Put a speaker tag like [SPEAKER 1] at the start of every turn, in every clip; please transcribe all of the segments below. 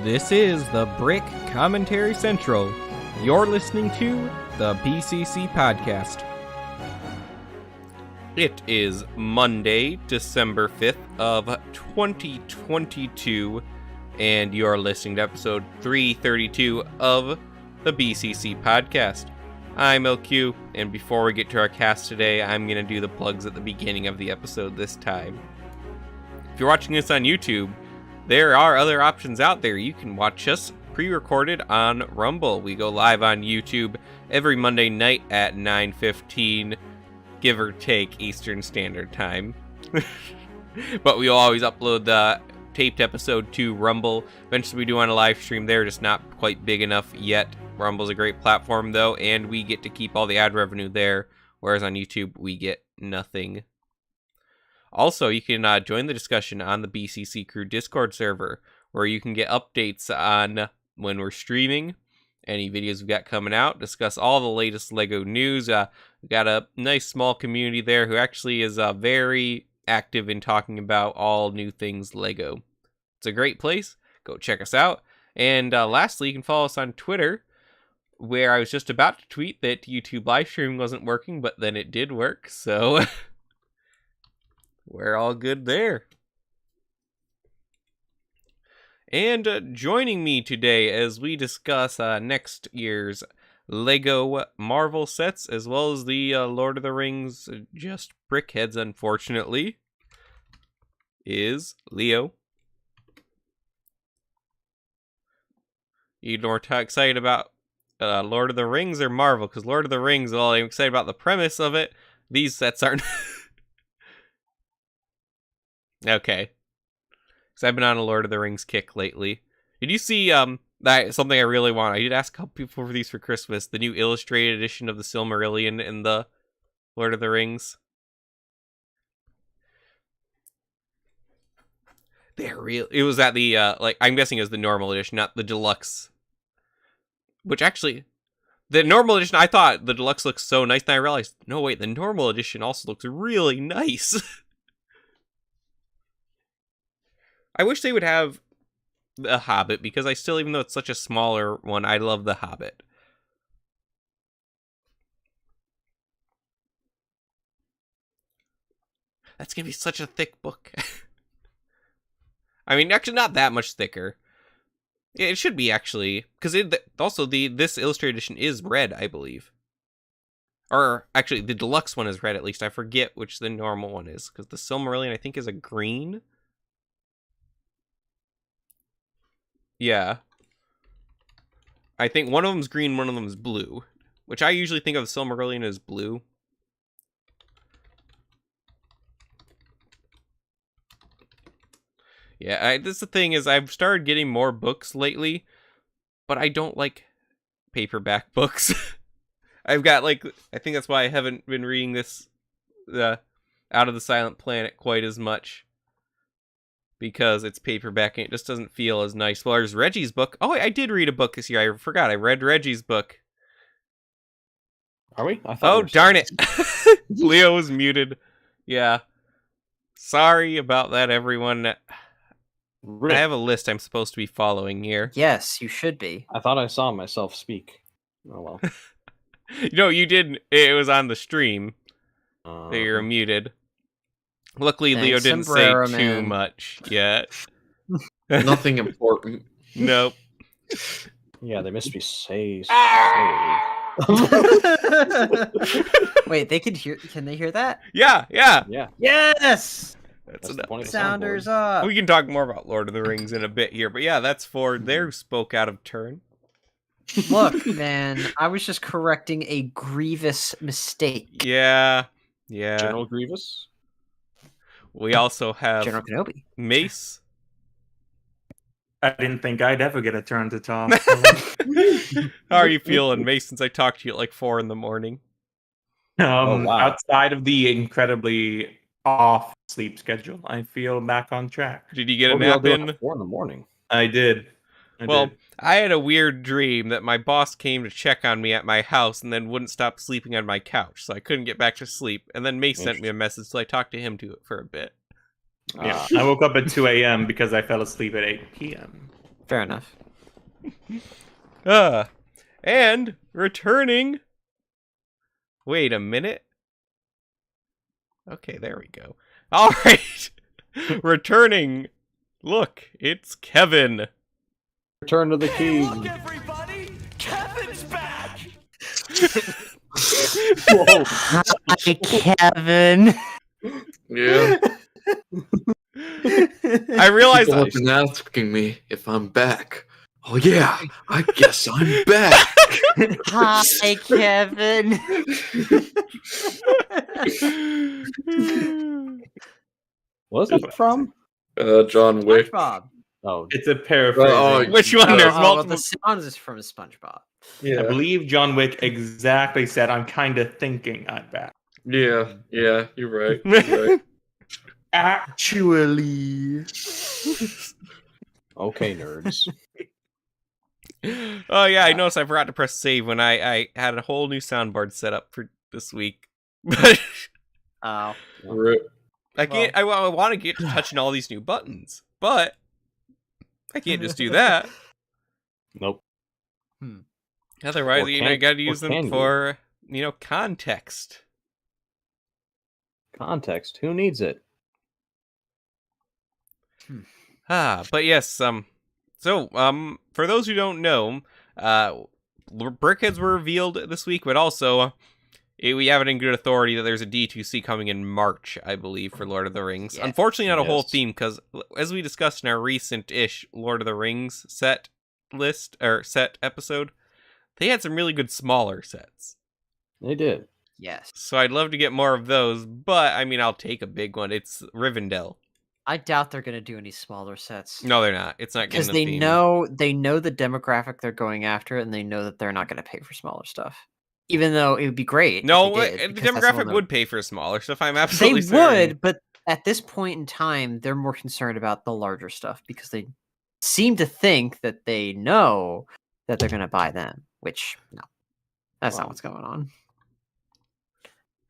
[SPEAKER 1] This is the Brick Commentary Central. You're listening to the BCC Podcast. It is Monday, December 5th of 2022, and you're listening to episode 332 of the BCC Podcast. I'm LQ, and before we get to our cast today, I'm going to do the plugs at the beginning of the episode this time. If you're watching this on YouTube, there are other options out there. You can watch us pre-recorded on Rumble. We go live on YouTube every Monday night at 9:15, give or take, Eastern Standard Time. But we will always upload the taped episode to Rumble. Eventually we do on a live stream there, just not quite big enough yet. Rumble's a great platform though, and we get to keep all the ad revenue there, whereas on YouTube we get nothing. Also, you can join the discussion on the BCC Crew Discord server, where you can get updates on when we're streaming, any videos we've got coming out, discuss all the latest LEGO news. We've got a nice small community there who actually is very active in talking about all new things LEGO. It's a great place. Go check us out. And lastly, you can follow us on Twitter, where I was just about to tweet that YouTube live streaming wasn't working, but then it did work, so we're all good there. And joining me today as we discuss next year's LEGO Marvel sets, as well as the Lord of the Rings just Brickheads, unfortunately, is Leo. You more excited about Lord of the Rings or Marvel? Because Lord of the Rings, well, I'm excited about the premise of it. These sets aren't. Okay. Because I've been on a Lord of the Rings kick lately. Did you see that something I really want? I did ask a couple people for these for Christmas. The new illustrated edition of the Silmarillion and the Lord of the Rings. They're real. It was at the I'm guessing it was the normal edition, not the deluxe. Which actually, the normal edition, I thought the deluxe looks so nice, and I realized, no wait, the normal edition also looks really nice. I wish they would have the Hobbit, because I still, even though it's such a smaller one, I love the Hobbit. That's gonna be such a thick book. I mean, actually not that much thicker. It should be, actually, because also this illustrated edition is red, I believe. Or, actually, the deluxe one is red, at least. I forget which the normal one is, because the Silmarillion, I think, is a green. Yeah. I think one of them's green, one of them's blue. Which I usually think of the Silmarillion as blue. Yeah, this the thing is, I've started getting more books lately, but I don't like paperback books. I've got, I think that's why I haven't been reading this Out of the Silent Planet quite as much. Because it's paperback and it just doesn't feel as nice. Well, there's Reggie's book. Oh, I did read a book this year. I forgot. I read Reggie's book.
[SPEAKER 2] Are we? I thought
[SPEAKER 1] oh, darn it. Leo was muted. Yeah. Sorry about that, everyone.
[SPEAKER 2] Rick.
[SPEAKER 1] I have a list I'm supposed to be following here.
[SPEAKER 3] Yes, you should be.
[SPEAKER 2] I thought I saw myself speak. Oh, well.
[SPEAKER 1] No, you didn't. It was on the stream that you're muted. Luckily,
[SPEAKER 3] Thanks,
[SPEAKER 1] Leo didn't
[SPEAKER 3] Sombrero
[SPEAKER 1] say too
[SPEAKER 3] Man.
[SPEAKER 1] much yet.
[SPEAKER 4] Nothing important.
[SPEAKER 1] Nope.
[SPEAKER 2] Yeah, they must be say.
[SPEAKER 3] Wait, they can hear. Can they hear that?
[SPEAKER 1] Yeah.
[SPEAKER 2] Yeah.
[SPEAKER 3] Yes.
[SPEAKER 1] That's
[SPEAKER 2] the
[SPEAKER 1] enough.
[SPEAKER 2] point of the
[SPEAKER 3] Sounders
[SPEAKER 2] soundboard.
[SPEAKER 3] up.
[SPEAKER 1] We can talk more about Lord of the Rings in a bit here, but yeah, that's for their spoke out of turn.
[SPEAKER 3] Look, man, I was just correcting a grievous mistake.
[SPEAKER 1] Yeah.
[SPEAKER 2] General Grievous?
[SPEAKER 1] We also have
[SPEAKER 3] General Kenobi.
[SPEAKER 1] Mace.
[SPEAKER 5] I didn't think I'd ever get a turn to talk.
[SPEAKER 1] How are you feeling, Mace, since I talked to you at 4 a.m?
[SPEAKER 2] Wow.
[SPEAKER 5] Outside of the incredibly off sleep schedule, I feel back on track.
[SPEAKER 1] Did you get a
[SPEAKER 2] What were y'all
[SPEAKER 1] nap
[SPEAKER 2] doing
[SPEAKER 1] in?
[SPEAKER 2] at 4 a.m?
[SPEAKER 5] I did.
[SPEAKER 1] I had a weird dream that my boss came to check on me at my house and then wouldn't stop sleeping on my couch, so I couldn't get back to sleep. And then Mace sent me a message, so I talked to him for a bit.
[SPEAKER 5] Yeah, I woke up at 2 a.m. because I fell asleep at 8 p.m.
[SPEAKER 3] Fair enough.
[SPEAKER 1] And returning. Wait a minute. Okay, there we go. All right. Returning. Look, it's Kevin.
[SPEAKER 2] Return to the king.
[SPEAKER 6] Look, everybody! Kevin's back!
[SPEAKER 2] Whoa.
[SPEAKER 3] Hi, Kevin.
[SPEAKER 4] Yeah.
[SPEAKER 1] I realized
[SPEAKER 4] People have been asking me if I'm back. Oh yeah, I guess I'm back.
[SPEAKER 3] Hi, Kevin.
[SPEAKER 2] What was that from?
[SPEAKER 4] John Wick.
[SPEAKER 3] SpongeBob.
[SPEAKER 2] Oh,
[SPEAKER 5] It's a paraphrasing.
[SPEAKER 1] Which one? There's multiple.
[SPEAKER 3] The sound is from SpongeBob.
[SPEAKER 5] I
[SPEAKER 4] Yeah,
[SPEAKER 5] believe John Wick exactly said, "I'm kind of thinking I'm back."
[SPEAKER 4] yeah, you're right. You're right.
[SPEAKER 5] Actually,
[SPEAKER 2] okay, nerds.
[SPEAKER 1] Oh yeah, I noticed I forgot to press save when I had a whole new soundboard set up for this week. But
[SPEAKER 3] Oh.
[SPEAKER 4] Rip.
[SPEAKER 1] I can't. I want to get to touching all these new buttons, but I can't just do that.
[SPEAKER 2] Nope.
[SPEAKER 1] Otherwise,
[SPEAKER 2] Or
[SPEAKER 1] I got to use
[SPEAKER 2] can
[SPEAKER 1] them
[SPEAKER 2] you?
[SPEAKER 1] for context.
[SPEAKER 2] Context. Who needs it?
[SPEAKER 1] But yes, so for those who don't know, Brickheads were revealed this week, but also we have it in good authority that there's a D2C coming in March, I believe, for Lord of the Rings.
[SPEAKER 3] Yeah.
[SPEAKER 1] Unfortunately, not a whole
[SPEAKER 2] Yes.
[SPEAKER 1] theme, because as we discussed in our recent-ish Lord of the Rings set list or set episode, they had some really good smaller sets.
[SPEAKER 2] They did.
[SPEAKER 3] Yes.
[SPEAKER 1] So I'd love to get more of those, but I mean, I'll take a big one. It's Rivendell.
[SPEAKER 3] I doubt they're gonna do any smaller sets.
[SPEAKER 1] No, they're not. It's not
[SPEAKER 3] Because
[SPEAKER 1] getting the
[SPEAKER 3] they
[SPEAKER 1] theme.
[SPEAKER 3] know the demographic they're going after, and they know that they're not gonna pay for smaller stuff. Even though it would be great.
[SPEAKER 1] No,
[SPEAKER 3] if they did,
[SPEAKER 1] the
[SPEAKER 3] because that's one of
[SPEAKER 1] demographic would pay for smaller stuff. I'm
[SPEAKER 3] They
[SPEAKER 1] absolutely certain.
[SPEAKER 3] would, but at this point in time, they're more concerned about the larger stuff because they seem to think that they know that they're gonna buy them. Which no, that's not
[SPEAKER 2] Well,
[SPEAKER 3] what's going on.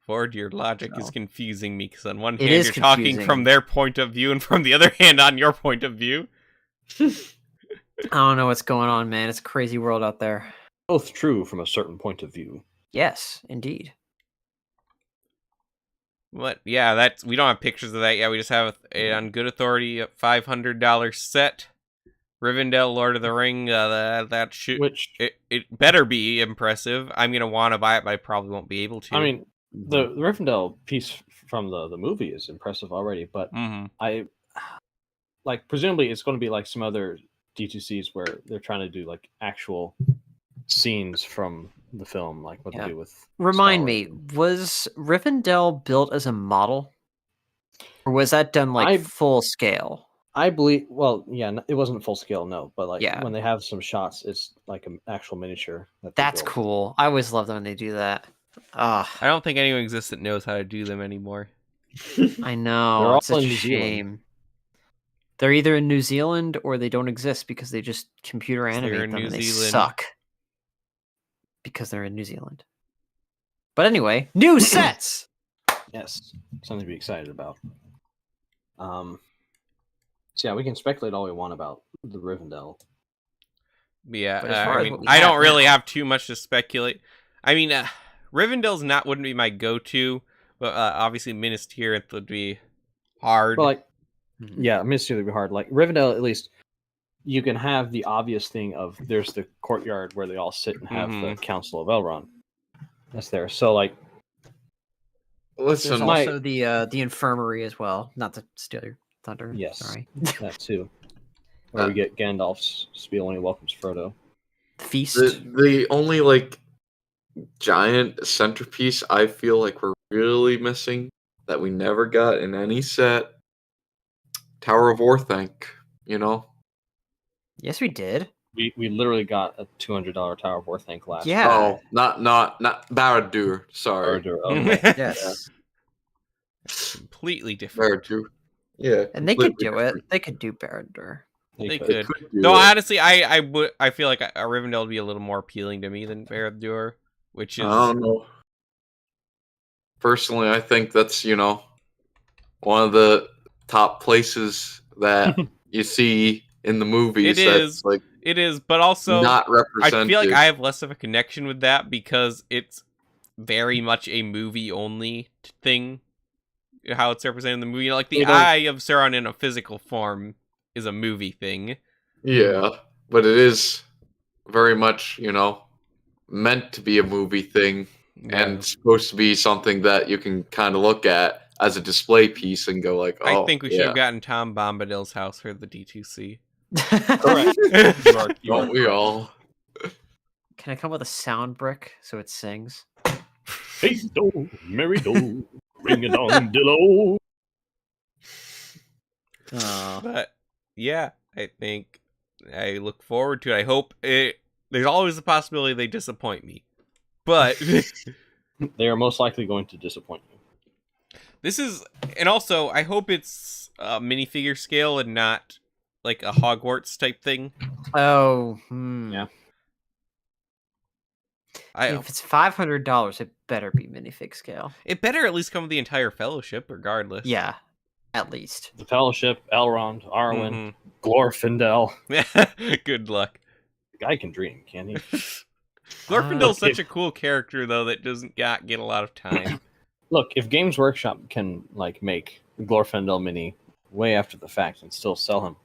[SPEAKER 1] Ford, your logic is
[SPEAKER 3] So.
[SPEAKER 1] confusing me because on one
[SPEAKER 3] It
[SPEAKER 1] hand
[SPEAKER 3] is
[SPEAKER 1] you're talking
[SPEAKER 3] confusing.
[SPEAKER 1] from their point of view, and from the other hand on your point of view.
[SPEAKER 3] I don't know what's going on, man. It's a crazy world out there.
[SPEAKER 2] Both true from a certain point of view.
[SPEAKER 3] Yes, indeed.
[SPEAKER 1] What? Yeah, we don't have pictures of that yet. We just have it on good authority a $500 set. Rivendell, Lord of the Ring. That should
[SPEAKER 2] Which
[SPEAKER 1] it better be impressive. I'm gonna want to buy it, but I probably won't be able to.
[SPEAKER 2] I mean, the Rivendell piece from the movie is impressive already, but
[SPEAKER 1] Mhm.
[SPEAKER 2] I like presumably it's going to be like some other D2Cs where they're trying to do like actual scenes from the film, like what
[SPEAKER 3] Yeah.
[SPEAKER 2] they do with.
[SPEAKER 3] Remind
[SPEAKER 2] Star
[SPEAKER 3] me,
[SPEAKER 2] Wars.
[SPEAKER 3] was Rivendell built as a model? Or was that done like
[SPEAKER 2] I-
[SPEAKER 3] full scale?
[SPEAKER 2] I believe. Well, yeah, it wasn't full scale, no, but like
[SPEAKER 3] Yeah.
[SPEAKER 2] when they have some shots, it's like an actual miniature. That they
[SPEAKER 3] That's
[SPEAKER 2] built.
[SPEAKER 3] cool. I always love them when they do that. Ah,
[SPEAKER 1] I don't think anyone exists that knows how to do them anymore.
[SPEAKER 3] I know.
[SPEAKER 2] They're
[SPEAKER 3] It's
[SPEAKER 2] all
[SPEAKER 3] such
[SPEAKER 2] in
[SPEAKER 3] a
[SPEAKER 2] New Zealand.
[SPEAKER 3] shame. They're either in New Zealand or they don't exist because they just computer
[SPEAKER 1] They're
[SPEAKER 3] animate
[SPEAKER 1] in
[SPEAKER 3] them
[SPEAKER 1] New
[SPEAKER 3] and they
[SPEAKER 1] Zealand.
[SPEAKER 3] suck. Because they're in New Zealand. But anyway, new sets!
[SPEAKER 2] Yes, something to be excited about. So yeah, we can speculate all we want about the Rivendell.
[SPEAKER 1] Yeah,
[SPEAKER 3] But as far
[SPEAKER 1] I
[SPEAKER 3] as
[SPEAKER 1] mean,
[SPEAKER 3] what we
[SPEAKER 1] I don't
[SPEAKER 3] have
[SPEAKER 1] really
[SPEAKER 3] now-
[SPEAKER 1] have too much to speculate. I mean, Rivendell's wouldn't be my go-to, but obviously Minas Tirith would be hard.
[SPEAKER 2] But like,
[SPEAKER 3] Mhm.
[SPEAKER 2] yeah, Mystery would be hard. Like Rivendell, at least you can have the obvious thing of there's the courtyard where they all sit and have the Council of Elrond. That's there. So like,
[SPEAKER 3] There's
[SPEAKER 4] Listen,
[SPEAKER 2] my-
[SPEAKER 3] also the infirmary as well. Not to steal your thunder.
[SPEAKER 2] Yes.
[SPEAKER 3] Sorry.
[SPEAKER 2] that too, where we get Gandalf's spiel when he welcomes Frodo.
[SPEAKER 3] Feast.
[SPEAKER 4] the only like giant centerpiece I feel like we're really missing that we never got in any set. Tower of Orthanc, you know?
[SPEAKER 3] Yes, we did.
[SPEAKER 2] We literally got a $200 Tower of Orthanc last.
[SPEAKER 3] Yeah.
[SPEAKER 4] Oh, not Barad-dûr. Sorry,
[SPEAKER 2] Or- okay.
[SPEAKER 3] Yes.
[SPEAKER 1] Completely different.
[SPEAKER 4] Barad-dûr. Yeah,
[SPEAKER 3] And they could
[SPEAKER 4] completely
[SPEAKER 3] do it.
[SPEAKER 4] different.
[SPEAKER 3] They could do Barad-dûr.
[SPEAKER 1] They
[SPEAKER 2] could.
[SPEAKER 1] could.
[SPEAKER 4] Could do
[SPEAKER 1] No,
[SPEAKER 4] it.
[SPEAKER 1] honestly, I feel like a Rivendell would be a little more appealing to me than Barad-dûr, which is
[SPEAKER 4] I don't know. Personally, I think that's, one of the top places that you see in the movies
[SPEAKER 1] It
[SPEAKER 4] that's
[SPEAKER 1] is.
[SPEAKER 4] like
[SPEAKER 1] It is, but also
[SPEAKER 4] not
[SPEAKER 1] I
[SPEAKER 4] represented.
[SPEAKER 1] feel like I have less of a connection with that because it's very much a movie only thing. How it's represented in the movie, like the
[SPEAKER 2] They don't-
[SPEAKER 1] eye of Sauron in a physical form is a movie thing.
[SPEAKER 4] Yeah, but it is very much, meant to be a movie thing and supposed to be something that you can kind of look at as a display piece and go like, oh,
[SPEAKER 1] I think we should
[SPEAKER 4] yeah.
[SPEAKER 1] have gotten Tom Bombadil's house for the D2C.
[SPEAKER 2] Correct.
[SPEAKER 4] Don't we all?
[SPEAKER 3] Can I come with a sound brick so it sings?
[SPEAKER 2] Hey, do, merry do, ring a dong dillo.
[SPEAKER 1] But yeah, I think I look forward to it. I hope it. There's always a possibility they disappoint me, but
[SPEAKER 2] They are most likely going to disappoint you.
[SPEAKER 1] this is, and also I hope it's minifigure scale and not like a Hogwarts type thing.
[SPEAKER 3] Oh,
[SPEAKER 2] Yeah.
[SPEAKER 3] If it's $500, it better be minifig scale.
[SPEAKER 1] It better at least come with the entire Fellowship, regardless.
[SPEAKER 3] Yeah, at least.
[SPEAKER 2] The Fellowship, Elrond, Arwen,
[SPEAKER 1] Mhm.
[SPEAKER 2] Glorfindel.
[SPEAKER 1] Good luck.
[SPEAKER 2] The guy can dream, can he?
[SPEAKER 1] Glorfindel's
[SPEAKER 2] Look,
[SPEAKER 1] such a cool character, though, that doesn't get a lot of time.
[SPEAKER 2] Look, if Games Workshop can make the Glorfindel mini way after the fact and still sell him,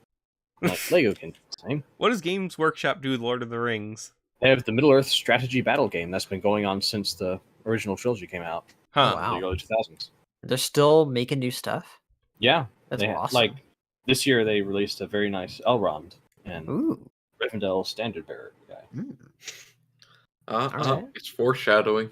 [SPEAKER 2] Lego can do the same.
[SPEAKER 1] What does Games Workshop do with Lord of the Rings?
[SPEAKER 2] They have the Middle Earth strategy battle game that's been going on since the original trilogy came out
[SPEAKER 1] Huh.
[SPEAKER 3] Wow.
[SPEAKER 2] in the early 2000s.
[SPEAKER 3] They're still making new stuff.
[SPEAKER 2] Yeah,
[SPEAKER 3] That's
[SPEAKER 2] they
[SPEAKER 3] awesome.
[SPEAKER 2] this year they released a very nice Elrond and
[SPEAKER 3] Ooh.
[SPEAKER 2] Gryffindor standard bearer guy.
[SPEAKER 3] Mm.
[SPEAKER 4] Uh-uh, it's foreshadowing.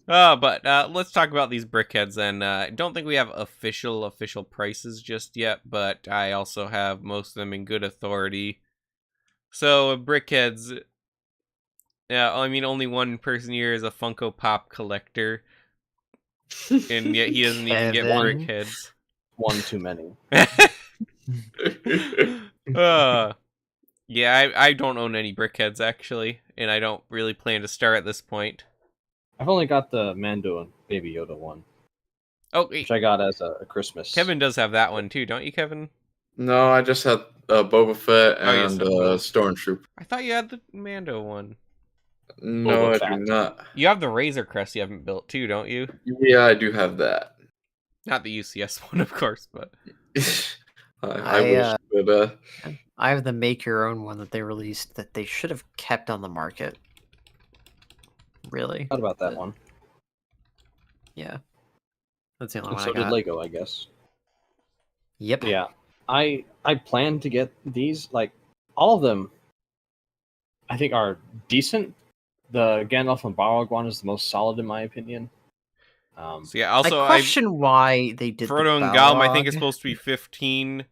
[SPEAKER 1] But let's talk about these Brickheads then. I don't think we have official prices just yet, but I also have most of them in good authority. So Brickheads, yeah, I mean only one person here is a Funko Pop collector, and yet he doesn't even get
[SPEAKER 3] Kevin.
[SPEAKER 1] Brickheads.
[SPEAKER 2] One too many.
[SPEAKER 1] Yeah, I don't own any Brickheads actually, and I don't really plan to start at this point.
[SPEAKER 2] I've only got the Mando and Baby Yoda one,
[SPEAKER 1] Oh,
[SPEAKER 2] which I got as a Christmas.
[SPEAKER 1] Kevin does have that one too, don't you, Kevin?
[SPEAKER 4] No, I just had Boba Fett
[SPEAKER 1] Oh, yes,
[SPEAKER 4] and
[SPEAKER 1] Boba.
[SPEAKER 4] Stormtrooper.
[SPEAKER 1] I thought you had the Mando one.
[SPEAKER 4] No, I
[SPEAKER 2] Boba
[SPEAKER 4] do
[SPEAKER 2] Fett.
[SPEAKER 4] not.
[SPEAKER 1] You have the Razor Crest you haven't built too, don't you?
[SPEAKER 4] Yeah, I do have that.
[SPEAKER 1] Not the UCS one, of course, but
[SPEAKER 4] I wish, but
[SPEAKER 3] I have the make your own one that they released that they should have kept on the market. Really?
[SPEAKER 2] Thought about that one.
[SPEAKER 3] Yeah. That's the only
[SPEAKER 2] And
[SPEAKER 3] one
[SPEAKER 2] so
[SPEAKER 3] I
[SPEAKER 2] did
[SPEAKER 3] got.
[SPEAKER 2] Lego, I guess.
[SPEAKER 3] Yep.
[SPEAKER 2] Yeah, I plan to get these. Like all of them, I think are decent. The Gandalf and Balrog one is the most solid in my opinion.
[SPEAKER 1] so yeah. Also,
[SPEAKER 3] I question why they did
[SPEAKER 1] Frodo
[SPEAKER 3] the
[SPEAKER 1] and Gollum, I think
[SPEAKER 3] Balrog.
[SPEAKER 1] is supposed to be 15,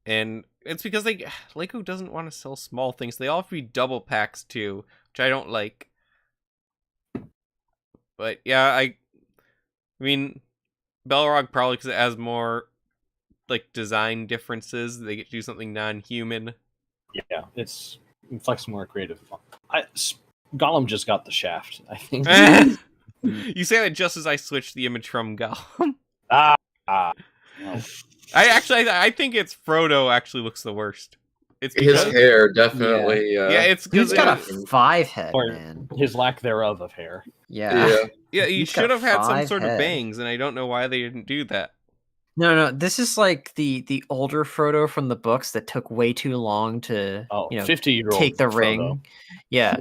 [SPEAKER 1] and it's because Lego doesn't want to sell small things. They all have to be double packs too, which I don't like. But yeah, I mean, Balrog probably because it has more like design differences. They get to do something non-human.
[SPEAKER 2] Yeah, it flex more creative. Gollum just got the shaft, I think.
[SPEAKER 1] You say that just as I switched the image from Gollum.
[SPEAKER 2] No.
[SPEAKER 1] I think it's Frodo actually looks the worst. It's
[SPEAKER 4] his
[SPEAKER 1] because
[SPEAKER 4] hair definitely.
[SPEAKER 1] yeah, it's
[SPEAKER 3] Dude's
[SPEAKER 1] because
[SPEAKER 3] got a 5 head,
[SPEAKER 2] Or
[SPEAKER 3] man.
[SPEAKER 2] his lack thereof of hair.
[SPEAKER 3] Yeah.
[SPEAKER 1] yeah, you
[SPEAKER 3] he's got
[SPEAKER 1] should have had some
[SPEAKER 3] 5
[SPEAKER 1] sort of
[SPEAKER 3] head.
[SPEAKER 1] bangs, and I don't know why they didn't do that.
[SPEAKER 3] No, this is like the older Frodo from the books that took way too long to
[SPEAKER 2] 50-year-old
[SPEAKER 3] take the
[SPEAKER 2] Frodo.
[SPEAKER 3] ring. Yeah.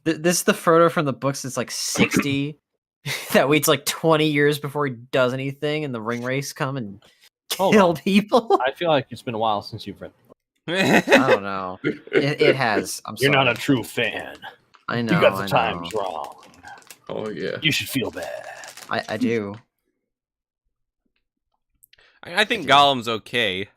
[SPEAKER 3] This is the Frodo from the books that's like 60 that waits like 20 years before he does anything and the ring race come and
[SPEAKER 2] Hold
[SPEAKER 3] kill
[SPEAKER 2] on.
[SPEAKER 3] people.
[SPEAKER 2] I feel like it's been a while since you've read.
[SPEAKER 3] I don't know. It has. I'm
[SPEAKER 2] You're
[SPEAKER 3] sorry.
[SPEAKER 2] not a true fan.
[SPEAKER 3] I know.
[SPEAKER 2] You got the
[SPEAKER 3] I
[SPEAKER 2] times
[SPEAKER 3] know.
[SPEAKER 2] wrong.
[SPEAKER 4] Oh yeah.
[SPEAKER 2] You should feel bad.
[SPEAKER 3] I do.
[SPEAKER 1] I think Gollum's okay.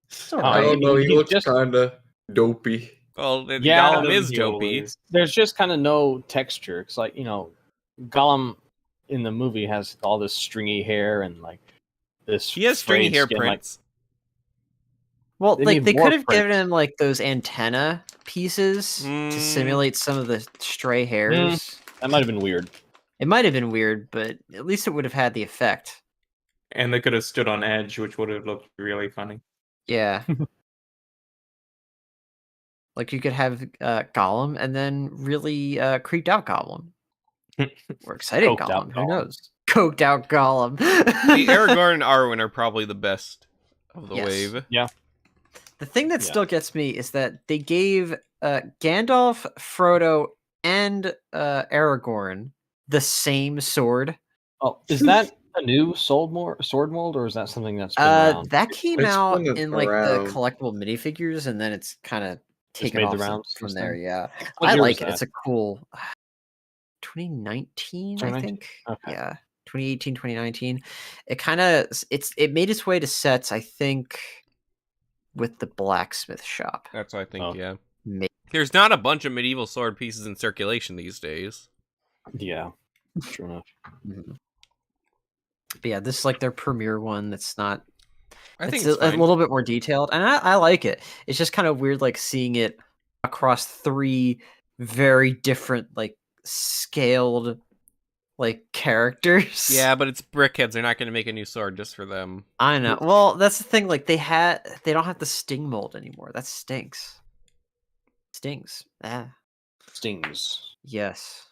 [SPEAKER 3] It's
[SPEAKER 4] I
[SPEAKER 3] alright.
[SPEAKER 4] don't know. He
[SPEAKER 2] He
[SPEAKER 4] looks
[SPEAKER 2] just-
[SPEAKER 4] kind of dopey.
[SPEAKER 1] Well,
[SPEAKER 2] Yeah,
[SPEAKER 1] Gollum is dopey.
[SPEAKER 2] There's just kind of no texture. It's like, Gollum in the movie has all this stringy hair and like this.
[SPEAKER 1] He has stringy
[SPEAKER 2] frayed
[SPEAKER 1] hair
[SPEAKER 2] skin,
[SPEAKER 1] prints.
[SPEAKER 3] Well,
[SPEAKER 2] They
[SPEAKER 3] like
[SPEAKER 2] need
[SPEAKER 3] they
[SPEAKER 2] more
[SPEAKER 3] could have given
[SPEAKER 2] prints.
[SPEAKER 3] him like those antenna pieces
[SPEAKER 1] Mm.
[SPEAKER 3] to simulate some of the stray hairs.
[SPEAKER 2] That might have been weird.
[SPEAKER 3] It might have been weird, but at least it would have had the effect.
[SPEAKER 5] And they could have stood on edge, which would have looked really funny.
[SPEAKER 3] Yeah. Like you could have Gollum and then really creeped out Gollum. Or excited
[SPEAKER 2] Coked out
[SPEAKER 3] Gollum. Who
[SPEAKER 2] Gollum.
[SPEAKER 3] knows? Coked out Gollum.
[SPEAKER 1] The Aragorn and Arwen are probably the best of the
[SPEAKER 3] Yes.
[SPEAKER 1] wave.
[SPEAKER 3] The thing that
[SPEAKER 2] Yeah.
[SPEAKER 3] still gets me is that they gave Gandalf, Frodo, and Aragorn the same sword.
[SPEAKER 2] Oh, is that a new sword mold, or is that something that's been around?
[SPEAKER 3] That came
[SPEAKER 4] It's
[SPEAKER 3] out
[SPEAKER 4] been
[SPEAKER 3] in like
[SPEAKER 4] around.
[SPEAKER 3] the collectible minifigures, and then it's kind of taken
[SPEAKER 2] made
[SPEAKER 3] off
[SPEAKER 2] the
[SPEAKER 3] since-
[SPEAKER 2] rounds
[SPEAKER 3] from
[SPEAKER 2] since
[SPEAKER 3] there.
[SPEAKER 2] then?
[SPEAKER 3] Yeah,
[SPEAKER 2] What
[SPEAKER 3] I
[SPEAKER 2] year
[SPEAKER 3] like
[SPEAKER 2] was
[SPEAKER 3] it. It's
[SPEAKER 2] that?
[SPEAKER 3] a cool 2019, I
[SPEAKER 2] 2019?
[SPEAKER 3] think.
[SPEAKER 2] Okay.
[SPEAKER 3] Yeah, 2018, 2019. It kind of it made its way to sets, I think, with the blacksmith shop.
[SPEAKER 1] That's what I think,
[SPEAKER 2] Oh.
[SPEAKER 1] yeah.
[SPEAKER 3] Maybe.
[SPEAKER 1] There's not a bunch of medieval sword pieces in circulation these days.
[SPEAKER 2] Yeah, true enough.
[SPEAKER 3] Mhm. But yeah, this is like their premiere one. That's not.
[SPEAKER 1] I think
[SPEAKER 3] it's
[SPEAKER 1] it's
[SPEAKER 3] a
[SPEAKER 1] fine.
[SPEAKER 3] little bit more detailed, and I like it. It's just kind of weird, like seeing it across 3 very different, like scaled, like characters.
[SPEAKER 1] Yeah, but it's Brickheads. They're not going to make a new sword just for them.
[SPEAKER 3] I know. Well, that's the thing. Like they don't have the sting mold anymore. That stinks. Stings. Ah,
[SPEAKER 2] Stings.
[SPEAKER 3] yes.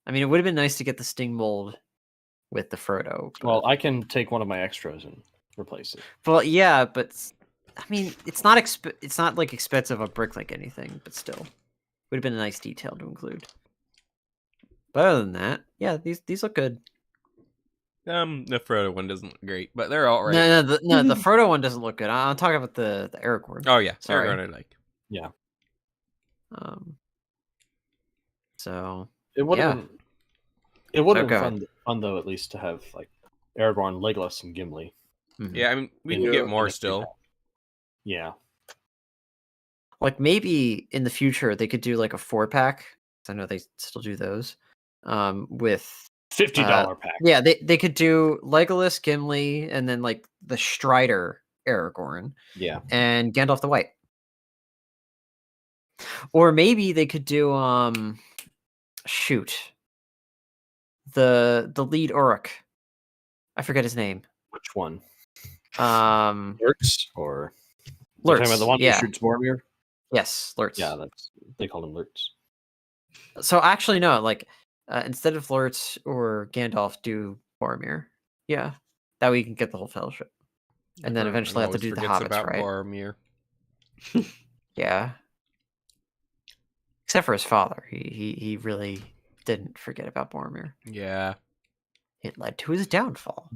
[SPEAKER 3] I mean, it would have been nice to get the sting mold with the Frodo.
[SPEAKER 2] Well, I can take one of my extras and replace it.
[SPEAKER 3] Well, yeah, but I mean, it's not it's not like expensive a brick like anything, but still, would have been a nice detail to include. But other than that, yeah, these look good.
[SPEAKER 1] The Frodo one doesn't look great, but they're all right.
[SPEAKER 3] No, the Frodo one doesn't look good. I'm talking about the Aragorn.
[SPEAKER 1] Oh yeah,
[SPEAKER 3] Sorry.
[SPEAKER 1] Aragorn I like.
[SPEAKER 3] So
[SPEAKER 2] It would have
[SPEAKER 3] Yeah.
[SPEAKER 2] been. It would have
[SPEAKER 3] Okay.
[SPEAKER 2] been fun though, at least to have like Aragorn, Legolas, and Gimli.
[SPEAKER 3] mhm.
[SPEAKER 1] Yeah, I mean we can
[SPEAKER 4] Yeah.
[SPEAKER 1] get more
[SPEAKER 2] in a
[SPEAKER 1] still.
[SPEAKER 2] three-pack. Yeah,
[SPEAKER 3] Like maybe in the future they could do like a 4-pack. I know they still do those. With
[SPEAKER 2] $50 pack.
[SPEAKER 3] yeah, they could do Legolas, Gimli, and then like the Strider Aragorn
[SPEAKER 2] Yeah,
[SPEAKER 3] and Gandalf the White. Or maybe they could do shoot. The lead Uruk. I forget his name.
[SPEAKER 2] which one?
[SPEAKER 3] Lurtz.
[SPEAKER 2] Lurtz or You're talking about the one
[SPEAKER 3] yeah.
[SPEAKER 2] who shoots Boromir?
[SPEAKER 3] Yes, Lurtz.
[SPEAKER 2] Yeah, they call him Lurtz.
[SPEAKER 3] So actually, no. Like instead of Lurtz or Gandalf, do Boromir. Yeah, that way you can get the whole Fellowship, and then
[SPEAKER 1] Everyone
[SPEAKER 3] eventually have to
[SPEAKER 1] always
[SPEAKER 3] do the
[SPEAKER 1] forgets
[SPEAKER 3] Hobbits,
[SPEAKER 1] about
[SPEAKER 3] right?
[SPEAKER 1] Boromir.
[SPEAKER 3] Yeah. Except for his father, he really didn't forget about Boromir.
[SPEAKER 1] Yeah.
[SPEAKER 3] It led to his downfall.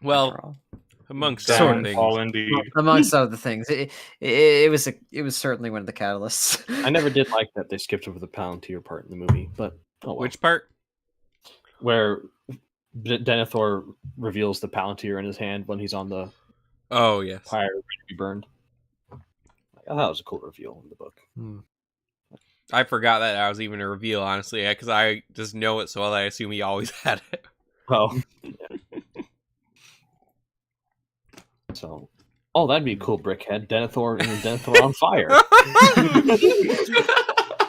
[SPEAKER 1] Well,
[SPEAKER 3] after all.
[SPEAKER 1] amongst
[SPEAKER 3] Sort
[SPEAKER 1] other
[SPEAKER 3] of.
[SPEAKER 1] things.
[SPEAKER 5] Downfall indeed.
[SPEAKER 3] Amongst other things, it was certainly one of the catalysts.
[SPEAKER 2] I never did like that they skipped over the Palantir part in the movie, but oh well.
[SPEAKER 1] Which part?
[SPEAKER 2] Where Denethor reveals the Palantir in his hand when he's on the
[SPEAKER 1] Oh yes.
[SPEAKER 2] pyre ready to be burned. I thought it was a cool reveal in the book.
[SPEAKER 1] I forgot that was even a reveal, honestly, because I just know it so well that I assume he always had it.
[SPEAKER 2] Oh, yeah. So, oh, that'd be a cool brickhead. Denethor and Denethor on fire.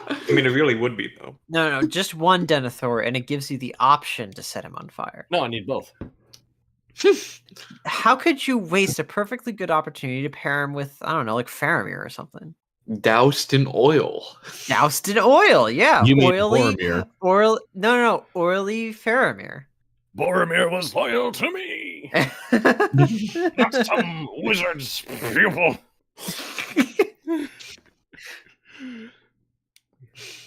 [SPEAKER 5] I mean, it really would be though.
[SPEAKER 3] No, just one Denethor, and it gives you the option to set him on fire.
[SPEAKER 2] No, I need both.
[SPEAKER 3] How could you waste a perfectly good opportunity to pair him with, I don't know, like Faramir or something?
[SPEAKER 4] Doused in oil.
[SPEAKER 3] Doused in oil, yeah.
[SPEAKER 2] You mean
[SPEAKER 3] oily,
[SPEAKER 2] Boromir.
[SPEAKER 3] no, oily Faramir.
[SPEAKER 2] Boromir was loyal to me. Not some wizard's pupil.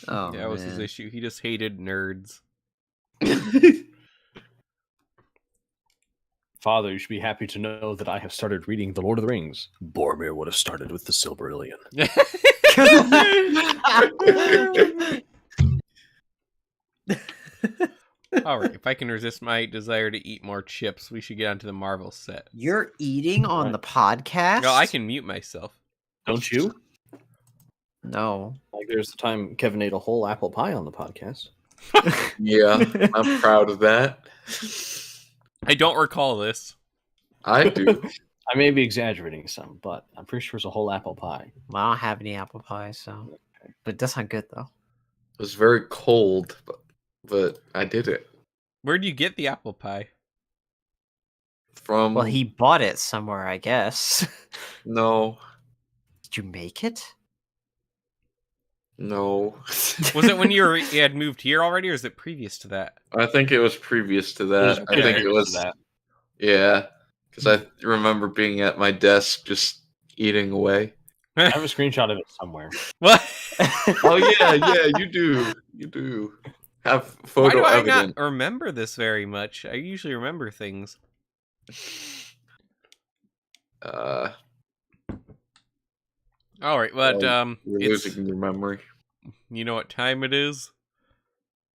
[SPEAKER 3] Oh,
[SPEAKER 1] That was his
[SPEAKER 3] man.
[SPEAKER 1] issue. He just hated nerds.
[SPEAKER 2] Father, you should be happy to know that I have started reading The Lord of the Rings. Boromir would have started with the Silmarillion.
[SPEAKER 1] All right, if I can resist my desire to eat more chips, we should get onto the Marvel set.
[SPEAKER 3] You're eating on the podcast?
[SPEAKER 1] No, I can mute myself.
[SPEAKER 2] Don't you?
[SPEAKER 3] No.
[SPEAKER 2] Like there's the time Kevin ate a whole apple pie on the podcast.
[SPEAKER 4] Yeah, I'm proud of that.
[SPEAKER 1] I don't recall this.
[SPEAKER 4] I do.
[SPEAKER 2] I may be exaggerating some, but I'm pretty sure it's a whole apple pie.
[SPEAKER 3] Well, I don't have any apple pie, so. But it does sound good, though.
[SPEAKER 4] It was very cold, but I did it.
[SPEAKER 1] Where'd you get the apple pie?
[SPEAKER 4] From
[SPEAKER 3] Well, he bought it somewhere, I guess.
[SPEAKER 4] no,
[SPEAKER 3] Did you make it?
[SPEAKER 4] no.
[SPEAKER 1] Was it when you had moved here already, or is it previous to that?
[SPEAKER 4] I think it was previous to
[SPEAKER 2] It was
[SPEAKER 4] that. I think it
[SPEAKER 2] previous
[SPEAKER 4] was
[SPEAKER 2] to that.
[SPEAKER 4] yeah, because I remember being at my desk just eating away.
[SPEAKER 2] I have a screenshot of it somewhere.
[SPEAKER 1] What?
[SPEAKER 4] Oh yeah, you do have
[SPEAKER 1] Why
[SPEAKER 4] photo
[SPEAKER 1] do I
[SPEAKER 4] evidence.
[SPEAKER 1] not remember this very much? I usually remember things.
[SPEAKER 4] Uh,
[SPEAKER 1] All right, but
[SPEAKER 4] you're
[SPEAKER 1] it's,
[SPEAKER 4] losing your memory.
[SPEAKER 1] you know what time it is?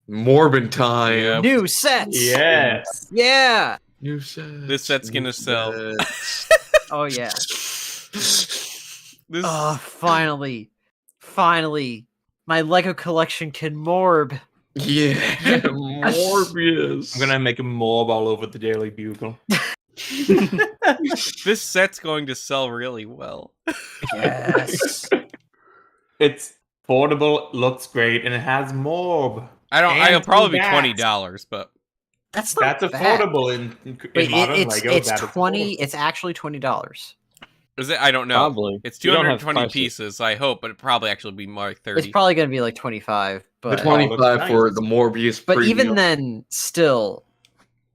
[SPEAKER 4] Morbid time.
[SPEAKER 1] Yeah.
[SPEAKER 3] New sets.
[SPEAKER 5] Yes.
[SPEAKER 3] Yeah.
[SPEAKER 4] New sets.
[SPEAKER 1] This set's
[SPEAKER 4] new
[SPEAKER 1] gonna sell.
[SPEAKER 4] sets.
[SPEAKER 3] Oh yeah.
[SPEAKER 1] This
[SPEAKER 3] Oh, finally, my Lego collection can morb.
[SPEAKER 4] Yeah, Morbius.
[SPEAKER 5] I'm gonna make a mob all over the Daily Bugle.
[SPEAKER 1] this set's going to sell really well.
[SPEAKER 3] Yes.
[SPEAKER 5] It's portable, looks great, and it has morb.
[SPEAKER 1] It'll probably be
[SPEAKER 5] bats.
[SPEAKER 1] $20, but
[SPEAKER 3] That's not
[SPEAKER 5] That's
[SPEAKER 3] bad.
[SPEAKER 5] affordable in
[SPEAKER 3] Wait,
[SPEAKER 5] modern
[SPEAKER 3] it's
[SPEAKER 5] Lego.
[SPEAKER 3] it's
[SPEAKER 5] that is
[SPEAKER 3] 20.
[SPEAKER 5] affordable.
[SPEAKER 3] It's actually $20.
[SPEAKER 1] is it? I don't know.
[SPEAKER 2] Probably.
[SPEAKER 1] It's
[SPEAKER 2] You don't have
[SPEAKER 1] 220
[SPEAKER 2] prices.
[SPEAKER 1] pieces, I hope, but it'd probably actually be more like 30.
[SPEAKER 3] It's probably gonna be like 25.
[SPEAKER 4] The
[SPEAKER 3] But
[SPEAKER 4] 25 for
[SPEAKER 5] nice.
[SPEAKER 4] the Morbius.
[SPEAKER 3] but even
[SPEAKER 4] premium.
[SPEAKER 3] then, still,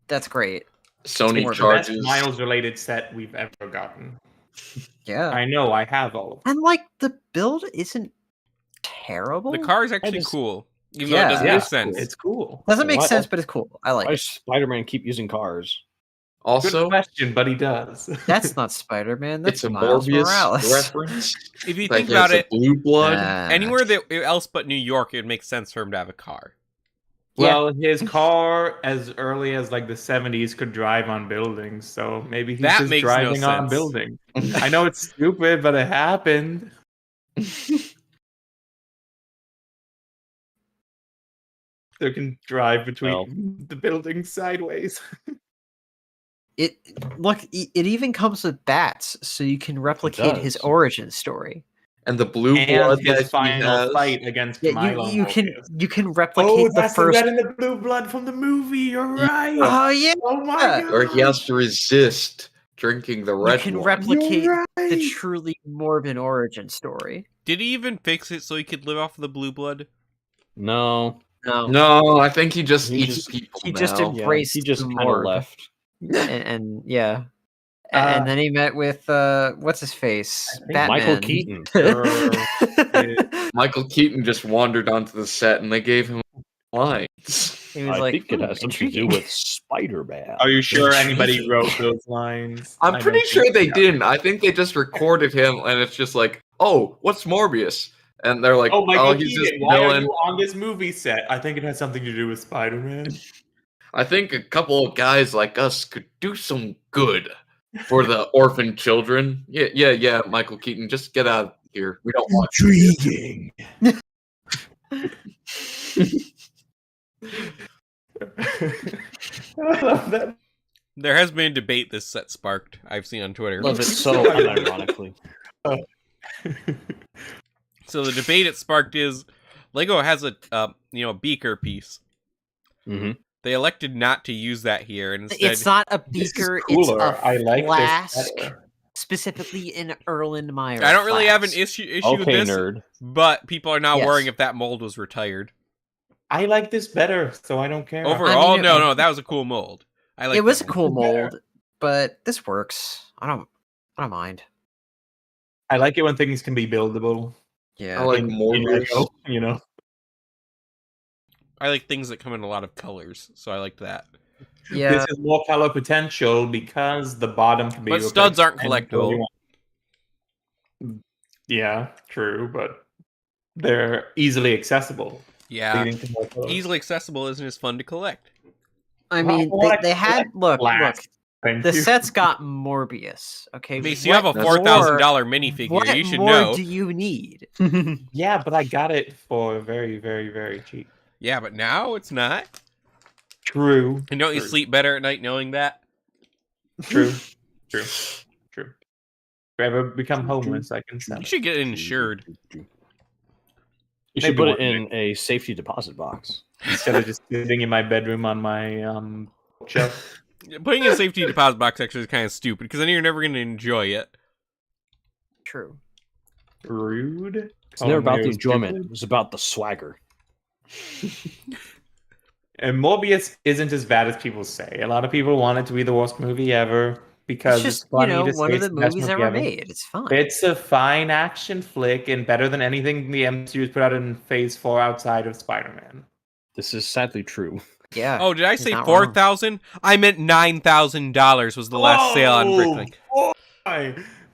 [SPEAKER 3] that's great.
[SPEAKER 4] Sony
[SPEAKER 3] It's
[SPEAKER 5] The best
[SPEAKER 4] charges.
[SPEAKER 5] Miles related set we've ever gotten.
[SPEAKER 3] Yeah.
[SPEAKER 5] I know, I have all of them.
[SPEAKER 3] And like the build isn't terrible.
[SPEAKER 1] The car is actually
[SPEAKER 2] just-
[SPEAKER 1] cool, even
[SPEAKER 3] Yeah.
[SPEAKER 1] though it doesn't
[SPEAKER 5] Yeah,
[SPEAKER 1] make sense.
[SPEAKER 5] It's cool.
[SPEAKER 3] doesn't make
[SPEAKER 2] Why-
[SPEAKER 3] sense, but it's cool. I like
[SPEAKER 2] Why
[SPEAKER 3] it.
[SPEAKER 2] does Spider-Man keep using cars?
[SPEAKER 4] Also,
[SPEAKER 5] Good question, but he does.
[SPEAKER 3] That's not Spider-Man. That's
[SPEAKER 4] it's a
[SPEAKER 3] Miles
[SPEAKER 4] Morbius
[SPEAKER 3] Morales.
[SPEAKER 4] reference.
[SPEAKER 1] If you
[SPEAKER 4] Like,
[SPEAKER 1] think about
[SPEAKER 4] it's
[SPEAKER 1] it,
[SPEAKER 4] a blue blood.
[SPEAKER 1] anywhere else but New York, it would make sense for him to have a car.
[SPEAKER 5] Well, his car, as early as like the 70s, could drive on buildings. So maybe he's
[SPEAKER 1] That
[SPEAKER 5] just
[SPEAKER 1] makes no
[SPEAKER 5] driving on
[SPEAKER 1] sense.
[SPEAKER 5] buildings. I know it's stupid, but it happened. They can drive between
[SPEAKER 2] Well.
[SPEAKER 5] the buildings sideways.
[SPEAKER 3] It even comes with bats, so you can replicate his
[SPEAKER 2] does.
[SPEAKER 3] origin story.
[SPEAKER 4] And the blue
[SPEAKER 5] And
[SPEAKER 4] blood
[SPEAKER 5] his
[SPEAKER 4] that he
[SPEAKER 5] final
[SPEAKER 4] has.
[SPEAKER 5] fight against
[SPEAKER 3] Yeah,
[SPEAKER 5] Milo.
[SPEAKER 3] you can
[SPEAKER 5] Morbius.
[SPEAKER 3] replicate the
[SPEAKER 5] that's
[SPEAKER 3] first.
[SPEAKER 5] the red and the blue blood from the movie. You're right.
[SPEAKER 3] Oh yeah,
[SPEAKER 5] Oh my
[SPEAKER 3] Yeah.
[SPEAKER 5] god.
[SPEAKER 4] Or he has to resist drinking the
[SPEAKER 3] you
[SPEAKER 4] red
[SPEAKER 3] can
[SPEAKER 4] one.
[SPEAKER 3] replicate
[SPEAKER 5] You're
[SPEAKER 3] the
[SPEAKER 5] right.
[SPEAKER 3] truly morbid origin story.
[SPEAKER 1] Did he even fix it so he could live off of the blue blood?
[SPEAKER 2] No.
[SPEAKER 3] No,
[SPEAKER 4] No, I think he just
[SPEAKER 2] He
[SPEAKER 4] eats
[SPEAKER 2] just-
[SPEAKER 4] people
[SPEAKER 3] he just
[SPEAKER 4] now.
[SPEAKER 2] Yeah,
[SPEAKER 3] Embraced
[SPEAKER 2] he just
[SPEAKER 3] the
[SPEAKER 2] kind of
[SPEAKER 3] morgue.
[SPEAKER 2] left.
[SPEAKER 3] and yeah,
[SPEAKER 5] Uh,
[SPEAKER 3] and then he met with what's his face,
[SPEAKER 5] think
[SPEAKER 3] Batman.
[SPEAKER 2] Michael Keaton.
[SPEAKER 4] Michael Keaton just wandered onto the set and they gave him lines.
[SPEAKER 3] He was
[SPEAKER 2] I
[SPEAKER 3] like,
[SPEAKER 2] think it has something to do
[SPEAKER 3] intriguing.
[SPEAKER 2] with Spider-Man.
[SPEAKER 5] Are you sure anybody wrote those lines?
[SPEAKER 4] I'm
[SPEAKER 5] I
[SPEAKER 4] pretty
[SPEAKER 5] don't
[SPEAKER 4] sure
[SPEAKER 5] think
[SPEAKER 4] they
[SPEAKER 5] so.
[SPEAKER 4] didn't. I think they just recorded him and it's just like, oh, what's Morbius? And they're like,
[SPEAKER 5] Oh, Michael
[SPEAKER 4] he's
[SPEAKER 5] Keaton,
[SPEAKER 4] just
[SPEAKER 5] why are
[SPEAKER 4] villain.
[SPEAKER 5] you on this movie set? I think it has something to do with Spider-Man.
[SPEAKER 4] I think a couple of guys like us could do some good for the orphan children. Yeah, Michael Keaton, just get out of here. We don't want
[SPEAKER 5] Intriguing. I love that.
[SPEAKER 1] There has been a debate this set sparked, I've seen on Twitter.
[SPEAKER 2] Love it so unironically.
[SPEAKER 1] So the debate it sparked is Lego has a beaker piece.
[SPEAKER 2] Mm-hmm.
[SPEAKER 1] They elected not to use that here, and instead
[SPEAKER 3] It's not a
[SPEAKER 5] This is
[SPEAKER 3] beaker.
[SPEAKER 5] cooler.
[SPEAKER 3] It's a
[SPEAKER 5] I like
[SPEAKER 3] flask,
[SPEAKER 5] this better.
[SPEAKER 3] specifically in Erlenmeyer.
[SPEAKER 1] I don't really have an
[SPEAKER 3] flask.
[SPEAKER 1] issue with
[SPEAKER 2] Okay,
[SPEAKER 1] this,
[SPEAKER 2] nerd.
[SPEAKER 1] but people are now
[SPEAKER 3] Yes.
[SPEAKER 1] worrying if that mold was retired.
[SPEAKER 5] I like this better, so I don't care.
[SPEAKER 1] Overall,
[SPEAKER 3] mean,
[SPEAKER 1] no, that was a cool mold. I like
[SPEAKER 3] It was
[SPEAKER 1] that
[SPEAKER 3] a cool
[SPEAKER 5] Better.
[SPEAKER 3] mold, but this works. I don't mind.
[SPEAKER 5] I like it when things can be buildable.
[SPEAKER 3] Yeah.
[SPEAKER 4] I like
[SPEAKER 5] in
[SPEAKER 4] Morbius.
[SPEAKER 5] Lego, you know.
[SPEAKER 1] I like things that come in a lot of colors, so I like that.
[SPEAKER 3] Yeah.
[SPEAKER 5] This is more color potential because the bottom can be.
[SPEAKER 1] But
[SPEAKER 5] replaced
[SPEAKER 1] studs aren't
[SPEAKER 5] any color you
[SPEAKER 1] collectible.
[SPEAKER 5] want. Yeah, true, but they're easily accessible.
[SPEAKER 1] Yeah,
[SPEAKER 5] Leading to more colors.
[SPEAKER 1] easily accessible isn't as fun to collect.
[SPEAKER 3] I mean,
[SPEAKER 5] What?
[SPEAKER 3] they had look.
[SPEAKER 5] Blast. Thank
[SPEAKER 3] The
[SPEAKER 5] you.
[SPEAKER 3] set's got Morbius. Okay.
[SPEAKER 1] Mace, you have a
[SPEAKER 3] what
[SPEAKER 1] $4,000
[SPEAKER 3] more-
[SPEAKER 1] minifigure.
[SPEAKER 3] What
[SPEAKER 1] You should
[SPEAKER 3] more
[SPEAKER 1] know.
[SPEAKER 3] do you need?
[SPEAKER 5] Yeah, but I got it for very, very, very cheap.
[SPEAKER 1] Yeah, but now it's not.
[SPEAKER 5] True.
[SPEAKER 1] And don't you
[SPEAKER 5] True.
[SPEAKER 1] sleep better at night knowing that?
[SPEAKER 5] True. True. True. If I ever become homeless, I can sell
[SPEAKER 1] You
[SPEAKER 5] it.
[SPEAKER 1] should get insured.
[SPEAKER 2] You should
[SPEAKER 5] Maybe
[SPEAKER 2] put it
[SPEAKER 5] one day.
[SPEAKER 2] in a safety deposit box.
[SPEAKER 5] Instead of just sitting in my bedroom on my shelf.
[SPEAKER 1] Putting a safety deposit box actually is kind of stupid because then you're never going to enjoy it.
[SPEAKER 3] True.
[SPEAKER 5] Rude.
[SPEAKER 2] It's never about the enjoyment. It was about the swagger.
[SPEAKER 5] And Morbius isn't as bad as people say. A lot of people want it to be the worst movie ever because
[SPEAKER 3] It's just,
[SPEAKER 5] funny
[SPEAKER 3] you know,
[SPEAKER 5] to
[SPEAKER 3] one
[SPEAKER 5] say
[SPEAKER 3] of the
[SPEAKER 5] it's best
[SPEAKER 3] movies
[SPEAKER 5] movie
[SPEAKER 3] ever made. It's fine.
[SPEAKER 5] It's a fine action flick and better than anything the MCU has put out in Phase 4 outside of Spider-Man.
[SPEAKER 2] This is sadly true.
[SPEAKER 3] Yeah.
[SPEAKER 1] Oh, did I
[SPEAKER 3] he's
[SPEAKER 1] say
[SPEAKER 3] not wrong.
[SPEAKER 1] 4,000? I meant $9,000 was the last sale on Bricklink.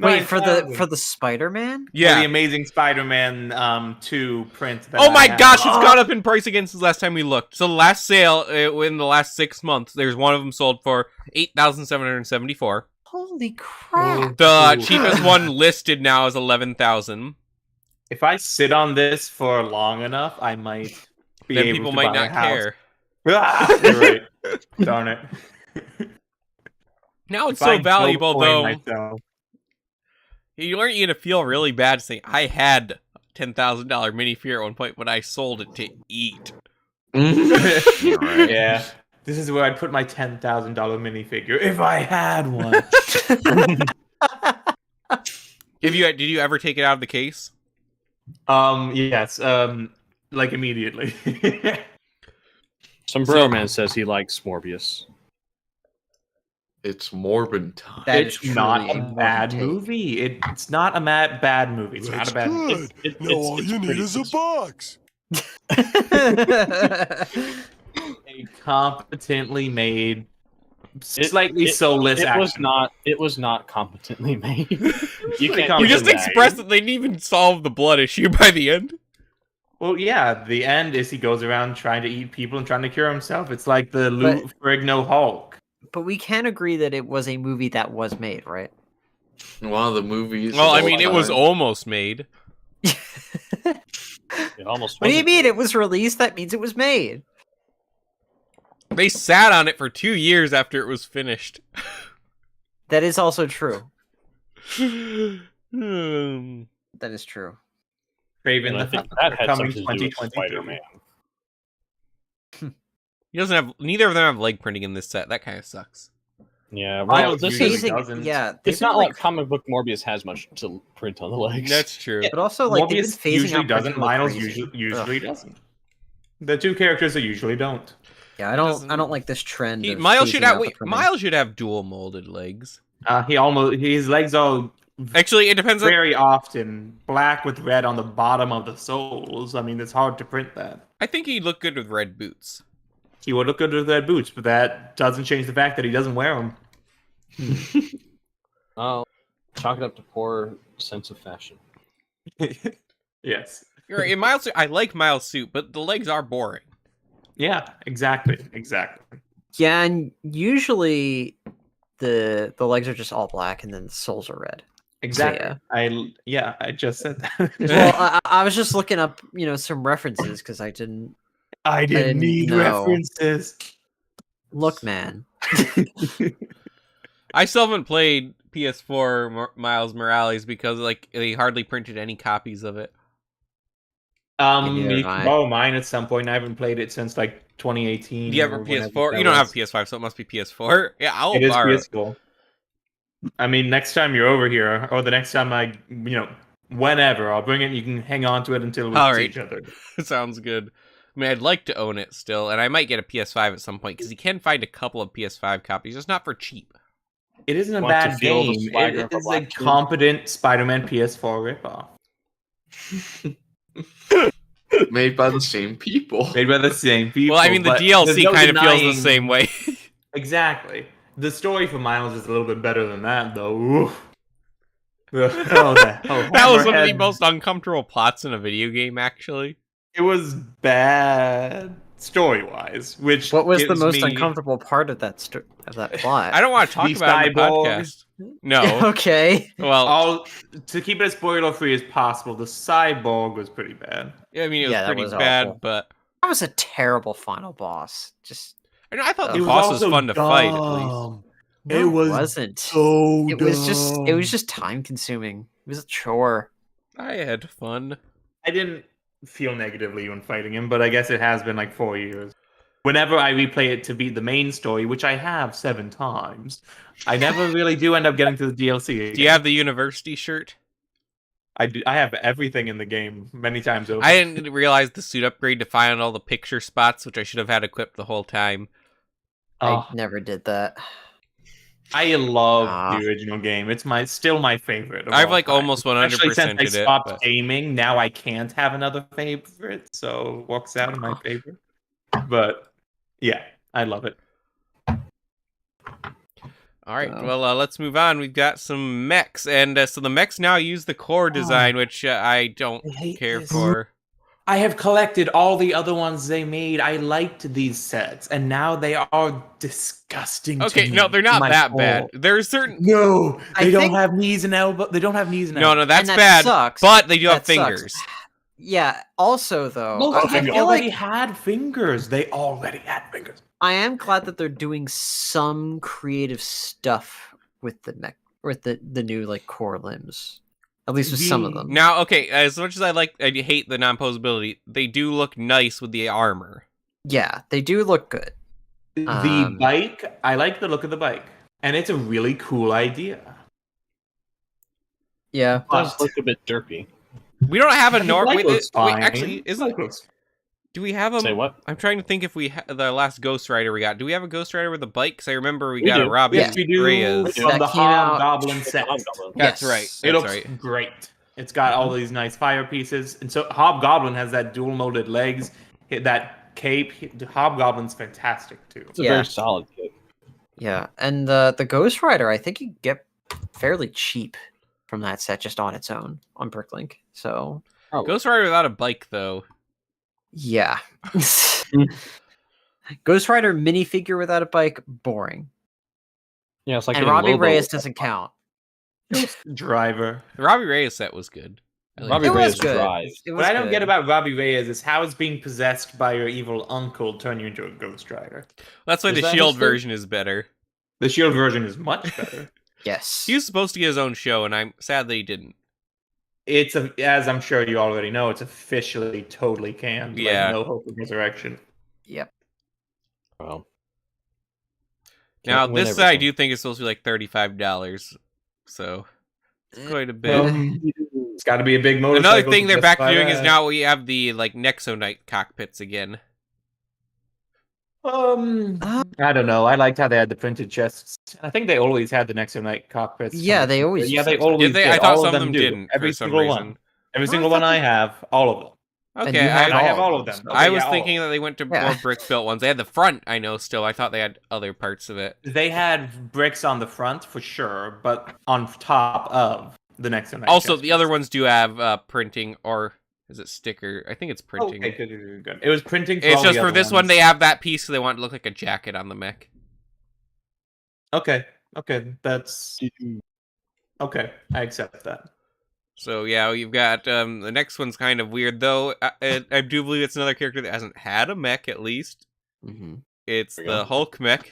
[SPEAKER 3] Wait, for the Spider-Man?
[SPEAKER 1] Yeah.
[SPEAKER 5] For the Amazing Spider-Man 2 print. That
[SPEAKER 1] Oh my
[SPEAKER 5] I have.
[SPEAKER 1] gosh, it's gone up in price again since the last time we looked. So the last sale in the last 6 months, there's one of them sold for $8,774.
[SPEAKER 3] Holy crap.
[SPEAKER 1] The
[SPEAKER 5] Ooh.
[SPEAKER 1] cheapest one listed now is $11,000.
[SPEAKER 5] If I sit on this for long enough, I might be
[SPEAKER 1] Then
[SPEAKER 5] able
[SPEAKER 1] people
[SPEAKER 5] to
[SPEAKER 1] might
[SPEAKER 5] buy a
[SPEAKER 1] not
[SPEAKER 5] house.
[SPEAKER 1] care.
[SPEAKER 5] Ah, you're right. Darn it.
[SPEAKER 1] Now it's
[SPEAKER 5] If I
[SPEAKER 1] so valuable
[SPEAKER 5] Dogecoin
[SPEAKER 1] though.
[SPEAKER 5] myself-
[SPEAKER 1] You aren't going to feel really bad saying, I had $10,000 minifigure at one point, but I sold it to eat.
[SPEAKER 5] Yeah. This is where I'd put my $10,000 minifigure if I had one.
[SPEAKER 1] Did you ever take it out of the case?
[SPEAKER 5] Yes. Like immediately.
[SPEAKER 2] Sombrero Man says he likes Morbius.
[SPEAKER 4] It's Morbin time.
[SPEAKER 3] That is
[SPEAKER 5] It's not
[SPEAKER 3] truly
[SPEAKER 5] a
[SPEAKER 3] a
[SPEAKER 5] bad
[SPEAKER 3] take.
[SPEAKER 5] movie. It's not a bad movie. It's not a bad movie.
[SPEAKER 6] Now all you need is a box.
[SPEAKER 5] A competently made, slightly soulless action.
[SPEAKER 2] It was not competently made.
[SPEAKER 5] You
[SPEAKER 1] You just expressed that they didn't even solve the blood issue by the end.
[SPEAKER 5] Well, yeah, the end is he goes around trying to eat people and trying to cure himself. It's like the Lou Ferrigno Hulk.
[SPEAKER 3] But we can agree that it was a movie that was made, right?
[SPEAKER 4] One of the movies.
[SPEAKER 1] Well,
[SPEAKER 4] of
[SPEAKER 1] I mean,
[SPEAKER 4] all
[SPEAKER 1] it was
[SPEAKER 4] time.
[SPEAKER 1] almost made.
[SPEAKER 2] It almost
[SPEAKER 3] What do you
[SPEAKER 2] wasn't.
[SPEAKER 3] mean it was released? That means it was made.
[SPEAKER 1] They sat on it for 2 years after it was finished.
[SPEAKER 3] That is also true.
[SPEAKER 1] Hmm.
[SPEAKER 3] That is true.
[SPEAKER 5] Craven
[SPEAKER 2] And I
[SPEAKER 5] the
[SPEAKER 2] think
[SPEAKER 5] Hunter
[SPEAKER 2] that had
[SPEAKER 5] coming
[SPEAKER 2] something to do with
[SPEAKER 5] 2023.
[SPEAKER 2] Spider-Man.
[SPEAKER 1] He doesn't have. Neither of them have leg printing in this set. That kind of sucks.
[SPEAKER 2] Yeah,
[SPEAKER 5] Miles
[SPEAKER 2] well, this
[SPEAKER 5] usually
[SPEAKER 2] is.
[SPEAKER 5] doesn't.
[SPEAKER 3] Yeah, they've
[SPEAKER 2] It's
[SPEAKER 3] been,
[SPEAKER 2] not like comic book Morbius has much to print on the legs.
[SPEAKER 1] That's true.
[SPEAKER 3] but also like they've been
[SPEAKER 5] Morbius
[SPEAKER 3] phasing
[SPEAKER 5] usually
[SPEAKER 3] out
[SPEAKER 5] doesn't.
[SPEAKER 3] printing like
[SPEAKER 5] Miles
[SPEAKER 3] crazy.
[SPEAKER 5] usually doesn't. The two characters that usually don't.
[SPEAKER 3] Yeah, I don't like this trend. Of
[SPEAKER 1] Miles
[SPEAKER 3] phasing
[SPEAKER 1] should have.
[SPEAKER 3] out the
[SPEAKER 1] Wait,
[SPEAKER 3] printing.
[SPEAKER 1] Miles should have dual molded legs.
[SPEAKER 5] His legs are
[SPEAKER 1] Actually, it depends on.
[SPEAKER 5] very often black with red on the bottom of the soles. I mean, it's hard to print that.
[SPEAKER 1] I think he'd look good with red boots.
[SPEAKER 5] He would look good with red boots, but that doesn't change the fact that he doesn't wear them.
[SPEAKER 2] Oh, chalk it up to poor sense of fashion.
[SPEAKER 5] Yes.
[SPEAKER 1] You're right, in Miles' suit, I like Miles' suit, but the legs are boring.
[SPEAKER 5] Yeah, exactly.
[SPEAKER 3] Yeah, and usually the legs are just all black and then the soles are red.
[SPEAKER 5] Exactly.
[SPEAKER 3] Yeah.
[SPEAKER 5] I just said that.
[SPEAKER 3] Well, I was just looking up, some references because I didn't
[SPEAKER 5] I
[SPEAKER 3] didn't
[SPEAKER 5] need
[SPEAKER 3] know.
[SPEAKER 5] references.
[SPEAKER 3] look, man.
[SPEAKER 1] I still haven't played PS4 Miles Morales because they hardly printed any copies of it.
[SPEAKER 3] neither
[SPEAKER 5] You
[SPEAKER 3] have I.
[SPEAKER 5] can borrow mine at some point. I haven't played it since 2018.
[SPEAKER 1] Do you have a
[SPEAKER 5] or whenever
[SPEAKER 1] PS4?
[SPEAKER 5] that
[SPEAKER 1] You don't have
[SPEAKER 5] was.
[SPEAKER 1] PS5, so it must be PS4. Yeah, I'll
[SPEAKER 5] It is
[SPEAKER 1] borrow it.
[SPEAKER 5] PS4. I mean, next time you're over here, or the next time whenever, I'll bring it. You can hang on to it until we
[SPEAKER 1] All
[SPEAKER 5] see
[SPEAKER 1] right.
[SPEAKER 5] each other.
[SPEAKER 1] Sounds good. I mean, I'd like to own it still, and I might get a PS5 at some point because you can find a couple of PS5 copies. It's not for cheap.
[SPEAKER 5] It isn't a
[SPEAKER 2] Want to
[SPEAKER 5] bad
[SPEAKER 2] feel the
[SPEAKER 5] game.
[SPEAKER 2] swagger
[SPEAKER 5] It
[SPEAKER 2] of a
[SPEAKER 5] is a
[SPEAKER 2] black kid?
[SPEAKER 5] competent Spider-Man PS4 ripoff.
[SPEAKER 4] Made by the same people.
[SPEAKER 5] Made by the same people.
[SPEAKER 1] Well, I mean, the
[SPEAKER 5] but
[SPEAKER 1] DLC
[SPEAKER 5] there's no
[SPEAKER 1] kind of feels
[SPEAKER 5] denying-
[SPEAKER 1] the same way.
[SPEAKER 5] Exactly. The story for Miles is a little bit better than that, though. Oof.
[SPEAKER 1] That was one of the
[SPEAKER 5] Hammerhead.
[SPEAKER 1] most uncomfortable plots in a video game, actually.
[SPEAKER 5] It was bad story-wise, which
[SPEAKER 3] What was the
[SPEAKER 5] gives
[SPEAKER 3] most
[SPEAKER 5] me-
[SPEAKER 3] uncomfortable part of that plot?
[SPEAKER 1] I don't want to talk
[SPEAKER 5] The
[SPEAKER 1] about it in the
[SPEAKER 5] cyborg.
[SPEAKER 1] podcast. No.
[SPEAKER 3] Okay.
[SPEAKER 1] Well,
[SPEAKER 5] To keep it as spoiler-free as possible, the cyborg was pretty bad.
[SPEAKER 1] I mean, it was
[SPEAKER 3] Yeah, that
[SPEAKER 1] pretty
[SPEAKER 3] was
[SPEAKER 1] bad,
[SPEAKER 3] awful.
[SPEAKER 1] but
[SPEAKER 3] That was a terrible final boss. Just
[SPEAKER 1] I thought
[SPEAKER 3] It
[SPEAKER 1] the
[SPEAKER 3] was
[SPEAKER 1] boss was fun to fight, at least.
[SPEAKER 3] no, it wasn't.
[SPEAKER 5] so
[SPEAKER 3] It was just time consuming. It was a chore.
[SPEAKER 1] I had fun.
[SPEAKER 5] I didn't feel negatively when fighting him, but I guess it has been like 4 years. whenever I replay it to beat the main story, which I have 7 times, I never really do end up getting to the DLC again.
[SPEAKER 1] Do you have the university shirt?
[SPEAKER 5] I do. I have everything in the game many times over.
[SPEAKER 1] I didn't realize the suit upgrade to find all the picture spots, which I should have had equipped the whole time.
[SPEAKER 3] I never did that.
[SPEAKER 5] I love the original game. It's still my favorite.
[SPEAKER 1] I've like almost 100%ed
[SPEAKER 5] Especially since I
[SPEAKER 1] it.
[SPEAKER 5] stopped gaming, now I can't have another favorite, so it works out in my favor. But yeah, I love it.
[SPEAKER 1] All right, well, let's move on. We've got some mechs, and so the mechs now use the core design, which I don't care for.
[SPEAKER 5] I have collected all the other ones they made. I liked these sets, and now they are disgusting.
[SPEAKER 1] Okay,
[SPEAKER 5] to me.
[SPEAKER 1] no, they're not that bad. There's certain
[SPEAKER 5] they don't have knees and elbows. They don't have knees and elbows.
[SPEAKER 1] No, that's
[SPEAKER 3] that
[SPEAKER 1] bad.
[SPEAKER 3] sucks.
[SPEAKER 1] But they do have
[SPEAKER 3] That
[SPEAKER 1] fingers.
[SPEAKER 3] sucks. Yeah. Also, though,
[SPEAKER 5] They already had fingers. They already had fingers.
[SPEAKER 3] I am glad that they're doing some creative stuff with the mech, with the new like core limbs. At least with some of them.
[SPEAKER 1] Now, okay, as much as I hate the non-posability, they do look nice with the armor.
[SPEAKER 3] Yeah, they do look good.
[SPEAKER 5] The bike, I like the look of the bike, and it's a really cool idea.
[SPEAKER 3] Yeah,
[SPEAKER 2] It does look a bit derpy.
[SPEAKER 1] We don't have a normal. Wait,
[SPEAKER 5] fine.
[SPEAKER 1] actually, do we have a?
[SPEAKER 2] Say what?
[SPEAKER 1] I'm trying to think if we the last Ghost Rider we got. Do we have a Ghost Rider with a bike? Because I remember we got
[SPEAKER 2] do.
[SPEAKER 1] a Robbie
[SPEAKER 5] Yes, we do.
[SPEAKER 1] Reyes.
[SPEAKER 5] From the
[SPEAKER 3] That came out-
[SPEAKER 5] Hobgoblin set.
[SPEAKER 1] That's
[SPEAKER 3] Yes.
[SPEAKER 1] right.
[SPEAKER 5] It
[SPEAKER 1] That's
[SPEAKER 5] looks
[SPEAKER 1] right.
[SPEAKER 5] great. It's got all these nice fire pieces, and so Hobgoblin has that dual molded legs, that cape. Hobgoblin's fantastic too.
[SPEAKER 2] It's a very solid kit.
[SPEAKER 3] Yeah, and the Ghost Rider, I think you get fairly cheap from that set just on its own on Bricklink. So
[SPEAKER 1] Ghost Rider without a bike, though.
[SPEAKER 3] yeah, Ghost Rider minifigure without a bike, boring.
[SPEAKER 2] Yeah, it's like
[SPEAKER 3] And
[SPEAKER 2] getting
[SPEAKER 3] Robbie
[SPEAKER 2] Lobo
[SPEAKER 3] Reyes
[SPEAKER 2] without
[SPEAKER 3] doesn't
[SPEAKER 2] a bike.
[SPEAKER 3] count.
[SPEAKER 5] Driver.
[SPEAKER 1] The Robbie Reyes set was good. I like
[SPEAKER 2] Robbie
[SPEAKER 3] It
[SPEAKER 1] that.
[SPEAKER 3] was
[SPEAKER 2] Reyes
[SPEAKER 3] good.
[SPEAKER 2] drives.
[SPEAKER 3] It
[SPEAKER 5] What
[SPEAKER 3] was
[SPEAKER 5] I don't
[SPEAKER 3] good.
[SPEAKER 5] get about Robbie Reyes is how is being possessed by your evil uncle turn you into a Ghost Rider.
[SPEAKER 1] That's why
[SPEAKER 5] Is
[SPEAKER 1] the
[SPEAKER 5] that
[SPEAKER 1] Shield
[SPEAKER 5] his thing?
[SPEAKER 1] version is better.
[SPEAKER 5] The Shield version is much better.
[SPEAKER 3] Yes.
[SPEAKER 1] He was supposed to get his own show, and I'm sad that he didn't.
[SPEAKER 5] As I'm sure you already know, it's officially totally canned.
[SPEAKER 1] Yeah.
[SPEAKER 5] Like, no hope of resurrection.
[SPEAKER 3] Yep.
[SPEAKER 2] Well,
[SPEAKER 1] Now,
[SPEAKER 2] can't win
[SPEAKER 1] this I
[SPEAKER 2] everything.
[SPEAKER 1] do think is supposed to be like $35, so it's quite a bit.
[SPEAKER 5] It's got to be a big motorcycle.
[SPEAKER 1] Another thing
[SPEAKER 5] to
[SPEAKER 1] they're back to
[SPEAKER 5] justify
[SPEAKER 1] doing is
[SPEAKER 5] that.
[SPEAKER 1] now we have the like Nexonite cockpits again.
[SPEAKER 5] I don't know. I liked how they had the printed chests. I think they always had the Nexonite cockpits.
[SPEAKER 3] Yeah, they always
[SPEAKER 5] Yeah, they
[SPEAKER 3] used to.
[SPEAKER 5] always
[SPEAKER 1] Did they?
[SPEAKER 5] did.
[SPEAKER 1] I thought
[SPEAKER 5] All
[SPEAKER 1] some of
[SPEAKER 5] them
[SPEAKER 1] them
[SPEAKER 5] do.
[SPEAKER 1] didn't
[SPEAKER 5] Every
[SPEAKER 1] for some
[SPEAKER 5] single
[SPEAKER 1] reason.
[SPEAKER 5] one. Every
[SPEAKER 3] No, I
[SPEAKER 5] single
[SPEAKER 3] thought
[SPEAKER 5] one I
[SPEAKER 3] they-
[SPEAKER 5] have. All of them.
[SPEAKER 3] And
[SPEAKER 1] Okay,
[SPEAKER 3] you had
[SPEAKER 5] I have
[SPEAKER 3] all
[SPEAKER 5] all
[SPEAKER 3] of
[SPEAKER 5] of them.
[SPEAKER 3] them,
[SPEAKER 5] Okay,
[SPEAKER 1] I was
[SPEAKER 5] yeah, all
[SPEAKER 1] thinking that they went to
[SPEAKER 3] Yeah.
[SPEAKER 1] more brick built ones. They had the front, I know. Still, I thought they had other parts of it.
[SPEAKER 5] They had bricks on the front for sure, but on top of the Nexonite.
[SPEAKER 1] Also,
[SPEAKER 5] chest
[SPEAKER 1] the other
[SPEAKER 5] piece.
[SPEAKER 1] ones do have printing, or is it sticker? I think it's printing.
[SPEAKER 5] Okay, good. It was printing. For
[SPEAKER 1] It's
[SPEAKER 5] all
[SPEAKER 1] just
[SPEAKER 5] the
[SPEAKER 1] for
[SPEAKER 5] other
[SPEAKER 1] this one,
[SPEAKER 5] ones.
[SPEAKER 1] they have that piece, so they want it to look like a jacket on the mech.
[SPEAKER 5] Okay, that's okay. I accept that.
[SPEAKER 1] So yeah, you've got the next one's kind of weird though. I do believe it's another character that hasn't had a mech at least.
[SPEAKER 3] Mhm.
[SPEAKER 1] It's
[SPEAKER 2] There we
[SPEAKER 1] the
[SPEAKER 2] go.
[SPEAKER 1] Hulk mech.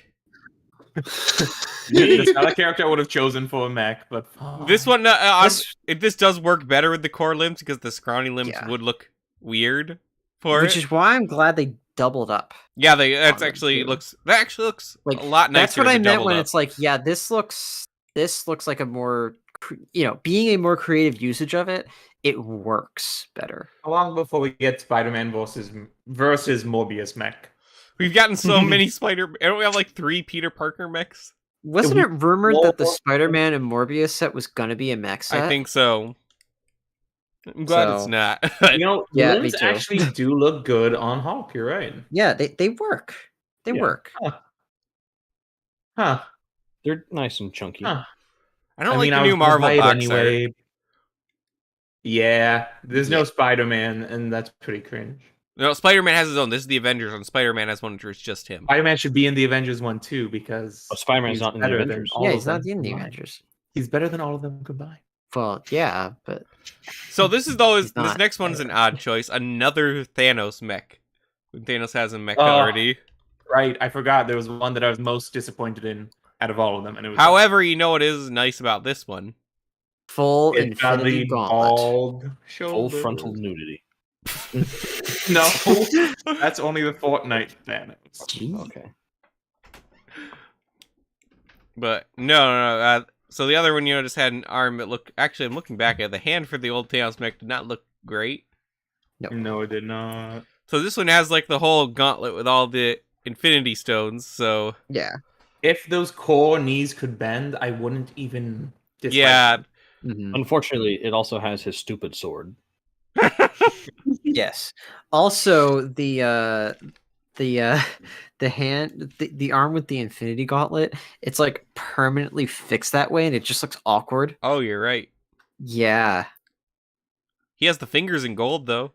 [SPEAKER 5] That's not a character I would have chosen for a mech, but
[SPEAKER 1] This one,
[SPEAKER 3] This-
[SPEAKER 1] this does work better with the core limbs because the scrawny limbs
[SPEAKER 3] Yeah.
[SPEAKER 1] would look weird for
[SPEAKER 3] Which
[SPEAKER 1] it.
[SPEAKER 3] is why I'm glad they doubled up.
[SPEAKER 1] Yeah, that
[SPEAKER 3] them,
[SPEAKER 1] actually
[SPEAKER 3] too.
[SPEAKER 1] looks
[SPEAKER 3] Like
[SPEAKER 1] a lot nicer.
[SPEAKER 3] that's what I
[SPEAKER 1] to
[SPEAKER 3] meant
[SPEAKER 1] double
[SPEAKER 3] when
[SPEAKER 1] up.
[SPEAKER 3] it's like, yeah, this looks like a more, being a more creative usage of it. It works better.
[SPEAKER 5] how long before we get Spider-Man versus Morbius mech?
[SPEAKER 1] We've gotten so many Spider. Don't we have like 3 Peter Parker mechs?
[SPEAKER 3] Wasn't it rumored that the
[SPEAKER 5] Well-
[SPEAKER 3] Spider-Man and Morbius set was gonna be a mech set?
[SPEAKER 1] I think so. I'm glad it's
[SPEAKER 3] So-
[SPEAKER 1] not.
[SPEAKER 5] You know,
[SPEAKER 3] Yeah, me
[SPEAKER 5] limbs
[SPEAKER 3] too.
[SPEAKER 5] actually do look good on Hulk. You're right.
[SPEAKER 3] Yeah, they work. They
[SPEAKER 2] Yeah.
[SPEAKER 3] work.
[SPEAKER 5] Huh.
[SPEAKER 2] They're nice and chunky.
[SPEAKER 5] Huh.
[SPEAKER 1] I don't like
[SPEAKER 5] I
[SPEAKER 1] the
[SPEAKER 5] was
[SPEAKER 1] new Marvel
[SPEAKER 5] right
[SPEAKER 1] box art.
[SPEAKER 5] Yeah, there's no Spider-Man, and that's pretty cringe.
[SPEAKER 1] No, Spider-Man has his own. This is the Avengers, and Spider-Man has one where it's just him.
[SPEAKER 5] Spider-Man should be in the Avengers one too because
[SPEAKER 2] Oh, Spider-Man's
[SPEAKER 5] he's
[SPEAKER 2] not in the
[SPEAKER 5] better than
[SPEAKER 2] Avengers.
[SPEAKER 5] all
[SPEAKER 3] Yeah,
[SPEAKER 5] of
[SPEAKER 3] he's not
[SPEAKER 5] them
[SPEAKER 3] in the
[SPEAKER 5] combined.
[SPEAKER 3] Avengers.
[SPEAKER 5] He's better than all of them combined.
[SPEAKER 3] Well, yeah, but
[SPEAKER 1] So this is always
[SPEAKER 3] He's
[SPEAKER 1] this
[SPEAKER 3] not.
[SPEAKER 1] next one's an odd choice. Another Thanos mech. Thanos has a mech
[SPEAKER 5] Oh.
[SPEAKER 1] already.
[SPEAKER 5] Right, I forgot there was one that I was most disappointed in out of all of them, and it was
[SPEAKER 1] However, you know what is nice about this one?
[SPEAKER 3] full
[SPEAKER 5] it's got
[SPEAKER 3] Infinity
[SPEAKER 5] the
[SPEAKER 3] Gauntlet.
[SPEAKER 5] bald
[SPEAKER 2] Full
[SPEAKER 5] shoulder.
[SPEAKER 2] frontal nudity.
[SPEAKER 5] No, that's only the Fortnite Thanos.
[SPEAKER 2] Okay.
[SPEAKER 1] But no. So the other one, just had an arm that looked. Actually, I'm looking back at the hand for the old Thanos mech did not look great.
[SPEAKER 5] No, it did not.
[SPEAKER 1] So this one has like the whole gauntlet with all the Infinity Stones. So
[SPEAKER 3] Yeah.
[SPEAKER 5] If those core knees could bend, I wouldn't even. Dislike
[SPEAKER 1] yeah,
[SPEAKER 5] them.
[SPEAKER 3] Mhm.
[SPEAKER 2] Unfortunately, it also has his stupid sword.
[SPEAKER 3] Yes. Also, the hand, the arm with the Infinity Gauntlet, it's like permanently fixed that way, and it just looks awkward.
[SPEAKER 1] oh, you're right.
[SPEAKER 3] Yeah,
[SPEAKER 1] He has the fingers in gold though.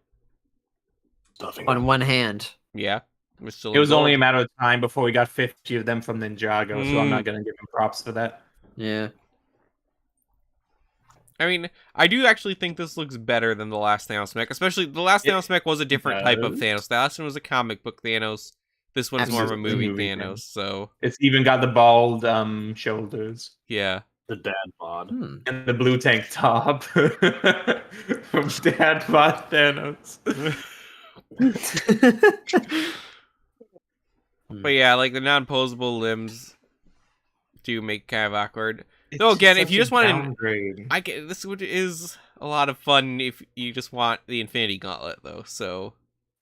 [SPEAKER 3] on one hand.
[SPEAKER 1] Yeah, still
[SPEAKER 5] It was
[SPEAKER 1] in
[SPEAKER 5] only a
[SPEAKER 1] gold.
[SPEAKER 5] matter of time before we got 50 of them from Ninjago, so I'm
[SPEAKER 1] Mm.
[SPEAKER 5] not going to give him props for that.
[SPEAKER 3] Yeah.
[SPEAKER 1] I mean, I do actually think this looks better than the last Thanos mech. Especially the last Thanos mech was a different type of
[SPEAKER 5] does.
[SPEAKER 1] Thanos. The last one was a comic book Thanos. This one's more of a
[SPEAKER 3] Absolutely.
[SPEAKER 1] movie
[SPEAKER 5] Movie
[SPEAKER 1] Thanos.
[SPEAKER 5] Thanos.
[SPEAKER 1] So
[SPEAKER 5] It's even got the bald shoulders
[SPEAKER 1] yeah.
[SPEAKER 2] The dad bod.
[SPEAKER 5] and the blue tank top from Dad Bod Thanos.
[SPEAKER 1] But yeah, like the non-posable limbs do make kind of awkward. Though again, if you just want
[SPEAKER 5] downgrade.
[SPEAKER 1] this is a lot of fun if you just want the Infinity Gauntlet though. So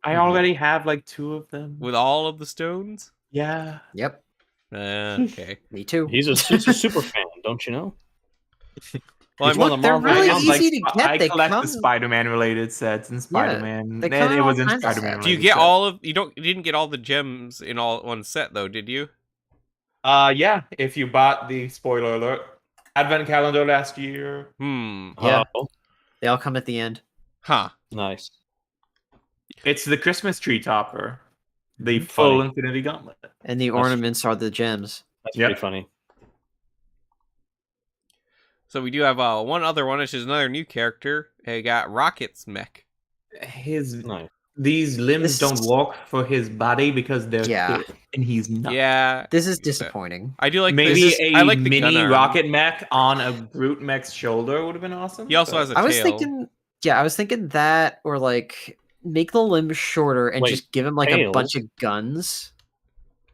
[SPEAKER 5] I already have like 2 of them.
[SPEAKER 1] with all of the stones,
[SPEAKER 5] Yeah.
[SPEAKER 3] Yep.
[SPEAKER 1] okay.
[SPEAKER 3] Me too.
[SPEAKER 2] He's a super fan, don't you know?
[SPEAKER 1] Well,
[SPEAKER 2] He's one of
[SPEAKER 3] Look,
[SPEAKER 2] the
[SPEAKER 3] they're
[SPEAKER 2] Marvel
[SPEAKER 3] really
[SPEAKER 2] fans.
[SPEAKER 3] easy to get.
[SPEAKER 5] I
[SPEAKER 3] They
[SPEAKER 5] collect
[SPEAKER 3] come-
[SPEAKER 5] the Spider-Man related sets and Spider-Man.
[SPEAKER 3] they come in
[SPEAKER 5] it
[SPEAKER 3] all
[SPEAKER 5] was in
[SPEAKER 3] kinds of
[SPEAKER 5] Spider-Man.
[SPEAKER 3] sets.
[SPEAKER 1] do you
[SPEAKER 5] related
[SPEAKER 1] get
[SPEAKER 5] sets.
[SPEAKER 1] all of you didn't get all the gems in all one set though, did you?
[SPEAKER 5] Yeah, if you bought the spoiler alert advent calendar last year.
[SPEAKER 3] Yeah.
[SPEAKER 2] Oh,
[SPEAKER 3] They all come at the end.
[SPEAKER 1] Huh.
[SPEAKER 2] nice.
[SPEAKER 5] It's the Christmas tree topper. The
[SPEAKER 3] Mhm.
[SPEAKER 5] full
[SPEAKER 2] Funny.
[SPEAKER 5] Infinity Gauntlet.
[SPEAKER 3] And the ornaments are the gems.
[SPEAKER 2] That's
[SPEAKER 5] Yep.
[SPEAKER 2] pretty funny.
[SPEAKER 1] So we do have one other one, which is another new character. They got Rocket's mech.
[SPEAKER 2] Nice.
[SPEAKER 5] These limbs
[SPEAKER 3] This-
[SPEAKER 5] don't work for his body because they're
[SPEAKER 3] Yeah.
[SPEAKER 5] fit, and he's not.
[SPEAKER 1] Yeah,
[SPEAKER 3] This is disappointing.
[SPEAKER 1] I do like
[SPEAKER 5] Maybe
[SPEAKER 1] this.
[SPEAKER 5] a
[SPEAKER 1] I like the gun
[SPEAKER 5] mini
[SPEAKER 1] arm.
[SPEAKER 5] rocket mech on a brute mech's shoulder would have been awesome.
[SPEAKER 1] He also
[SPEAKER 5] but-
[SPEAKER 1] has a
[SPEAKER 3] I was
[SPEAKER 1] tail.
[SPEAKER 3] thinking, I was thinking that, or like make the limbs shorter and
[SPEAKER 2] Wait,
[SPEAKER 3] just give him like a
[SPEAKER 2] tails?
[SPEAKER 3] bunch of guns.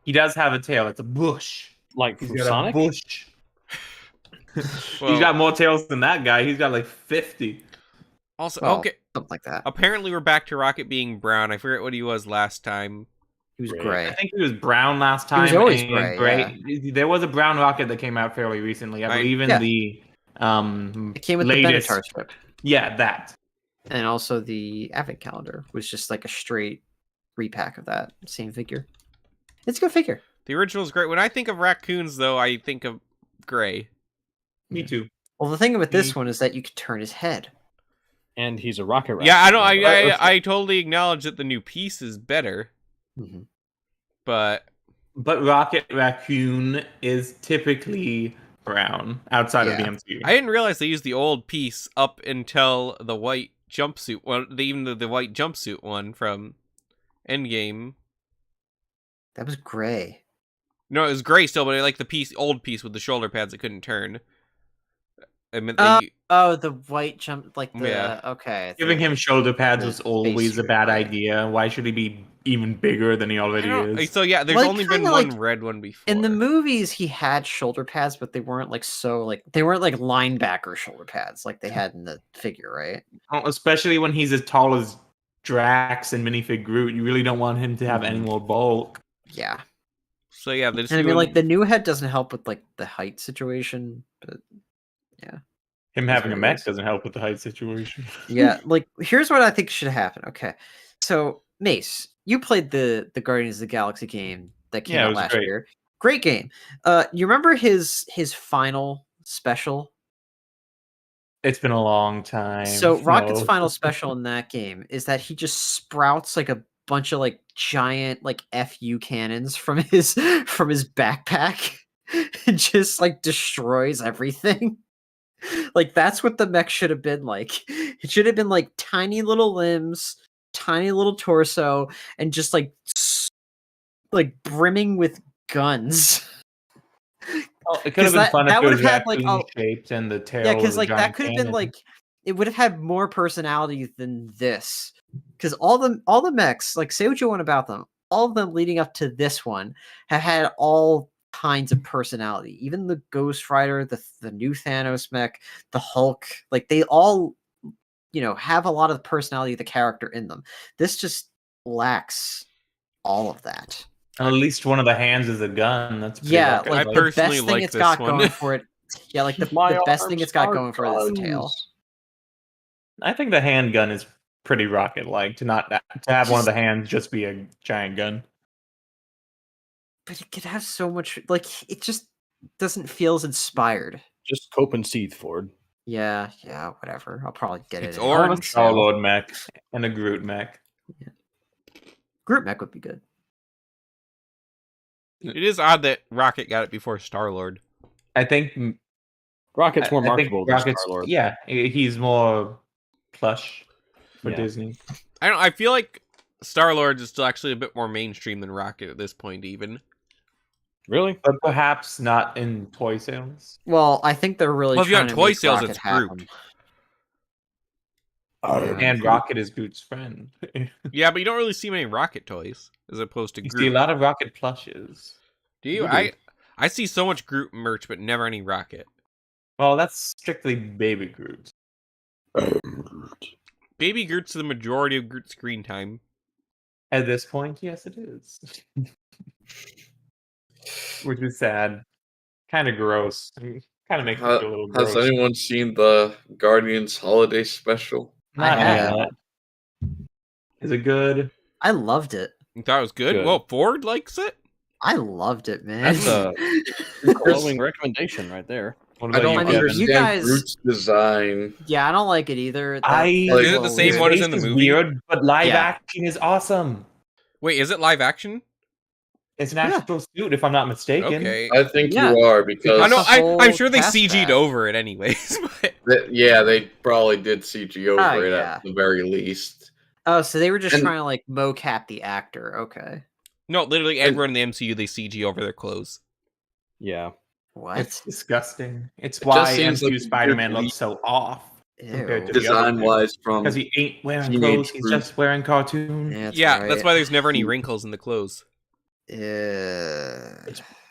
[SPEAKER 5] He does have a tail. It's a bush.
[SPEAKER 2] Like
[SPEAKER 5] He's
[SPEAKER 2] from
[SPEAKER 5] got
[SPEAKER 2] Sonic?
[SPEAKER 5] a bush.
[SPEAKER 1] Well,
[SPEAKER 5] He's got more tails than that guy. He's got like 50.
[SPEAKER 1] Also,
[SPEAKER 3] Well,
[SPEAKER 1] okay.
[SPEAKER 3] Something like that.
[SPEAKER 1] Apparently, we're back to Rocket being brown. I forget what he was last time.
[SPEAKER 3] He was
[SPEAKER 2] Great.
[SPEAKER 3] gray.
[SPEAKER 5] I think he was brown last time.
[SPEAKER 3] was always
[SPEAKER 5] and
[SPEAKER 3] gray,
[SPEAKER 5] There was a brown rocket that came out fairly recently. I
[SPEAKER 1] Right.
[SPEAKER 5] believe in
[SPEAKER 3] Yeah.
[SPEAKER 5] the
[SPEAKER 3] It came with
[SPEAKER 5] latest.
[SPEAKER 3] the Benatar strip.
[SPEAKER 5] Yeah, that.
[SPEAKER 3] And also the Advent calendar was just like a straight repack of that same figure. It's a good figure.
[SPEAKER 1] The original is great. When I think of raccoons, though, I think of gray.
[SPEAKER 5] Me too.
[SPEAKER 3] Well, the thing with this one is that you can turn his head.
[SPEAKER 2] And he's a rocket
[SPEAKER 1] Yeah, I
[SPEAKER 2] raccoon.
[SPEAKER 1] don't. I totally acknowledge that the new piece is better,
[SPEAKER 3] Mm-hmm.
[SPEAKER 1] but
[SPEAKER 5] But Rocket Raccoon is typically brown outside of the
[SPEAKER 3] Yeah.
[SPEAKER 5] MCU.
[SPEAKER 1] I didn't realize they used the old piece up until the white jumpsuit. Well, even the white jumpsuit one from Endgame.
[SPEAKER 3] That was gray.
[SPEAKER 1] No, it was gray still, but I like the old piece with the shoulder pads that couldn't turn. I meant
[SPEAKER 3] Oh, the white jump, like the
[SPEAKER 1] Yeah.
[SPEAKER 3] okay.
[SPEAKER 5] Giving him shoulder pads
[SPEAKER 3] the
[SPEAKER 5] was always a
[SPEAKER 3] space
[SPEAKER 5] bad
[SPEAKER 3] suit, right.
[SPEAKER 5] idea. Why should he be even bigger than he already is?
[SPEAKER 1] So yeah, there's
[SPEAKER 3] Like,
[SPEAKER 1] only been
[SPEAKER 3] kinda
[SPEAKER 1] one
[SPEAKER 3] like
[SPEAKER 1] red one before.
[SPEAKER 3] in the movies. He had shoulder pads, but they weren't like they weren't like linebacker shoulder pads like they had in the figure, right?
[SPEAKER 5] Especially when he's as tall as Drax and minifig Groot. You really don't want him to have any more bulk.
[SPEAKER 3] Yeah.
[SPEAKER 1] So yeah, they're just
[SPEAKER 3] And I mean,
[SPEAKER 1] doing-
[SPEAKER 3] like the new head doesn't help with like the height situation, but
[SPEAKER 5] Him
[SPEAKER 3] That's
[SPEAKER 5] having a
[SPEAKER 3] what it
[SPEAKER 5] mech
[SPEAKER 3] is.
[SPEAKER 5] doesn't help with the height situation.
[SPEAKER 3] yeah, like here's what I think should happen. Okay, so Mace, you played the Guardians of the Galaxy game that came
[SPEAKER 5] Yeah, it
[SPEAKER 3] out
[SPEAKER 5] was
[SPEAKER 3] last
[SPEAKER 5] great.
[SPEAKER 3] year. Great game. You remember his final special?
[SPEAKER 5] It's been a long time.
[SPEAKER 3] So Rocket's
[SPEAKER 5] No.
[SPEAKER 3] final special in that game is that he just sprouts like a bunch of like giant like FU cannons from his backpack and just like destroys everything. Like that's what the mech should have been like. It should have been like tiny little limbs, tiny little torso, and just like brimming with guns.
[SPEAKER 5] Oh, it could
[SPEAKER 3] 'Cause
[SPEAKER 5] have been fun if
[SPEAKER 3] that
[SPEAKER 5] it was
[SPEAKER 3] would've had, like,
[SPEAKER 5] raccoon shaped and the tail.
[SPEAKER 3] Yeah,
[SPEAKER 5] was
[SPEAKER 3] because
[SPEAKER 5] a
[SPEAKER 3] like that
[SPEAKER 5] giant
[SPEAKER 3] could have been
[SPEAKER 5] cannon.
[SPEAKER 3] like it would have had more personality than this. because all the mechs, like say what you want about them, all of them leading up to this one have had all kinds of personality. Even the Ghost Rider, the new Thanos mech, the Hulk, like they all, have a lot of the personality of the character in them. This just lacks all of that.
[SPEAKER 5] And at least one of the hands is a gun. That's pretty
[SPEAKER 3] Yeah,
[SPEAKER 5] rocket
[SPEAKER 3] like
[SPEAKER 1] I
[SPEAKER 3] the
[SPEAKER 1] personally
[SPEAKER 3] best thing
[SPEAKER 1] like
[SPEAKER 3] it's
[SPEAKER 1] this
[SPEAKER 3] got
[SPEAKER 1] one.
[SPEAKER 3] going for it. Yeah, like the best thing it's got going for it is the tail.
[SPEAKER 5] I think the handgun is pretty rocket-like to have one of the hands just be a giant gun.
[SPEAKER 3] But it could have so much, like it just doesn't feel as inspired.
[SPEAKER 2] Just cope and seethe, Ford.
[SPEAKER 3] Yeah, whatever. I'll probably get
[SPEAKER 1] It's
[SPEAKER 3] it.
[SPEAKER 1] orange.
[SPEAKER 5] Star-Lord mech and a Groot mech.
[SPEAKER 3] Groot mech would be good.
[SPEAKER 1] It is odd that Rocket got it before Star-Lord.
[SPEAKER 5] I think
[SPEAKER 2] Rocket's more
[SPEAKER 5] I think
[SPEAKER 2] marketable than
[SPEAKER 5] Rocket's-
[SPEAKER 2] Star-Lord.
[SPEAKER 5] Yeah, he's more plush for
[SPEAKER 2] Yeah.
[SPEAKER 5] Disney.
[SPEAKER 1] I feel like Star-Lord is still actually a bit more mainstream than Rocket at this point, even.
[SPEAKER 2] Really?
[SPEAKER 5] But perhaps not in toy sales.
[SPEAKER 3] Well, I think they're really
[SPEAKER 1] Well, if you
[SPEAKER 3] trying
[SPEAKER 1] got
[SPEAKER 3] to
[SPEAKER 1] toy
[SPEAKER 3] make
[SPEAKER 1] sales,
[SPEAKER 3] Rocket
[SPEAKER 1] it's
[SPEAKER 3] happen.
[SPEAKER 1] Groot.
[SPEAKER 5] And Rocket is Groot's friend. You
[SPEAKER 1] Yeah, but you don't really see many Rocket toys as opposed to
[SPEAKER 5] see a
[SPEAKER 1] Groot.
[SPEAKER 5] lot of Rocket plushes.
[SPEAKER 1] Do you?
[SPEAKER 2] You do.
[SPEAKER 1] I see so much Groot merch, but never any Rocket.
[SPEAKER 5] Well, that's strictly Baby Groot.
[SPEAKER 1] Baby Groot's the majority of Groot's screen time.
[SPEAKER 5] At this point, yes, it is. Which is sad. Kind of gross. Kind of makes me feel a little gross.
[SPEAKER 4] Has anyone seen the Guardians Holiday Special?
[SPEAKER 5] Not
[SPEAKER 3] I have.
[SPEAKER 5] yet. Is it good?
[SPEAKER 3] I loved it.
[SPEAKER 1] You thought it was good?
[SPEAKER 2] Good.
[SPEAKER 1] Well, Ford likes it.
[SPEAKER 3] I loved it, man.
[SPEAKER 2] That's a glowing recommendation right there.
[SPEAKER 5] What
[SPEAKER 4] I
[SPEAKER 5] about
[SPEAKER 4] don't
[SPEAKER 5] you,
[SPEAKER 3] mean,
[SPEAKER 5] Kevin?
[SPEAKER 4] understand
[SPEAKER 3] you guys-
[SPEAKER 4] Groot's design.
[SPEAKER 3] Yeah, I don't like it either.
[SPEAKER 5] I-
[SPEAKER 3] that's
[SPEAKER 1] Is it the
[SPEAKER 3] a
[SPEAKER 1] same
[SPEAKER 3] little
[SPEAKER 1] one
[SPEAKER 3] weird.
[SPEAKER 1] as in the
[SPEAKER 5] Face is
[SPEAKER 1] movie?
[SPEAKER 5] Weird, but live
[SPEAKER 3] Yeah.
[SPEAKER 5] action is awesome.
[SPEAKER 1] Wait, is it live action?
[SPEAKER 5] It's an actual suit, if I'm not mistaken.
[SPEAKER 1] Okay.
[SPEAKER 4] I think
[SPEAKER 3] Yeah.
[SPEAKER 4] you are
[SPEAKER 1] I
[SPEAKER 4] because
[SPEAKER 1] know.
[SPEAKER 3] the
[SPEAKER 1] I'm
[SPEAKER 3] whole
[SPEAKER 1] sure they
[SPEAKER 3] cast
[SPEAKER 1] CG'd
[SPEAKER 3] back.
[SPEAKER 1] over it anyways. But
[SPEAKER 4] they probably did CG over
[SPEAKER 3] Oh,
[SPEAKER 4] it
[SPEAKER 3] yeah.
[SPEAKER 4] at the very least.
[SPEAKER 3] Oh, so they were just
[SPEAKER 4] And-
[SPEAKER 3] trying to like mocap the actor. Okay.
[SPEAKER 1] no, literally everyone in the MCU they CG over their clothes.
[SPEAKER 2] Yeah.
[SPEAKER 3] What?
[SPEAKER 5] It's disgusting. It's
[SPEAKER 4] It
[SPEAKER 5] why
[SPEAKER 4] just seems
[SPEAKER 5] MCU
[SPEAKER 4] like
[SPEAKER 5] Spider-Man
[SPEAKER 4] weird
[SPEAKER 5] looks so off compared to
[SPEAKER 3] Ew.
[SPEAKER 5] the other
[SPEAKER 4] Design wise, from
[SPEAKER 5] because he ain't wearing
[SPEAKER 4] Teenage
[SPEAKER 5] clothes. He's
[SPEAKER 4] Groot.
[SPEAKER 5] just wearing cartoon.
[SPEAKER 3] Yeah,
[SPEAKER 1] That's why there's never any wrinkles in the clothes.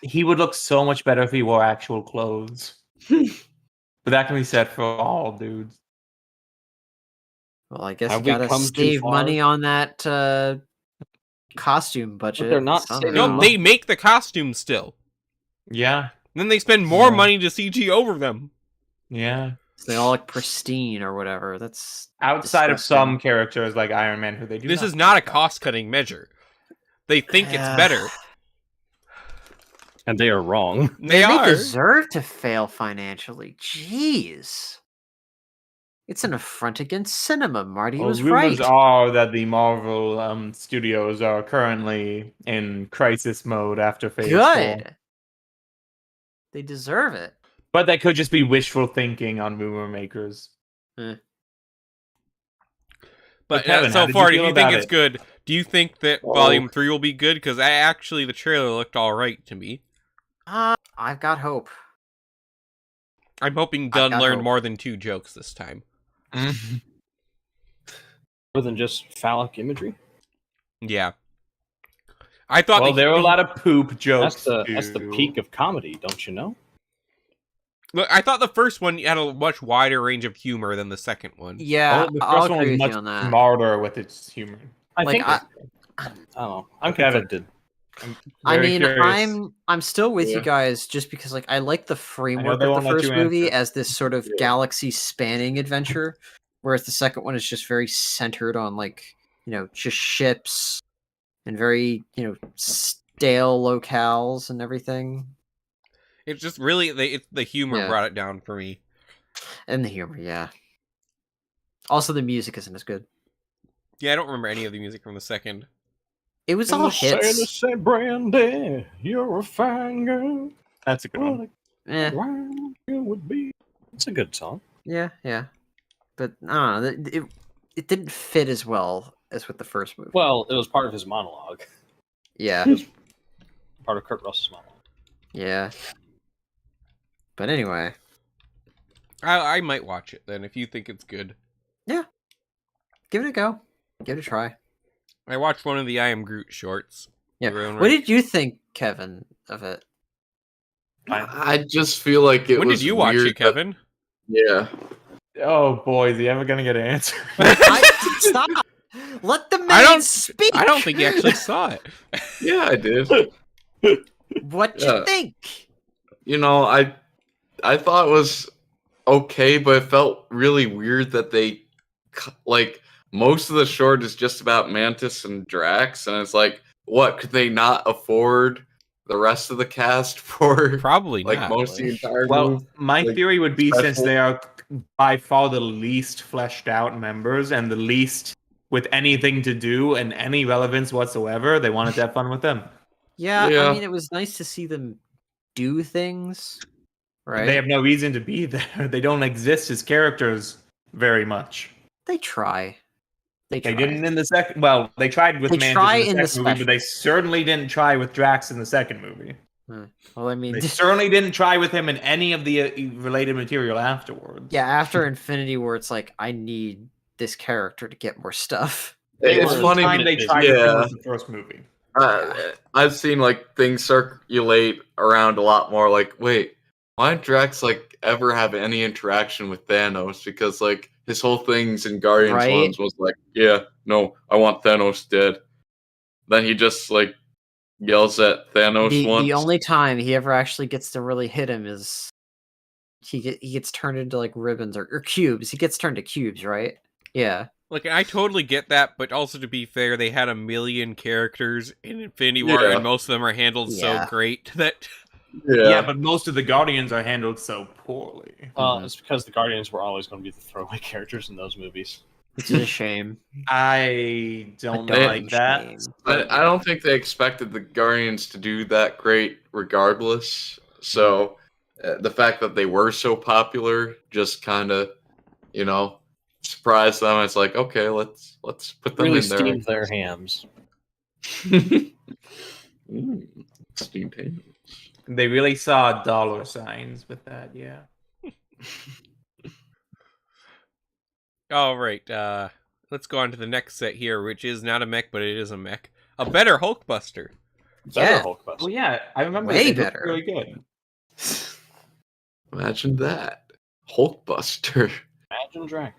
[SPEAKER 5] He would look so much better if he wore actual clothes. But that can be said for all dudes.
[SPEAKER 3] Well, I guess
[SPEAKER 2] Have
[SPEAKER 3] you
[SPEAKER 2] we
[SPEAKER 3] gotta
[SPEAKER 2] come too
[SPEAKER 3] save
[SPEAKER 2] far?
[SPEAKER 3] money on that costume budget.
[SPEAKER 2] they're not
[SPEAKER 3] somehow.
[SPEAKER 2] saving
[SPEAKER 1] No,
[SPEAKER 2] money.
[SPEAKER 1] they make the costumes still.
[SPEAKER 5] Yeah,
[SPEAKER 1] Then they spend more
[SPEAKER 5] Yeah.
[SPEAKER 1] money to CG over them.
[SPEAKER 5] yeah.
[SPEAKER 3] So they all look pristine or whatever. That's
[SPEAKER 5] Outside of
[SPEAKER 3] disgusting.
[SPEAKER 5] some characters like Iron Man, who they do.
[SPEAKER 1] This is not a cost-cutting measure. They think it's
[SPEAKER 3] Yeah.
[SPEAKER 1] better.
[SPEAKER 2] And they are wrong.
[SPEAKER 1] They
[SPEAKER 3] Man,
[SPEAKER 1] are.
[SPEAKER 3] They deserve to fail financially. Jeez. It's an affront against cinema. Marty
[SPEAKER 5] Well,
[SPEAKER 3] was
[SPEAKER 5] rumors
[SPEAKER 3] right.
[SPEAKER 5] are that the Marvel studios are currently in crisis mode after Phase 4.
[SPEAKER 3] Good. They deserve it.
[SPEAKER 5] But that could just be wishful thinking on rumor makers.
[SPEAKER 1] But
[SPEAKER 5] Kevin, how
[SPEAKER 1] so
[SPEAKER 5] did you
[SPEAKER 1] far, if
[SPEAKER 5] feel
[SPEAKER 1] you think
[SPEAKER 5] about
[SPEAKER 1] it's
[SPEAKER 5] it?
[SPEAKER 1] good, do you think that
[SPEAKER 4] Oh.
[SPEAKER 1] Volume 3 will be good? Because actually, the trailer looked alright to me.
[SPEAKER 3] I've got hope.
[SPEAKER 1] I'm hoping
[SPEAKER 3] I've
[SPEAKER 1] Gunn
[SPEAKER 3] got
[SPEAKER 1] learned
[SPEAKER 3] hope.
[SPEAKER 1] more than 2 jokes this time.
[SPEAKER 2] More than just phallic imagery.
[SPEAKER 1] Yeah. I thought
[SPEAKER 5] Well, there were a lot of poop jokes.
[SPEAKER 2] That's the
[SPEAKER 5] too.
[SPEAKER 2] peak of comedy, don't you know?
[SPEAKER 1] Look, I thought the first one had a much wider range of humor than the second one.
[SPEAKER 3] Yeah,
[SPEAKER 5] Oh, the
[SPEAKER 3] I'll
[SPEAKER 5] first one
[SPEAKER 3] agree
[SPEAKER 5] was
[SPEAKER 3] with
[SPEAKER 5] much
[SPEAKER 3] you on that.
[SPEAKER 5] smarter with its humor.
[SPEAKER 2] I
[SPEAKER 3] Like,
[SPEAKER 2] think. I don't know. I'm
[SPEAKER 5] Kevin.
[SPEAKER 2] conflicted.
[SPEAKER 5] I'm
[SPEAKER 3] I
[SPEAKER 5] very
[SPEAKER 3] mean,
[SPEAKER 5] curious.
[SPEAKER 3] I'm still with you
[SPEAKER 4] Yeah.
[SPEAKER 3] guys just because like I like the framework
[SPEAKER 5] they
[SPEAKER 3] of
[SPEAKER 5] won't
[SPEAKER 3] the
[SPEAKER 5] let
[SPEAKER 3] first
[SPEAKER 5] you
[SPEAKER 3] movie
[SPEAKER 5] answer.
[SPEAKER 3] as this sort of
[SPEAKER 4] Yeah.
[SPEAKER 3] galaxy spanning adventure, whereas the second one is just very centered on like, just ships and very, stale locales and everything.
[SPEAKER 1] It's just really the humor
[SPEAKER 3] Yeah.
[SPEAKER 1] brought it down for me.
[SPEAKER 3] And the humor, yeah. Also the music isn't as good.
[SPEAKER 1] Yeah, I don't remember any of the music from the second.
[SPEAKER 3] It was
[SPEAKER 2] And
[SPEAKER 3] all
[SPEAKER 2] the sailor
[SPEAKER 3] hits.
[SPEAKER 2] said, Brandy, you're a fine girl.
[SPEAKER 5] That's a good one.
[SPEAKER 2] What
[SPEAKER 3] Eh,
[SPEAKER 2] a fine girl would be. It's a good song.
[SPEAKER 3] yeah. But I don't know, it didn't fit as well as with the first movie.
[SPEAKER 2] Well, it was part of his monologue.
[SPEAKER 3] Yeah.
[SPEAKER 2] Part of Kurt Russell's monologue.
[SPEAKER 3] Yeah. But anyway,
[SPEAKER 1] I might watch it then if you think it's good.
[SPEAKER 3] give it a go. Give it a try.
[SPEAKER 1] I watched one of the I Am Groot shorts.
[SPEAKER 3] Yeah.
[SPEAKER 1] Everyone
[SPEAKER 3] What
[SPEAKER 1] right?
[SPEAKER 3] did you think, Kevin, of it?
[SPEAKER 4] I just feel like it
[SPEAKER 1] When
[SPEAKER 4] was
[SPEAKER 1] did you watch
[SPEAKER 4] weird
[SPEAKER 1] it, Kevin?
[SPEAKER 4] yeah.
[SPEAKER 5] Oh boy, is he ever gonna get an answer?
[SPEAKER 3] Stop! Let the man
[SPEAKER 1] I don't
[SPEAKER 3] speak.
[SPEAKER 1] I don't think he actually saw it.
[SPEAKER 4] Yeah, I did.
[SPEAKER 3] What
[SPEAKER 4] Yeah.
[SPEAKER 3] you think?
[SPEAKER 4] You know, I thought it was okay, but it felt really weird that they like most of the short is just about Mantis and Drax, and it's like, what could they not afford the rest of the cast for?
[SPEAKER 1] Probably
[SPEAKER 4] Like
[SPEAKER 1] not.
[SPEAKER 4] most of the entire
[SPEAKER 5] Well,
[SPEAKER 4] movie.
[SPEAKER 5] my
[SPEAKER 4] like,
[SPEAKER 5] theory would be since
[SPEAKER 4] special-
[SPEAKER 5] they are by far the least fleshed out members and the least with anything to do and any relevance whatsoever, they wanted to have fun with them.
[SPEAKER 3] Yeah,
[SPEAKER 4] Yeah.
[SPEAKER 3] I mean, it was nice to see them do things, right?
[SPEAKER 5] They have no reason to be there. They don't exist as characters very much.
[SPEAKER 3] They try. They try.
[SPEAKER 5] They didn't in the second. Well, they tried with
[SPEAKER 3] They
[SPEAKER 5] Mantis
[SPEAKER 3] try
[SPEAKER 5] in
[SPEAKER 3] in
[SPEAKER 5] the
[SPEAKER 3] the
[SPEAKER 5] second movie, but they certainly didn't try with Drax in the second movie.
[SPEAKER 3] Well, I mean,
[SPEAKER 5] They certainly didn't try with him in any of the related material afterwards.
[SPEAKER 3] yeah, after Infinity War, it's like, I need this character to get more stuff.
[SPEAKER 4] It's
[SPEAKER 2] were
[SPEAKER 4] funny.
[SPEAKER 5] Time they tried to
[SPEAKER 4] Yeah.
[SPEAKER 5] finish the first movie.
[SPEAKER 4] I've seen like things circulate around a lot more. Like, wait, why didn't Drax like ever have any interaction with Thanos? Because like his whole things in Guardians
[SPEAKER 3] Right.
[SPEAKER 4] ones was like, yeah, no, I want Thanos dead. Then he just like yells at Thanos once.
[SPEAKER 3] The only time he ever actually gets to really hit him is he gets turned into like ribbons or cubes. He gets turned to cubes, right? Yeah.
[SPEAKER 1] Like, I totally get that, but also to be fair, they had a million characters in Infinity War,
[SPEAKER 4] Yeah.
[SPEAKER 1] and most of them are handled
[SPEAKER 3] Yeah.
[SPEAKER 1] so great that...
[SPEAKER 5] Yeah, but most of the Guardians are handled so poorly.
[SPEAKER 2] It's because the Guardians were always going to be the throwaway characters in those movies.
[SPEAKER 3] It's a shame.
[SPEAKER 5] I don't
[SPEAKER 3] A
[SPEAKER 5] like that.
[SPEAKER 3] shame.
[SPEAKER 4] I don't think they expected the Guardians to do that great, regardless. So the fact that they were so popular just kind of, surprised them. It's like, okay, let's put them
[SPEAKER 2] Really
[SPEAKER 4] in there.
[SPEAKER 2] steamed their hams.
[SPEAKER 4] Steamed ham.
[SPEAKER 5] They really saw dollar signs with that, yeah.
[SPEAKER 1] All right, let's go on to the next set here, which is not a mech, but it is a mech. A better Hulkbuster.
[SPEAKER 2] Better
[SPEAKER 3] Yeah.
[SPEAKER 2] Hulkbuster.
[SPEAKER 5] Well, yeah, I remember
[SPEAKER 3] Way
[SPEAKER 5] it looked
[SPEAKER 3] better.
[SPEAKER 5] really good.
[SPEAKER 4] Imagine that. Hulkbuster.
[SPEAKER 2] Imagine Dragons.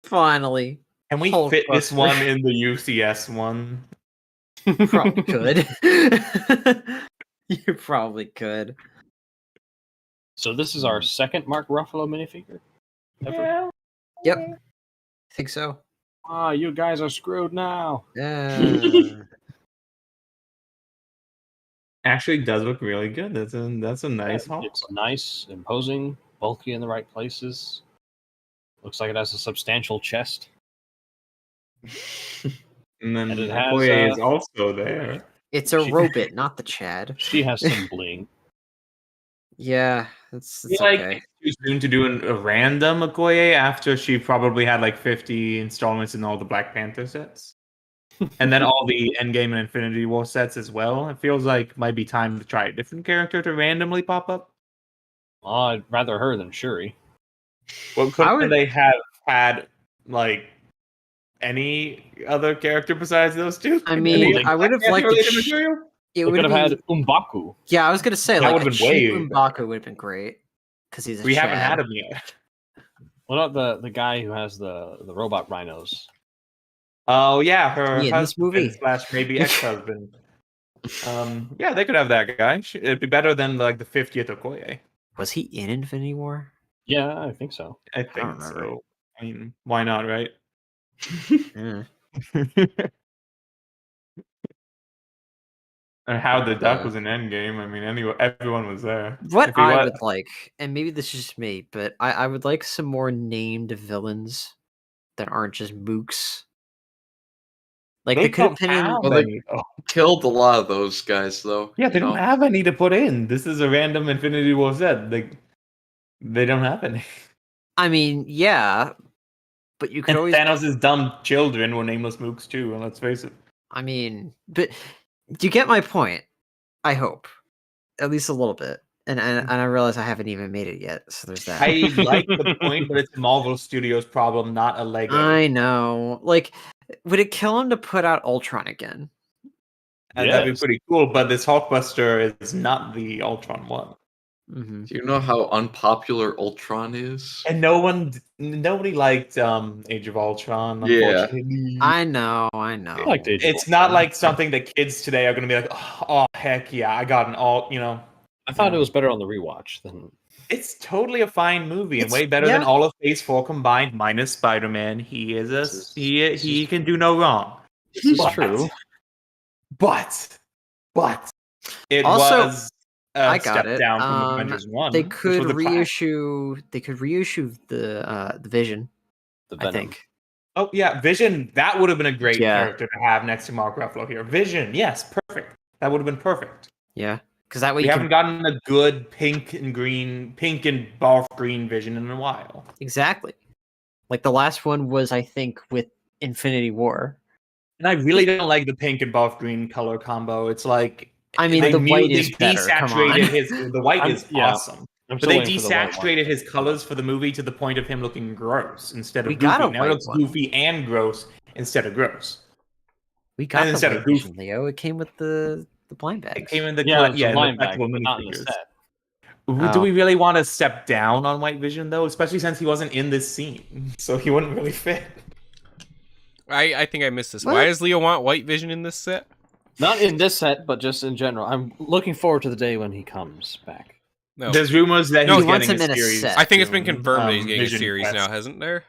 [SPEAKER 3] Finally.
[SPEAKER 5] Can we
[SPEAKER 3] Hulk
[SPEAKER 5] fit this
[SPEAKER 3] Buster.
[SPEAKER 5] one in the UCS one?
[SPEAKER 3] Probably could. You probably could.
[SPEAKER 2] So this is our second Mark Ruffalo minifigure? Ever?
[SPEAKER 3] Yep. I think so.
[SPEAKER 2] Ah, you guys are screwed now.
[SPEAKER 3] Yeah.
[SPEAKER 5] Actually, does look really good. That's a nice Hulk.
[SPEAKER 2] It's nice, imposing, bulky in the right places. Looks like it has a substantial chest.
[SPEAKER 5] And then
[SPEAKER 2] And it has,
[SPEAKER 5] Okoye is also there.
[SPEAKER 3] It's a robot, not the Chad.
[SPEAKER 2] She has some bling.
[SPEAKER 3] Yeah, that's
[SPEAKER 5] I feel like
[SPEAKER 3] okay.
[SPEAKER 5] it's too soon to do a random Okoye after she probably had like 50 installments in all the Black Panther sets. And then all the Endgame and Infinity War sets as well. It feels like might be time to try a different character to randomly pop up.
[SPEAKER 2] I'd rather her than Shuri.
[SPEAKER 5] Well, couldn't
[SPEAKER 3] would-
[SPEAKER 5] they have had like any other character besides those two?
[SPEAKER 3] I mean, I would have liked
[SPEAKER 5] related
[SPEAKER 3] to
[SPEAKER 5] material.
[SPEAKER 3] it
[SPEAKER 2] We
[SPEAKER 3] would
[SPEAKER 2] could
[SPEAKER 3] have
[SPEAKER 2] have had Umbaku.
[SPEAKER 3] Yeah, I was gonna say
[SPEAKER 5] That
[SPEAKER 3] like
[SPEAKER 5] would've
[SPEAKER 3] a
[SPEAKER 5] been
[SPEAKER 3] cheap
[SPEAKER 5] way
[SPEAKER 3] M'Baku would have been great because he's a
[SPEAKER 5] We haven't
[SPEAKER 3] Chad.
[SPEAKER 5] had him yet.
[SPEAKER 2] What about the guy who has the robot rhinos?
[SPEAKER 5] Oh yeah, her
[SPEAKER 3] Yeah, in this
[SPEAKER 5] husband
[SPEAKER 3] movie.
[SPEAKER 5] / maybe ex-husband. Yeah, they could have that guy. It'd be better than like the 50th Okoye.
[SPEAKER 3] Was he in Infinity War?
[SPEAKER 2] Yeah, I think so.
[SPEAKER 5] I
[SPEAKER 3] don't
[SPEAKER 5] think
[SPEAKER 3] remember.
[SPEAKER 5] so. I mean, why not, right?
[SPEAKER 3] Yeah.
[SPEAKER 5] And how the Duck was in Endgame. I mean, anyway, everyone was there.
[SPEAKER 3] What
[SPEAKER 5] If he
[SPEAKER 3] I
[SPEAKER 5] was-
[SPEAKER 3] would like, and maybe this is just me, but I would like some more named villains that aren't just mooks. Like they couldn't pin in.
[SPEAKER 5] have
[SPEAKER 4] Well, they-
[SPEAKER 5] any, though.
[SPEAKER 4] Killed a lot of those guys though.
[SPEAKER 5] Yeah, they don't have any to put in. This is a random Infinity War set. They don't have any.
[SPEAKER 3] I mean, yeah, but you could
[SPEAKER 5] And
[SPEAKER 3] always.
[SPEAKER 5] Thanos' dumb children were nameless mooks too, and let's face it.
[SPEAKER 3] I mean, but do you get my point? I hope, at least a little bit. And I realize I haven't even made it yet, so there's that.
[SPEAKER 5] I like the point, but it's Marvel Studios' problem, not a Lego.
[SPEAKER 3] I know. Like, would it kill him to put out Ultron again?
[SPEAKER 5] And that'd be
[SPEAKER 2] Yes.
[SPEAKER 5] pretty cool, but this Hulkbuster is not the Ultron one.
[SPEAKER 3] Mm-hmm.
[SPEAKER 4] Do you know how unpopular Ultron is?
[SPEAKER 5] And nobody liked Age of Ultron,
[SPEAKER 4] Yeah.
[SPEAKER 5] unfortunately.
[SPEAKER 3] I know.
[SPEAKER 2] I liked Age of
[SPEAKER 5] It's not
[SPEAKER 2] Ultron.
[SPEAKER 5] like something that kids today are going to be like, oh, heck yeah, I got an
[SPEAKER 2] I thought it was better on the rewatch than.
[SPEAKER 5] It's totally a fine movie and
[SPEAKER 3] It's-
[SPEAKER 5] way better
[SPEAKER 3] yeah.
[SPEAKER 5] than all of Phase 4 combined, minus Spider-Man. He is he can do no wrong.
[SPEAKER 2] This is
[SPEAKER 5] But-
[SPEAKER 2] true.
[SPEAKER 5] But it
[SPEAKER 3] Also,
[SPEAKER 5] was
[SPEAKER 3] I
[SPEAKER 5] a
[SPEAKER 3] got
[SPEAKER 5] step
[SPEAKER 3] it.
[SPEAKER 5] down from Avengers 1.
[SPEAKER 3] They
[SPEAKER 5] which
[SPEAKER 3] could
[SPEAKER 5] was a classic.
[SPEAKER 3] reissue. They could reissue the Vision.
[SPEAKER 2] The
[SPEAKER 3] I
[SPEAKER 2] Venom.
[SPEAKER 3] think.
[SPEAKER 5] Oh yeah, Vision. That would have been a great
[SPEAKER 3] Yeah.
[SPEAKER 5] character to have next to Mark Ruffalo here. Vision, yes, perfect. That would have been perfect.
[SPEAKER 3] Yeah, because that way
[SPEAKER 5] We
[SPEAKER 3] you
[SPEAKER 5] haven't
[SPEAKER 3] can
[SPEAKER 5] gotten a good pink and barf green Vision in a while.
[SPEAKER 3] exactly. Like the last one was, I think, with Infinity War.
[SPEAKER 5] And I really don't like the pink and barf green color combo. It's like
[SPEAKER 3] I mean,
[SPEAKER 5] they
[SPEAKER 3] the white
[SPEAKER 5] they
[SPEAKER 3] is better. Come on.
[SPEAKER 5] desaturated the white is
[SPEAKER 2] yeah.
[SPEAKER 5] awesome.
[SPEAKER 2] I'm
[SPEAKER 5] But
[SPEAKER 2] still
[SPEAKER 5] they
[SPEAKER 2] waiting for the white one.
[SPEAKER 5] desaturated his colors for the movie to the point of him looking gross instead of
[SPEAKER 3] We
[SPEAKER 5] goofy.
[SPEAKER 3] got a
[SPEAKER 5] Now
[SPEAKER 3] white
[SPEAKER 5] it looks
[SPEAKER 3] one.
[SPEAKER 5] goofy and gross instead of gross.
[SPEAKER 3] We got
[SPEAKER 5] And
[SPEAKER 3] the
[SPEAKER 5] instead of
[SPEAKER 3] white
[SPEAKER 5] Goof-
[SPEAKER 3] Vision, Leo. It came with the blind bags.
[SPEAKER 5] It came in the
[SPEAKER 2] Yeah, it's a
[SPEAKER 5] in the
[SPEAKER 2] linebacker,
[SPEAKER 5] collectible
[SPEAKER 2] but not in the
[SPEAKER 5] minifigures.
[SPEAKER 2] set.
[SPEAKER 5] Do
[SPEAKER 3] Oh.
[SPEAKER 5] we really want to step down on White Vision though? Especially since he wasn't in this scene, so he wouldn't really fit.
[SPEAKER 1] I think I missed this.
[SPEAKER 3] What?
[SPEAKER 1] Why does Leo want White Vision in this set?
[SPEAKER 2] Not in this set, but just in general. I'm looking forward to the day when he comes back.
[SPEAKER 1] No.
[SPEAKER 5] There's rumors that
[SPEAKER 1] No,
[SPEAKER 5] he's
[SPEAKER 1] he
[SPEAKER 3] wants
[SPEAKER 5] getting
[SPEAKER 3] him
[SPEAKER 5] a
[SPEAKER 3] in a
[SPEAKER 5] series.
[SPEAKER 3] set.
[SPEAKER 1] I think it's been
[SPEAKER 5] soon,
[SPEAKER 1] confirmed that he's getting a
[SPEAKER 5] Vision
[SPEAKER 1] series
[SPEAKER 5] Quest.
[SPEAKER 1] now, hasn't there?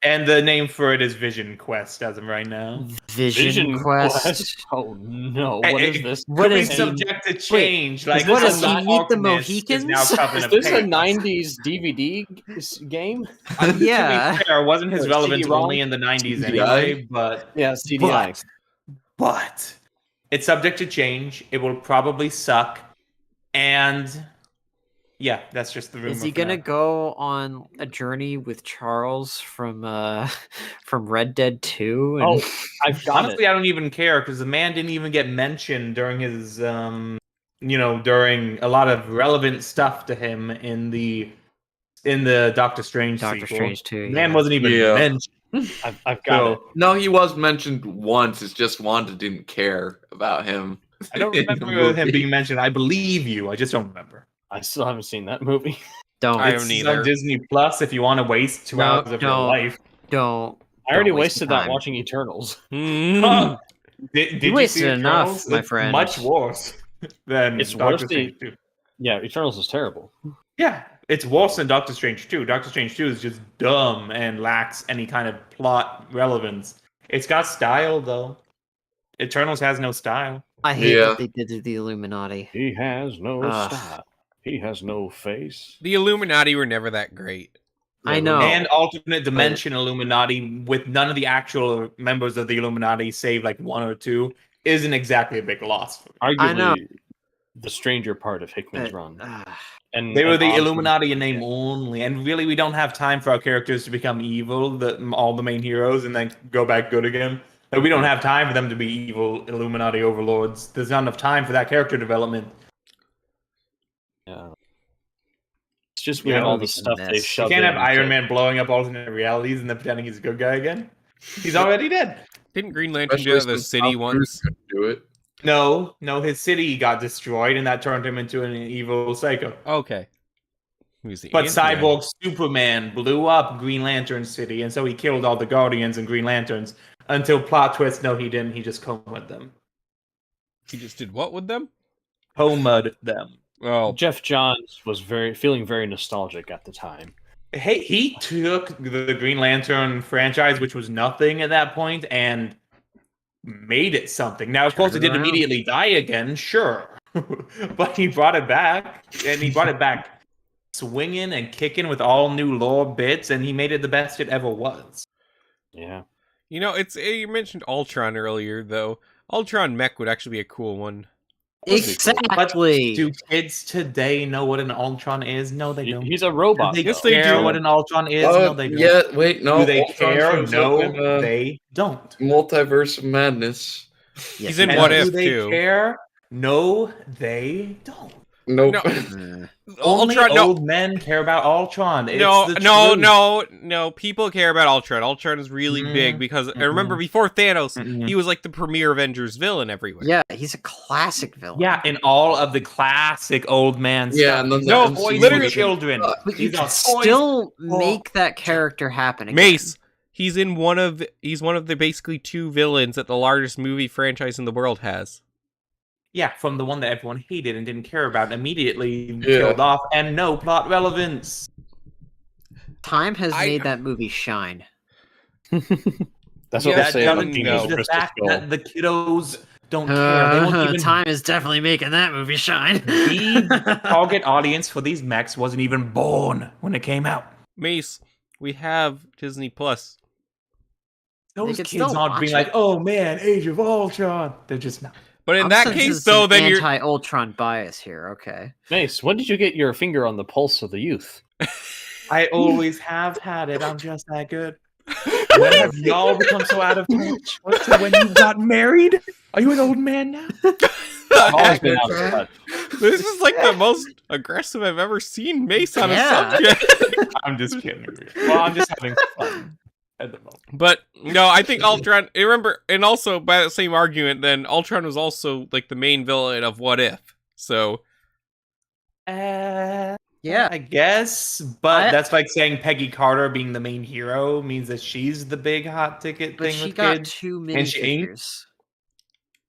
[SPEAKER 5] And the name for it is Vision Quest as of right now.
[SPEAKER 3] Vision Quest.
[SPEAKER 2] Oh no!
[SPEAKER 5] Hey,
[SPEAKER 2] What
[SPEAKER 5] hey,
[SPEAKER 2] is this?
[SPEAKER 3] What
[SPEAKER 5] Could be
[SPEAKER 3] is he-
[SPEAKER 5] subject to change. Like
[SPEAKER 2] what is he,
[SPEAKER 5] Scott
[SPEAKER 3] Meet the
[SPEAKER 5] Arcanist is now
[SPEAKER 3] Mohicans?
[SPEAKER 5] covered
[SPEAKER 2] Is
[SPEAKER 5] in
[SPEAKER 2] this a
[SPEAKER 5] paint.
[SPEAKER 2] '90s DVD game?
[SPEAKER 5] To be fair, wasn't his
[SPEAKER 2] Or
[SPEAKER 5] relevance
[SPEAKER 2] CD-ROM?
[SPEAKER 5] only in the 90s
[SPEAKER 4] CDI?
[SPEAKER 5] anyway, but
[SPEAKER 2] Yeah, CDI.
[SPEAKER 5] but it's subject to change. It will probably suck. And yeah, that's just the rumor.
[SPEAKER 3] Is he
[SPEAKER 5] for
[SPEAKER 3] gonna
[SPEAKER 5] now.
[SPEAKER 3] go on a journey with Charles from from Red Dead 2?
[SPEAKER 2] Oh, I've got
[SPEAKER 5] Honestly,
[SPEAKER 2] it.
[SPEAKER 5] I don't even care because the man didn't even get mentioned during his during a lot of relevant stuff to him in the Doctor Strange
[SPEAKER 3] Doctor
[SPEAKER 5] sequel.
[SPEAKER 3] Strange 2.
[SPEAKER 5] The man
[SPEAKER 3] yeah.
[SPEAKER 5] wasn't even
[SPEAKER 4] Yeah.
[SPEAKER 5] mentioned.
[SPEAKER 2] I've got it.
[SPEAKER 5] So,
[SPEAKER 4] No, he was mentioned once. It's just Wanda didn't care about him.
[SPEAKER 5] I don't
[SPEAKER 4] in the
[SPEAKER 5] remember him
[SPEAKER 4] movie.
[SPEAKER 5] being mentioned. I believe you. I just don't remember.
[SPEAKER 2] I still haven't seen that movie.
[SPEAKER 3] Don't
[SPEAKER 1] I
[SPEAKER 5] It's
[SPEAKER 1] don't either.
[SPEAKER 5] on Disney Plus if you want to waste 2
[SPEAKER 3] No,
[SPEAKER 5] hours of your
[SPEAKER 3] don't.
[SPEAKER 5] life.
[SPEAKER 3] don't.
[SPEAKER 2] I already
[SPEAKER 3] Don't waste
[SPEAKER 2] wasted
[SPEAKER 3] your
[SPEAKER 2] that
[SPEAKER 3] time.
[SPEAKER 2] watching Eternals.
[SPEAKER 1] Hmm.
[SPEAKER 5] Did
[SPEAKER 3] You
[SPEAKER 5] you
[SPEAKER 3] wasted
[SPEAKER 5] see
[SPEAKER 3] enough,
[SPEAKER 5] Eternals?
[SPEAKER 3] my
[SPEAKER 5] It's
[SPEAKER 3] friend.
[SPEAKER 5] Much worse than
[SPEAKER 2] It's
[SPEAKER 5] Doctor
[SPEAKER 2] worse
[SPEAKER 5] Strange 2.
[SPEAKER 2] Yeah, Eternals is terrible.
[SPEAKER 5] Yeah, it's worse than Doctor Strange 2. Doctor Strange 2 is just dumb and lacks any kind of plot relevance. It's got style, though. Eternals has no style.
[SPEAKER 3] I hate
[SPEAKER 4] Yeah.
[SPEAKER 3] what they did to the Illuminati.
[SPEAKER 2] He has no
[SPEAKER 3] Ugh.
[SPEAKER 2] style. He has no face.
[SPEAKER 1] The Illuminati were never that great.
[SPEAKER 3] I know.
[SPEAKER 5] And alternate dimension Illuminati with none of the actual members of the Illuminati, save like 1 or 2, isn't exactly a big loss for me.
[SPEAKER 3] I know.
[SPEAKER 2] Arguably, the stranger part of Hickman's run. And
[SPEAKER 5] They were
[SPEAKER 2] and
[SPEAKER 5] the
[SPEAKER 2] Osborn-
[SPEAKER 5] Illuminati in name only, and really we don't have time for our characters to become evil, all the main heroes, and then go back good again. Like, we don't have time for them to be evil Illuminati overlords. There's not enough time for that character development.
[SPEAKER 2] Yeah. It's just
[SPEAKER 5] Yeah,
[SPEAKER 2] weird all
[SPEAKER 3] it'll
[SPEAKER 2] the
[SPEAKER 3] be a
[SPEAKER 2] stuff
[SPEAKER 3] mess.
[SPEAKER 2] they
[SPEAKER 3] You
[SPEAKER 5] You
[SPEAKER 2] shoved
[SPEAKER 5] can't have
[SPEAKER 2] in
[SPEAKER 5] Iron
[SPEAKER 2] to-
[SPEAKER 5] Man blowing up alternate realities and then pretending he's a good guy again. He's already dead.
[SPEAKER 1] Didn't Green Lantern do
[SPEAKER 4] Especially
[SPEAKER 1] that to the
[SPEAKER 4] since
[SPEAKER 1] city
[SPEAKER 4] Tom
[SPEAKER 1] once?
[SPEAKER 4] Cruise couldn't do it.
[SPEAKER 5] No, his city got destroyed, and that turned him into an evil psycho.
[SPEAKER 1] Okay. He was the
[SPEAKER 5] But
[SPEAKER 1] Ant-Man.
[SPEAKER 5] Cyborg Superman blew up Green Lantern City, and so he killed all the Guardians and Green Lanterns. Until plot twist, no, he didn't. He just comed them.
[SPEAKER 1] He just did what with them?
[SPEAKER 5] Comed them.
[SPEAKER 1] Oh,
[SPEAKER 2] Jeff Johns was feeling very nostalgic at the time.
[SPEAKER 5] Hey, he took the Green Lantern franchise, which was nothing at that point, and made it something. Now, of course, it
[SPEAKER 3] Turned it
[SPEAKER 5] didn't
[SPEAKER 3] around.
[SPEAKER 5] immediately die again, sure. But he brought it back, and he brought it back swinging and kicking with all new lore bits, and he made it the best it ever was.
[SPEAKER 2] Yeah.
[SPEAKER 1] you know, you mentioned Ultron earlier, though. Ultron mech would actually be a cool one.
[SPEAKER 3] Exactly.
[SPEAKER 5] Do kids today know what an Ultron is? No, they don't.
[SPEAKER 2] He's a robot.
[SPEAKER 5] Do they
[SPEAKER 1] Yes,
[SPEAKER 2] though.
[SPEAKER 1] they
[SPEAKER 5] care
[SPEAKER 1] do.
[SPEAKER 5] what an Ultron is? No, they don't.
[SPEAKER 4] Yeah, wait, no.
[SPEAKER 5] Do they
[SPEAKER 4] Ultron
[SPEAKER 5] care?
[SPEAKER 4] shows
[SPEAKER 5] No,
[SPEAKER 4] up in,
[SPEAKER 5] they don't.
[SPEAKER 4] Multiverse of Madness.
[SPEAKER 3] Yes,
[SPEAKER 1] He's in
[SPEAKER 3] he
[SPEAKER 5] And
[SPEAKER 1] What
[SPEAKER 3] does.
[SPEAKER 1] If,
[SPEAKER 5] do they
[SPEAKER 1] too.
[SPEAKER 5] care? No, they don't.
[SPEAKER 4] Nope.
[SPEAKER 3] Uh,
[SPEAKER 5] Only
[SPEAKER 1] Ultron, no,
[SPEAKER 5] old men care about Ultron. It's
[SPEAKER 1] no,
[SPEAKER 5] the
[SPEAKER 1] no,
[SPEAKER 5] truth.
[SPEAKER 1] no. People care about Ultron. Ultron is really big because I remember before Thanos, he was like the premier Avengers villain everywhere.
[SPEAKER 3] yeah, he's a classic villain.
[SPEAKER 5] Yeah, in all of the classic old man
[SPEAKER 4] Yeah,
[SPEAKER 5] stuff.
[SPEAKER 4] and then
[SPEAKER 5] He's
[SPEAKER 4] the
[SPEAKER 5] no
[SPEAKER 4] MCU
[SPEAKER 5] toys
[SPEAKER 1] literally-
[SPEAKER 5] for children.
[SPEAKER 3] But you
[SPEAKER 5] These
[SPEAKER 3] can
[SPEAKER 5] are toys
[SPEAKER 3] still
[SPEAKER 5] for-
[SPEAKER 3] make that character happen again.
[SPEAKER 1] Mace, he's one of the basically two villains that the largest movie franchise in the world has.
[SPEAKER 5] Yeah, from the one that everyone hated and didn't care about, immediately
[SPEAKER 4] Yeah.
[SPEAKER 5] killed off, and no plot relevance.
[SPEAKER 3] Time has made that movie shine.
[SPEAKER 2] That's what
[SPEAKER 1] Yeah,
[SPEAKER 2] they
[SPEAKER 5] That
[SPEAKER 2] say
[SPEAKER 5] doesn't
[SPEAKER 2] about
[SPEAKER 5] change
[SPEAKER 2] Teenage
[SPEAKER 5] the
[SPEAKER 2] Crystal
[SPEAKER 5] fact
[SPEAKER 2] Skull.
[SPEAKER 5] that the kiddos don't care. They won't even.
[SPEAKER 3] Time is definitely making that movie shine.
[SPEAKER 5] The target audience for these mechs wasn't even born when it came out.
[SPEAKER 1] Mace, we have Disney Plus.
[SPEAKER 5] Those
[SPEAKER 3] could
[SPEAKER 5] kids
[SPEAKER 3] still
[SPEAKER 5] aren't
[SPEAKER 3] watch
[SPEAKER 5] being
[SPEAKER 3] it.
[SPEAKER 5] like, "Oh man, Age of Ultron." They're just not.
[SPEAKER 1] But in
[SPEAKER 3] I'm
[SPEAKER 1] that
[SPEAKER 3] sensing
[SPEAKER 1] case, though,
[SPEAKER 3] some
[SPEAKER 1] then you're
[SPEAKER 3] anti-Ultron bias here. Okay.
[SPEAKER 2] Mace, when did you get your finger on the pulse of the youth?
[SPEAKER 5] I always have had it. I'm just that good. When have y'all become so out of touch? What's it, when you got married? Are you an old man now?
[SPEAKER 2] I've always been out of touch.
[SPEAKER 1] This is like the most aggressive I've ever seen Mace on
[SPEAKER 3] Yeah.
[SPEAKER 1] a subject.
[SPEAKER 5] I'm just kidding. Well, I'm just having fun at the moment.
[SPEAKER 1] But no, I think Ultron. Remember, and also by that same argument, then Ultron was also like the main villain of What If. So
[SPEAKER 3] Yeah.
[SPEAKER 5] I guess, but
[SPEAKER 3] I-
[SPEAKER 5] that's like saying Peggy Carter being the main hero means that she's the big hot ticket
[SPEAKER 3] But
[SPEAKER 5] thing
[SPEAKER 3] she
[SPEAKER 5] with
[SPEAKER 3] got
[SPEAKER 5] kids.
[SPEAKER 3] too many
[SPEAKER 5] and she ain't.
[SPEAKER 3] figures.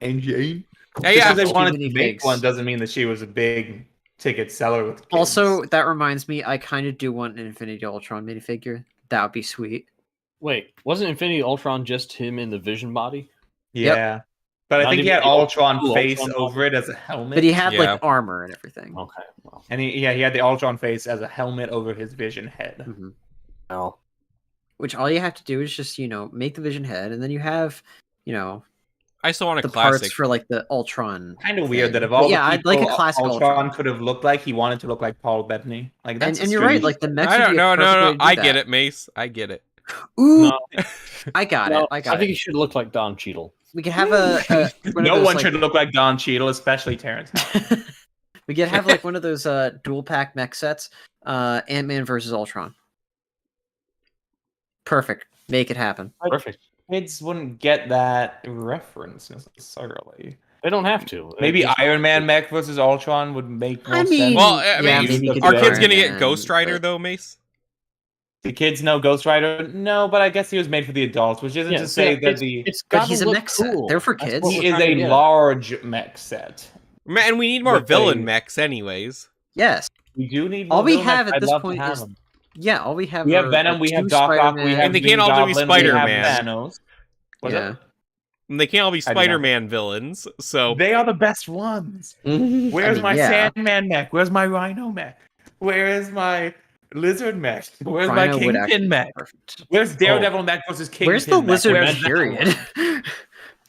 [SPEAKER 5] And she ain't.
[SPEAKER 1] yeah,
[SPEAKER 5] Just because they
[SPEAKER 3] Too
[SPEAKER 5] wanted
[SPEAKER 3] many
[SPEAKER 5] to make
[SPEAKER 3] figs.
[SPEAKER 5] one doesn't mean that she was a big ticket seller with kids.
[SPEAKER 3] Also, that reminds me, I kind of do want an Infinity Ultron minifigure. That would be sweet.
[SPEAKER 2] Wait, wasn't Infinity Ultron just him in the Vision body?
[SPEAKER 5] yeah. But I
[SPEAKER 2] Not
[SPEAKER 5] think he
[SPEAKER 2] even
[SPEAKER 5] had
[SPEAKER 2] the
[SPEAKER 5] Ultron
[SPEAKER 2] full
[SPEAKER 5] face
[SPEAKER 2] Ultron
[SPEAKER 5] over it as a helmet.
[SPEAKER 3] But he had
[SPEAKER 1] Yeah.
[SPEAKER 3] like armor and everything.
[SPEAKER 2] Okay, well,
[SPEAKER 5] And he had the Ultron face as a helmet over his Vision head.
[SPEAKER 3] Mhm.
[SPEAKER 2] no.
[SPEAKER 3] Which all you have to do is just, make the Vision head, and then you have,
[SPEAKER 1] I still want a
[SPEAKER 3] the
[SPEAKER 1] classic.
[SPEAKER 3] parts for like the Ultron.
[SPEAKER 5] Kind of weird
[SPEAKER 3] thing.
[SPEAKER 5] that of
[SPEAKER 3] But
[SPEAKER 5] all
[SPEAKER 3] yeah,
[SPEAKER 5] the
[SPEAKER 3] I'd like a
[SPEAKER 5] people
[SPEAKER 3] classic
[SPEAKER 5] Ultron
[SPEAKER 3] Ultron.
[SPEAKER 5] could have looked like, he wanted to look like Paul Bettany. Like that's
[SPEAKER 3] And you're right, like the mechs
[SPEAKER 1] I
[SPEAKER 3] would
[SPEAKER 1] don't
[SPEAKER 3] be a
[SPEAKER 1] know,
[SPEAKER 3] perfect way
[SPEAKER 1] no.
[SPEAKER 3] to do
[SPEAKER 1] I get
[SPEAKER 3] that.
[SPEAKER 1] it, Mace. I get it.
[SPEAKER 3] Ooh,
[SPEAKER 2] No,
[SPEAKER 3] I got
[SPEAKER 2] no,
[SPEAKER 3] it. I got
[SPEAKER 2] think
[SPEAKER 3] it.
[SPEAKER 2] he should look like Don Cheadle.
[SPEAKER 3] We could have a one of
[SPEAKER 5] No
[SPEAKER 3] those,
[SPEAKER 5] one
[SPEAKER 3] like-
[SPEAKER 5] should look like Don Cheadle, especially Terrence Howard.
[SPEAKER 3] we could have like one of those dual pack mech sets. Ant-Man versus Ultron. Perfect. Make it happen.
[SPEAKER 2] Perfect.
[SPEAKER 5] Kids wouldn't get that reference necessarily.
[SPEAKER 2] They don't have to.
[SPEAKER 5] Maybe
[SPEAKER 2] Just-
[SPEAKER 5] Iron Man mech versus Ultron would make more
[SPEAKER 3] I mean,
[SPEAKER 5] sense.
[SPEAKER 1] Well, I
[SPEAKER 3] yeah,
[SPEAKER 1] mean,
[SPEAKER 3] maybe you could
[SPEAKER 1] Are
[SPEAKER 3] do
[SPEAKER 1] kids
[SPEAKER 3] Iron
[SPEAKER 1] gonna get
[SPEAKER 3] Man,
[SPEAKER 1] Ghost Rider
[SPEAKER 3] but-
[SPEAKER 1] though, Mace?
[SPEAKER 5] The kids know Ghost Rider? No, but I guess he was made for the adults, which isn't
[SPEAKER 2] Yeah,
[SPEAKER 5] to say that
[SPEAKER 2] it's
[SPEAKER 3] But
[SPEAKER 2] got
[SPEAKER 3] he's
[SPEAKER 2] to
[SPEAKER 3] a
[SPEAKER 2] look
[SPEAKER 3] mech set.
[SPEAKER 2] cool.
[SPEAKER 3] They're for
[SPEAKER 2] That's
[SPEAKER 3] kids.
[SPEAKER 2] what
[SPEAKER 5] he
[SPEAKER 2] we're
[SPEAKER 5] is
[SPEAKER 2] trying
[SPEAKER 5] a
[SPEAKER 2] to get.
[SPEAKER 5] large mech set.
[SPEAKER 1] And we need more
[SPEAKER 5] But
[SPEAKER 1] villain
[SPEAKER 5] they-
[SPEAKER 1] mechs, anyways.
[SPEAKER 3] Yes.
[SPEAKER 5] We do need
[SPEAKER 3] All
[SPEAKER 5] more
[SPEAKER 3] we
[SPEAKER 5] villain
[SPEAKER 3] have
[SPEAKER 5] mechs.
[SPEAKER 3] at
[SPEAKER 5] I'd
[SPEAKER 3] this
[SPEAKER 5] love to
[SPEAKER 3] point
[SPEAKER 5] have
[SPEAKER 3] is
[SPEAKER 5] them.
[SPEAKER 3] Yeah, all we have
[SPEAKER 5] We have
[SPEAKER 3] are,
[SPEAKER 5] Venom,
[SPEAKER 3] like,
[SPEAKER 5] we have
[SPEAKER 3] two
[SPEAKER 5] Doc Ock, we
[SPEAKER 3] Spider-Man.
[SPEAKER 5] have
[SPEAKER 1] And they
[SPEAKER 5] Green
[SPEAKER 1] can't all be
[SPEAKER 5] Goblin, we have
[SPEAKER 1] Spider-Man.
[SPEAKER 5] Thanos. What's
[SPEAKER 3] Yeah.
[SPEAKER 5] up?
[SPEAKER 1] And they can't all be
[SPEAKER 5] I do not.
[SPEAKER 1] Spider-Man villains. So
[SPEAKER 5] They are the best ones. Where's
[SPEAKER 3] mean,
[SPEAKER 5] my
[SPEAKER 3] yeah.
[SPEAKER 5] Sandman mech? Where's my Rhino mech? Where is my Lizard mech? Where's
[SPEAKER 3] Rhino
[SPEAKER 5] my
[SPEAKER 3] would actually
[SPEAKER 5] Kingpin
[SPEAKER 3] be
[SPEAKER 5] mech?
[SPEAKER 3] perfect.
[SPEAKER 5] Where's Daredevil mech versus Kingpin
[SPEAKER 3] Where's the
[SPEAKER 5] mech?
[SPEAKER 3] lizard
[SPEAKER 5] Where's that
[SPEAKER 3] period?
[SPEAKER 5] one?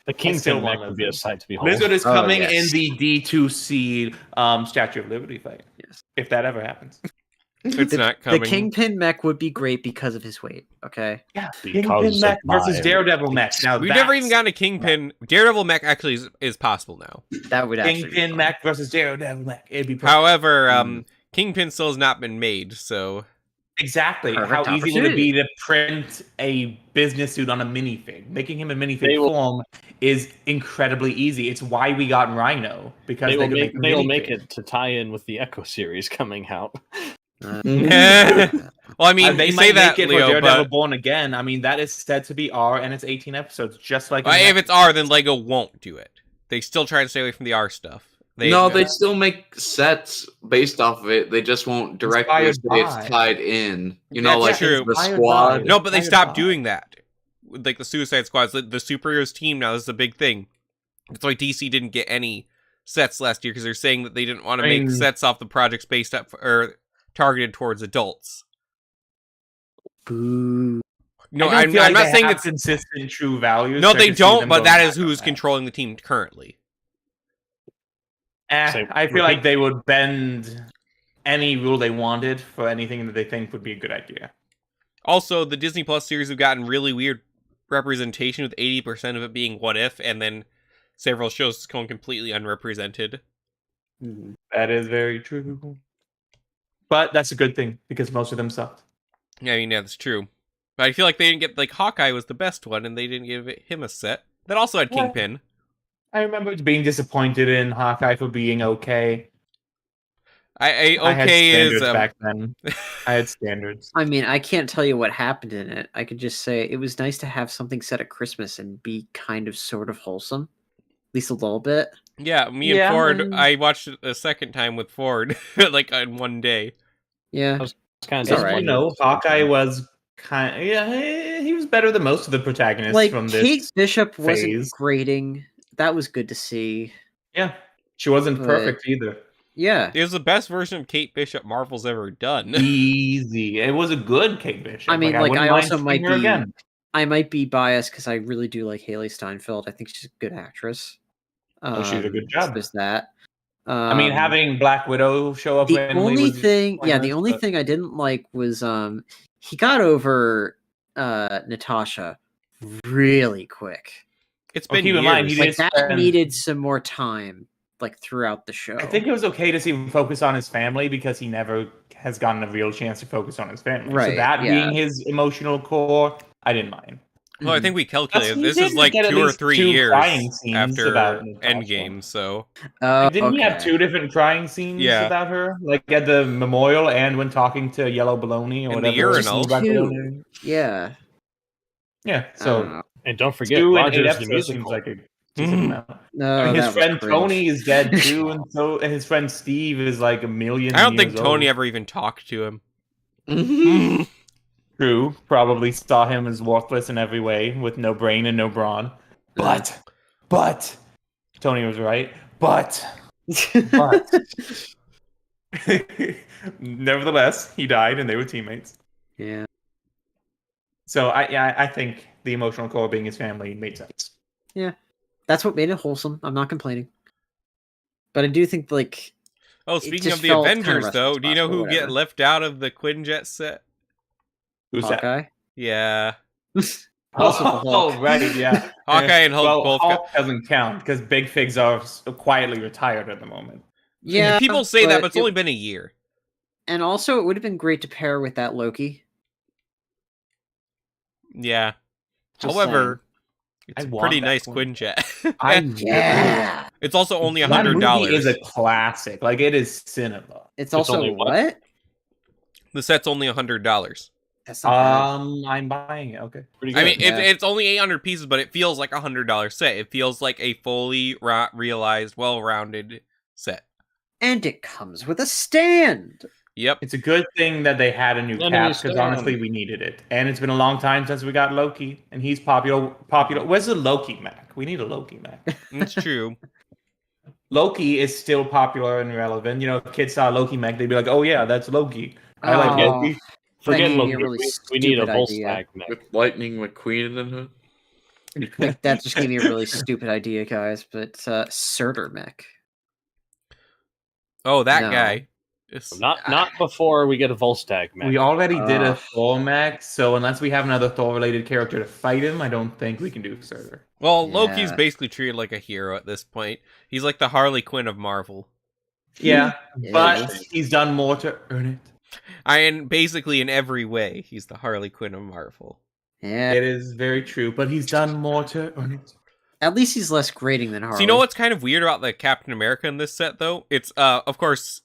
[SPEAKER 2] The
[SPEAKER 5] still
[SPEAKER 2] Kingpin
[SPEAKER 5] want
[SPEAKER 2] mech would be a
[SPEAKER 5] Lizard.
[SPEAKER 2] sight to behold.
[SPEAKER 5] Lizard is
[SPEAKER 3] Oh,
[SPEAKER 5] coming
[SPEAKER 3] yes.
[SPEAKER 5] in the D2C Statue of Liberty fight.
[SPEAKER 3] Yes.
[SPEAKER 5] If that ever happens.
[SPEAKER 1] it's not
[SPEAKER 3] The
[SPEAKER 1] coming.
[SPEAKER 3] Kingpin mech would be great because of his weight. Okay.
[SPEAKER 5] Yeah.
[SPEAKER 2] Because
[SPEAKER 5] Kingpin mech
[SPEAKER 2] of
[SPEAKER 5] versus
[SPEAKER 2] my
[SPEAKER 5] Daredevil mech. Now
[SPEAKER 1] We've never
[SPEAKER 5] that's-
[SPEAKER 1] even gotten a Kingpin. Daredevil mech actually is possible now.
[SPEAKER 3] That would actually be
[SPEAKER 5] Kingpin
[SPEAKER 3] fun.
[SPEAKER 5] mech versus Daredevil mech. It'd be perfect.
[SPEAKER 1] However, Kingpin still has not been made, so
[SPEAKER 5] Exactly.
[SPEAKER 3] Perfect
[SPEAKER 5] How easy would it be
[SPEAKER 3] opportunity.
[SPEAKER 5] to print a business suit on a minifig? Making him a minifig
[SPEAKER 2] They will-
[SPEAKER 5] form is incredibly easy. It's why we got Rhino, because
[SPEAKER 2] They
[SPEAKER 5] they,
[SPEAKER 2] will
[SPEAKER 5] could
[SPEAKER 2] make,
[SPEAKER 5] make, a
[SPEAKER 2] they'll
[SPEAKER 5] minifig.
[SPEAKER 2] make it to tie in with the Echo series coming out.
[SPEAKER 1] well, I mean,
[SPEAKER 5] They
[SPEAKER 1] you
[SPEAKER 5] might
[SPEAKER 1] say that,
[SPEAKER 5] make it for
[SPEAKER 1] Leo,
[SPEAKER 5] Daredevil
[SPEAKER 1] but
[SPEAKER 5] Born Again. I mean, that is said to be R, and it's 18 episodes, just like. in
[SPEAKER 1] if
[SPEAKER 5] that-
[SPEAKER 1] it's R, then Lego won't do it. They still try to stay away from the R stuff.
[SPEAKER 4] They still make sets based off of it. They just won't directly
[SPEAKER 5] Inspired
[SPEAKER 4] say
[SPEAKER 5] by.
[SPEAKER 4] it's tied in. You know,
[SPEAKER 1] That's
[SPEAKER 4] like
[SPEAKER 1] true.
[SPEAKER 4] the
[SPEAKER 5] Inspired
[SPEAKER 4] squad.
[SPEAKER 5] by.
[SPEAKER 1] No, but they
[SPEAKER 5] Inspired
[SPEAKER 1] stopped
[SPEAKER 5] by.
[SPEAKER 1] doing that. Like the Suicide Squads, the superheroes team now is a big thing. That's why DC didn't get any sets last year, because they're saying that they didn't want to
[SPEAKER 5] I
[SPEAKER 1] make
[SPEAKER 5] mean-
[SPEAKER 1] sets off the projects based up or targeted towards adults.
[SPEAKER 3] Boo.
[SPEAKER 1] No,
[SPEAKER 5] I don't
[SPEAKER 1] I'm
[SPEAKER 5] feel like
[SPEAKER 1] not
[SPEAKER 5] they
[SPEAKER 1] saying
[SPEAKER 5] have
[SPEAKER 1] it's
[SPEAKER 5] consistent true values.
[SPEAKER 1] no,
[SPEAKER 5] so I
[SPEAKER 1] they
[SPEAKER 5] could see
[SPEAKER 1] don't.
[SPEAKER 5] them
[SPEAKER 1] But
[SPEAKER 5] going
[SPEAKER 1] that
[SPEAKER 5] back
[SPEAKER 1] is who
[SPEAKER 5] on
[SPEAKER 1] is
[SPEAKER 5] that.
[SPEAKER 1] controlling the team currently.
[SPEAKER 2] Say,
[SPEAKER 5] I feel like they would bend any rule they wanted for anything that they think would be a good idea.
[SPEAKER 1] Also, the Disney Plus series have gotten really weird representation, with 80% of it being What If, and then several shows going completely unrepresented.
[SPEAKER 3] Mhm.
[SPEAKER 5] That is very true. But that's a good thing because most of them sucked.
[SPEAKER 1] Yeah, I mean, yeah, that's true. But I feel like they didn't get, like, Hawkeye was the best one, and they didn't give him a set. That also had
[SPEAKER 5] Yeah.
[SPEAKER 1] Kingpin.
[SPEAKER 5] I remember being disappointed in Hawkeye for being okay.
[SPEAKER 1] I
[SPEAKER 5] had
[SPEAKER 1] okay is
[SPEAKER 5] standards back then. I had standards.
[SPEAKER 3] I mean, I can't tell you what happened in it. I could just say it was nice to have something set at Christmas and be kind of sort of wholesome. At least a little bit.
[SPEAKER 1] Yeah, me and
[SPEAKER 5] Yeah,
[SPEAKER 1] Ford.
[SPEAKER 3] and-
[SPEAKER 1] I watched it a second time with Ford, like in one day.
[SPEAKER 3] Yeah.
[SPEAKER 2] It's kind
[SPEAKER 3] It's
[SPEAKER 2] of
[SPEAKER 3] alright.
[SPEAKER 5] You know, Hawkeye was kind. Yeah, he was better than most of the protagonists
[SPEAKER 3] Like
[SPEAKER 5] from
[SPEAKER 3] Kate
[SPEAKER 5] this.
[SPEAKER 3] Bishop wasn't
[SPEAKER 5] phase.
[SPEAKER 3] grating. That was good to see.
[SPEAKER 5] Yeah, she wasn't
[SPEAKER 3] But-
[SPEAKER 5] perfect either.
[SPEAKER 3] Yeah.
[SPEAKER 1] It was the best version of Kate Bishop Marvel's ever done.
[SPEAKER 5] Easy. It was a good Kate Bishop.
[SPEAKER 3] I mean, like,
[SPEAKER 5] wouldn't
[SPEAKER 3] I
[SPEAKER 5] mind
[SPEAKER 3] also
[SPEAKER 5] seeing
[SPEAKER 3] might
[SPEAKER 5] her
[SPEAKER 3] be-
[SPEAKER 5] again.
[SPEAKER 3] I might be biased because I really do like Haley Steinfeld. I think she's a good actress.
[SPEAKER 5] Oh, she did a good job.
[SPEAKER 3] There's that.
[SPEAKER 5] I mean, having Black Widow show up
[SPEAKER 3] the
[SPEAKER 5] randomly
[SPEAKER 3] only
[SPEAKER 5] was
[SPEAKER 3] thing,
[SPEAKER 5] quite
[SPEAKER 3] yeah,
[SPEAKER 5] nice,
[SPEAKER 3] the only
[SPEAKER 5] but-
[SPEAKER 3] thing I didn't like was he got over Natasha really quick.
[SPEAKER 1] It's
[SPEAKER 5] Well,
[SPEAKER 1] been
[SPEAKER 5] keep
[SPEAKER 1] years.
[SPEAKER 5] in mind, he
[SPEAKER 3] Like
[SPEAKER 5] did
[SPEAKER 3] that
[SPEAKER 5] spend-
[SPEAKER 3] needed some more time, like throughout the show.
[SPEAKER 5] I think it was okay to see him focus on his family because he never has gotten a real chance to focus on his family. So
[SPEAKER 3] Right,
[SPEAKER 5] that
[SPEAKER 3] yeah.
[SPEAKER 5] being his emotional core, I didn't mind.
[SPEAKER 1] Well, I think we calculated
[SPEAKER 5] He
[SPEAKER 1] this is
[SPEAKER 5] did
[SPEAKER 1] like
[SPEAKER 5] get at
[SPEAKER 1] 2 or
[SPEAKER 5] least
[SPEAKER 1] 3
[SPEAKER 5] two
[SPEAKER 1] years
[SPEAKER 5] crying scenes
[SPEAKER 1] after
[SPEAKER 5] about Natasha.
[SPEAKER 1] Endgame, so
[SPEAKER 3] Oh,
[SPEAKER 5] Didn't he have
[SPEAKER 3] okay.
[SPEAKER 5] 2 different crying scenes
[SPEAKER 1] Yeah.
[SPEAKER 5] about her? Like at the memorial and when talking to Yellow Baloney or
[SPEAKER 1] In the
[SPEAKER 5] whatever.
[SPEAKER 1] urinal.
[SPEAKER 5] Black
[SPEAKER 3] Two.
[SPEAKER 5] Baloney.
[SPEAKER 3] Yeah.
[SPEAKER 5] Yeah,
[SPEAKER 3] I don't
[SPEAKER 5] so
[SPEAKER 3] know.
[SPEAKER 2] And don't forget
[SPEAKER 5] 2 and 8
[SPEAKER 2] Rogers the
[SPEAKER 5] episodes seems
[SPEAKER 2] musical.
[SPEAKER 5] like a decent amount.
[SPEAKER 3] No,
[SPEAKER 5] I mean, his
[SPEAKER 3] that was
[SPEAKER 5] friend
[SPEAKER 3] cringe.
[SPEAKER 5] Tony is dead too, and his friend Steve is like a million.
[SPEAKER 1] I don't think
[SPEAKER 5] years
[SPEAKER 1] Tony
[SPEAKER 5] old.
[SPEAKER 1] ever even talked to him.
[SPEAKER 5] True, probably saw him as worthless in every way, with no brain and no brawn. But Tony was right. But nevertheless, he died, and they were teammates.
[SPEAKER 3] Yeah.
[SPEAKER 5] So I think the emotional core being his family made sense.
[SPEAKER 3] That's what made it wholesome. I'm not complaining. But I do think, like,
[SPEAKER 1] Oh,
[SPEAKER 3] It
[SPEAKER 1] speaking
[SPEAKER 3] just
[SPEAKER 1] of the
[SPEAKER 3] felt kinda
[SPEAKER 1] Avengers,
[SPEAKER 3] rushed
[SPEAKER 1] though,
[SPEAKER 3] and
[SPEAKER 1] do you know
[SPEAKER 3] splashed,
[SPEAKER 1] who
[SPEAKER 3] but
[SPEAKER 1] get
[SPEAKER 3] whatever.
[SPEAKER 1] left out of the Quinjet set?
[SPEAKER 5] Who's that?
[SPEAKER 3] Hawkeye.
[SPEAKER 1] Yeah,
[SPEAKER 3] Also the Hulk.
[SPEAKER 5] Oh, right, yeah.
[SPEAKER 1] Hawkeye and Hulk
[SPEAKER 5] well,
[SPEAKER 1] both
[SPEAKER 5] Hulk doesn't count because Big Figs are quietly retired at the moment.
[SPEAKER 3] Yeah.
[SPEAKER 1] people say that, but it's
[SPEAKER 3] it-
[SPEAKER 1] only been a year.
[SPEAKER 3] And also, it would have been great to pair with that Loki.
[SPEAKER 1] Yeah.
[SPEAKER 3] Just
[SPEAKER 1] However,
[SPEAKER 5] I
[SPEAKER 1] it's a
[SPEAKER 5] want
[SPEAKER 1] pretty
[SPEAKER 5] that
[SPEAKER 1] nice
[SPEAKER 5] one.
[SPEAKER 1] Quinjet.
[SPEAKER 3] Yeah.
[SPEAKER 1] It's also only
[SPEAKER 5] That
[SPEAKER 1] $100.
[SPEAKER 5] movie is a classic. Like it is cinema.
[SPEAKER 3] It's also
[SPEAKER 2] only what?
[SPEAKER 3] what?
[SPEAKER 1] The set's only $100.
[SPEAKER 3] That's not bad.
[SPEAKER 5] I'm buying it. Okay.
[SPEAKER 2] Pretty
[SPEAKER 1] I
[SPEAKER 2] good.
[SPEAKER 1] mean,
[SPEAKER 3] Yeah.
[SPEAKER 1] it's only 800 pieces, but it feels like a $100 set. It feels like a fully realized, well-rounded set.
[SPEAKER 3] And it comes with a stand.
[SPEAKER 1] Yep.
[SPEAKER 5] It's a good thing that they had a new
[SPEAKER 2] Enemy
[SPEAKER 5] cap because
[SPEAKER 2] stand.
[SPEAKER 5] honestly, we needed it. And it's been a long time since we got Loki, and he's popular. Where's the Loki Mac? We need a Loki Mac.
[SPEAKER 1] It's true.
[SPEAKER 5] Loki is still popular and relevant. You know, if kids saw Loki Mac, they'd be like, "Oh yeah, that's Loki. I like
[SPEAKER 3] Oh,
[SPEAKER 5] Loki."
[SPEAKER 2] Forget
[SPEAKER 3] gave me a
[SPEAKER 2] Loki.
[SPEAKER 3] really
[SPEAKER 2] We need a
[SPEAKER 3] stupid idea.
[SPEAKER 2] Volstagg mech.
[SPEAKER 4] With Lightning McQueen in it.
[SPEAKER 3] Like, that just gave me a really stupid idea, guys. But Surtur mech.
[SPEAKER 1] Oh, that
[SPEAKER 3] No.
[SPEAKER 1] guy. It's-
[SPEAKER 2] Not before we get a Volstagg mech.
[SPEAKER 5] We already did a
[SPEAKER 3] Ugh.
[SPEAKER 5] Thor Mac, so unless we have another Thor-related character to fight him, I don't think we can do Surtur.
[SPEAKER 1] Well, Loki's
[SPEAKER 3] Yeah.
[SPEAKER 1] basically treated like a hero at this point. He's like the Harley Quinn of Marvel.
[SPEAKER 5] Yeah,
[SPEAKER 3] Yeah,
[SPEAKER 5] but
[SPEAKER 3] he is.
[SPEAKER 5] he's done more to earn it.
[SPEAKER 1] And basically in every way, he's the Harley Quinn of Marvel.
[SPEAKER 3] Yeah.
[SPEAKER 5] It is very true, but he's done more to earn it.
[SPEAKER 3] At least he's less grating than Harley.
[SPEAKER 1] So you know what's kind of weird about the Captain America in this set, though? It's, of course,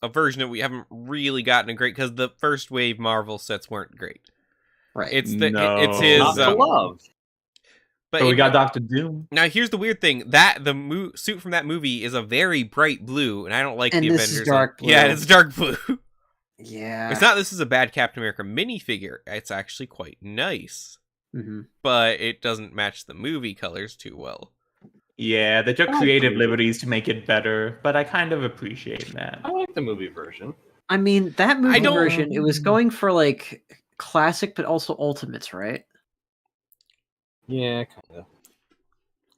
[SPEAKER 1] a version that we haven't really gotten a great, because the first wave Marvel sets weren't great.
[SPEAKER 3] Right.
[SPEAKER 1] It's
[SPEAKER 5] No.
[SPEAKER 1] it's his,
[SPEAKER 2] Not for love.
[SPEAKER 1] but
[SPEAKER 5] So we
[SPEAKER 1] it-
[SPEAKER 5] got Doctor Doom.
[SPEAKER 1] now here's the weird thing, that the suit from that movie is a very bright blue, and I don't like
[SPEAKER 3] And
[SPEAKER 1] the
[SPEAKER 3] this
[SPEAKER 1] Avengers.
[SPEAKER 3] is dark blue.
[SPEAKER 1] Yeah, it's dark blue.
[SPEAKER 3] Yeah.
[SPEAKER 1] It's not this is a bad Captain America minifigure. It's actually quite nice,
[SPEAKER 3] hmm
[SPEAKER 1] but it doesn't match the movie colors too well.
[SPEAKER 5] Yeah, they took
[SPEAKER 2] I like
[SPEAKER 5] creative
[SPEAKER 2] the-
[SPEAKER 5] liberties to make it better, but I kind of appreciate that.
[SPEAKER 2] I like the movie version.
[SPEAKER 3] I mean, that movie
[SPEAKER 1] don't-
[SPEAKER 3] version, it was going for like classic, but also ultimates, right?
[SPEAKER 2] Yeah, kind of.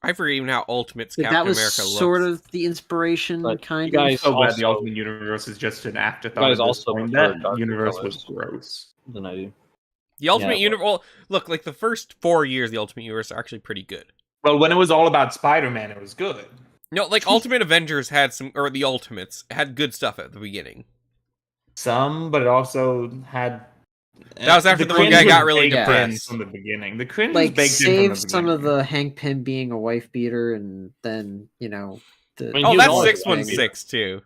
[SPEAKER 1] I forget even how Ultimate's
[SPEAKER 3] Like,
[SPEAKER 1] Captain
[SPEAKER 3] that was
[SPEAKER 1] America looks.
[SPEAKER 3] sort of the inspiration,
[SPEAKER 2] But
[SPEAKER 3] kind
[SPEAKER 2] you
[SPEAKER 3] of.
[SPEAKER 2] guys
[SPEAKER 5] So glad the
[SPEAKER 2] also-
[SPEAKER 5] Ultimate Universe is just an afterthought.
[SPEAKER 2] guys
[SPEAKER 5] at this
[SPEAKER 2] also
[SPEAKER 5] point.
[SPEAKER 2] prefer
[SPEAKER 5] That
[SPEAKER 2] darker
[SPEAKER 5] universe
[SPEAKER 2] colors.
[SPEAKER 5] was gross.
[SPEAKER 2] Than I do.
[SPEAKER 1] The Ultimate
[SPEAKER 2] Yeah.
[SPEAKER 1] Universe. Well, look, like the first 4 years, of the Ultimate Universe are actually pretty good.
[SPEAKER 5] Well, when it was all about Spider-Man, it was good.
[SPEAKER 1] No, like Ultimate Avengers had some, or the Ultimates had good stuff at the beginning.
[SPEAKER 5] Some, but it also had.
[SPEAKER 1] That was after the one
[SPEAKER 5] cringe
[SPEAKER 1] guy
[SPEAKER 5] was
[SPEAKER 1] got really
[SPEAKER 5] baked in
[SPEAKER 1] depressed.
[SPEAKER 5] from the beginning. The cringe was
[SPEAKER 3] Like
[SPEAKER 5] baked in from
[SPEAKER 3] save
[SPEAKER 5] the
[SPEAKER 3] some of
[SPEAKER 5] beginning.
[SPEAKER 3] the Hank Pym being a wife beater, and then the.
[SPEAKER 2] I mean,
[SPEAKER 1] Oh,
[SPEAKER 2] he was
[SPEAKER 1] that's
[SPEAKER 2] always a
[SPEAKER 1] 616 too.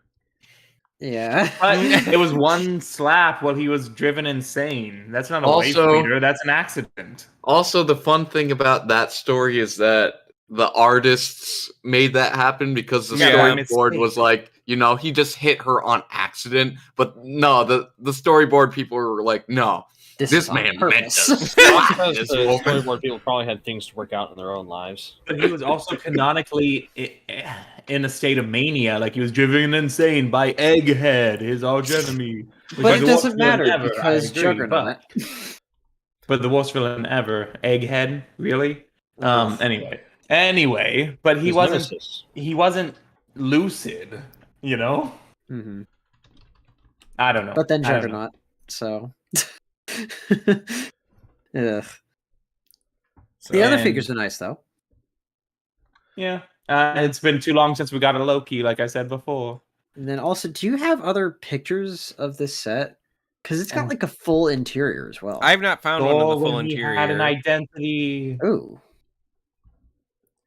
[SPEAKER 3] Yeah.
[SPEAKER 5] But it was one slap while he was driven insane. That's not a wife
[SPEAKER 4] Also-
[SPEAKER 5] beater. That's an accident.
[SPEAKER 4] Also, the fun thing about that story is that the artists made that happen because the
[SPEAKER 5] Yeah,
[SPEAKER 4] storyboard
[SPEAKER 5] mistake.
[SPEAKER 4] was like, he just hit her on accident. But no, the storyboard people were like, no, this
[SPEAKER 3] is on
[SPEAKER 4] man meant
[SPEAKER 3] purpose.
[SPEAKER 4] to slap
[SPEAKER 2] Because
[SPEAKER 4] this
[SPEAKER 2] the
[SPEAKER 4] woman.
[SPEAKER 2] storyboard people probably had things to work out in their own lives.
[SPEAKER 5] But he was also canonically in a state of mania. Like he was driven insane by Egghead, his arch enemy. which
[SPEAKER 3] But
[SPEAKER 5] is
[SPEAKER 3] it
[SPEAKER 5] the worst
[SPEAKER 3] doesn't
[SPEAKER 5] villain
[SPEAKER 3] matter
[SPEAKER 5] ever, I
[SPEAKER 3] because
[SPEAKER 5] agree,
[SPEAKER 3] Juggernaut.
[SPEAKER 5] But the worst villain ever, Egghead, really. Anyway, but he
[SPEAKER 2] His
[SPEAKER 5] wasn't.
[SPEAKER 2] nemesis.
[SPEAKER 5] He wasn't lucid. You know.
[SPEAKER 3] Mhm.
[SPEAKER 5] I don't know.
[SPEAKER 3] But then
[SPEAKER 5] I don't know.
[SPEAKER 3] Juggernaut. So. Ugh.
[SPEAKER 1] So,
[SPEAKER 3] The other
[SPEAKER 5] And-
[SPEAKER 3] figures are nice though.
[SPEAKER 5] Yeah. It's been too long since we got a Loki, like I said before.
[SPEAKER 3] And then also, do you have other pictures of this set? Because it's got
[SPEAKER 5] Um,
[SPEAKER 3] like a full interior as well.
[SPEAKER 1] I've not found one of the full
[SPEAKER 5] when he
[SPEAKER 1] interior.
[SPEAKER 5] had an identity.
[SPEAKER 3] Oh,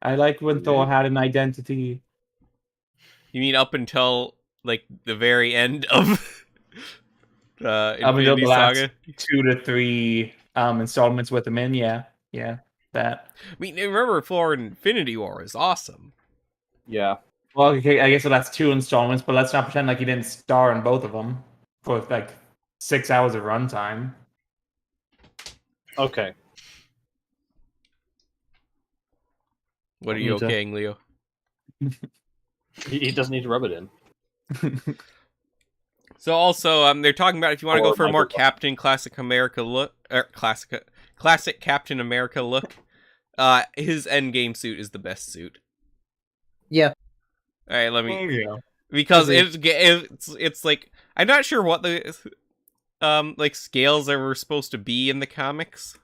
[SPEAKER 5] I like when Thor had an identity.
[SPEAKER 1] You mean up until like the very end of
[SPEAKER 5] Up until
[SPEAKER 1] Infinity
[SPEAKER 5] the last
[SPEAKER 1] Saga?
[SPEAKER 5] 2 to 3 installments with him in. Yeah, that.
[SPEAKER 1] I mean, remember Thor in Infinity War is awesome.
[SPEAKER 2] Yeah.
[SPEAKER 5] Well, okay, I guess that's 2 installments, but let's not pretend like he didn't star in both of them for like 6 hours of runtime.
[SPEAKER 2] Okay.
[SPEAKER 1] What are you
[SPEAKER 5] Me too.
[SPEAKER 1] okaying, Leo?
[SPEAKER 2] He doesn't need to rub it in.
[SPEAKER 1] So also, they're talking about if you want to go
[SPEAKER 2] Or
[SPEAKER 1] for a more
[SPEAKER 2] Michael.
[SPEAKER 1] Captain Classic America look, or classic Captain America look, his Endgame suit is the best suit.
[SPEAKER 3] yeah.
[SPEAKER 1] All right, let me
[SPEAKER 5] Yeah.
[SPEAKER 1] because
[SPEAKER 3] Agreed.
[SPEAKER 1] it's like I'm not sure what the like scales are supposed to be in the comics.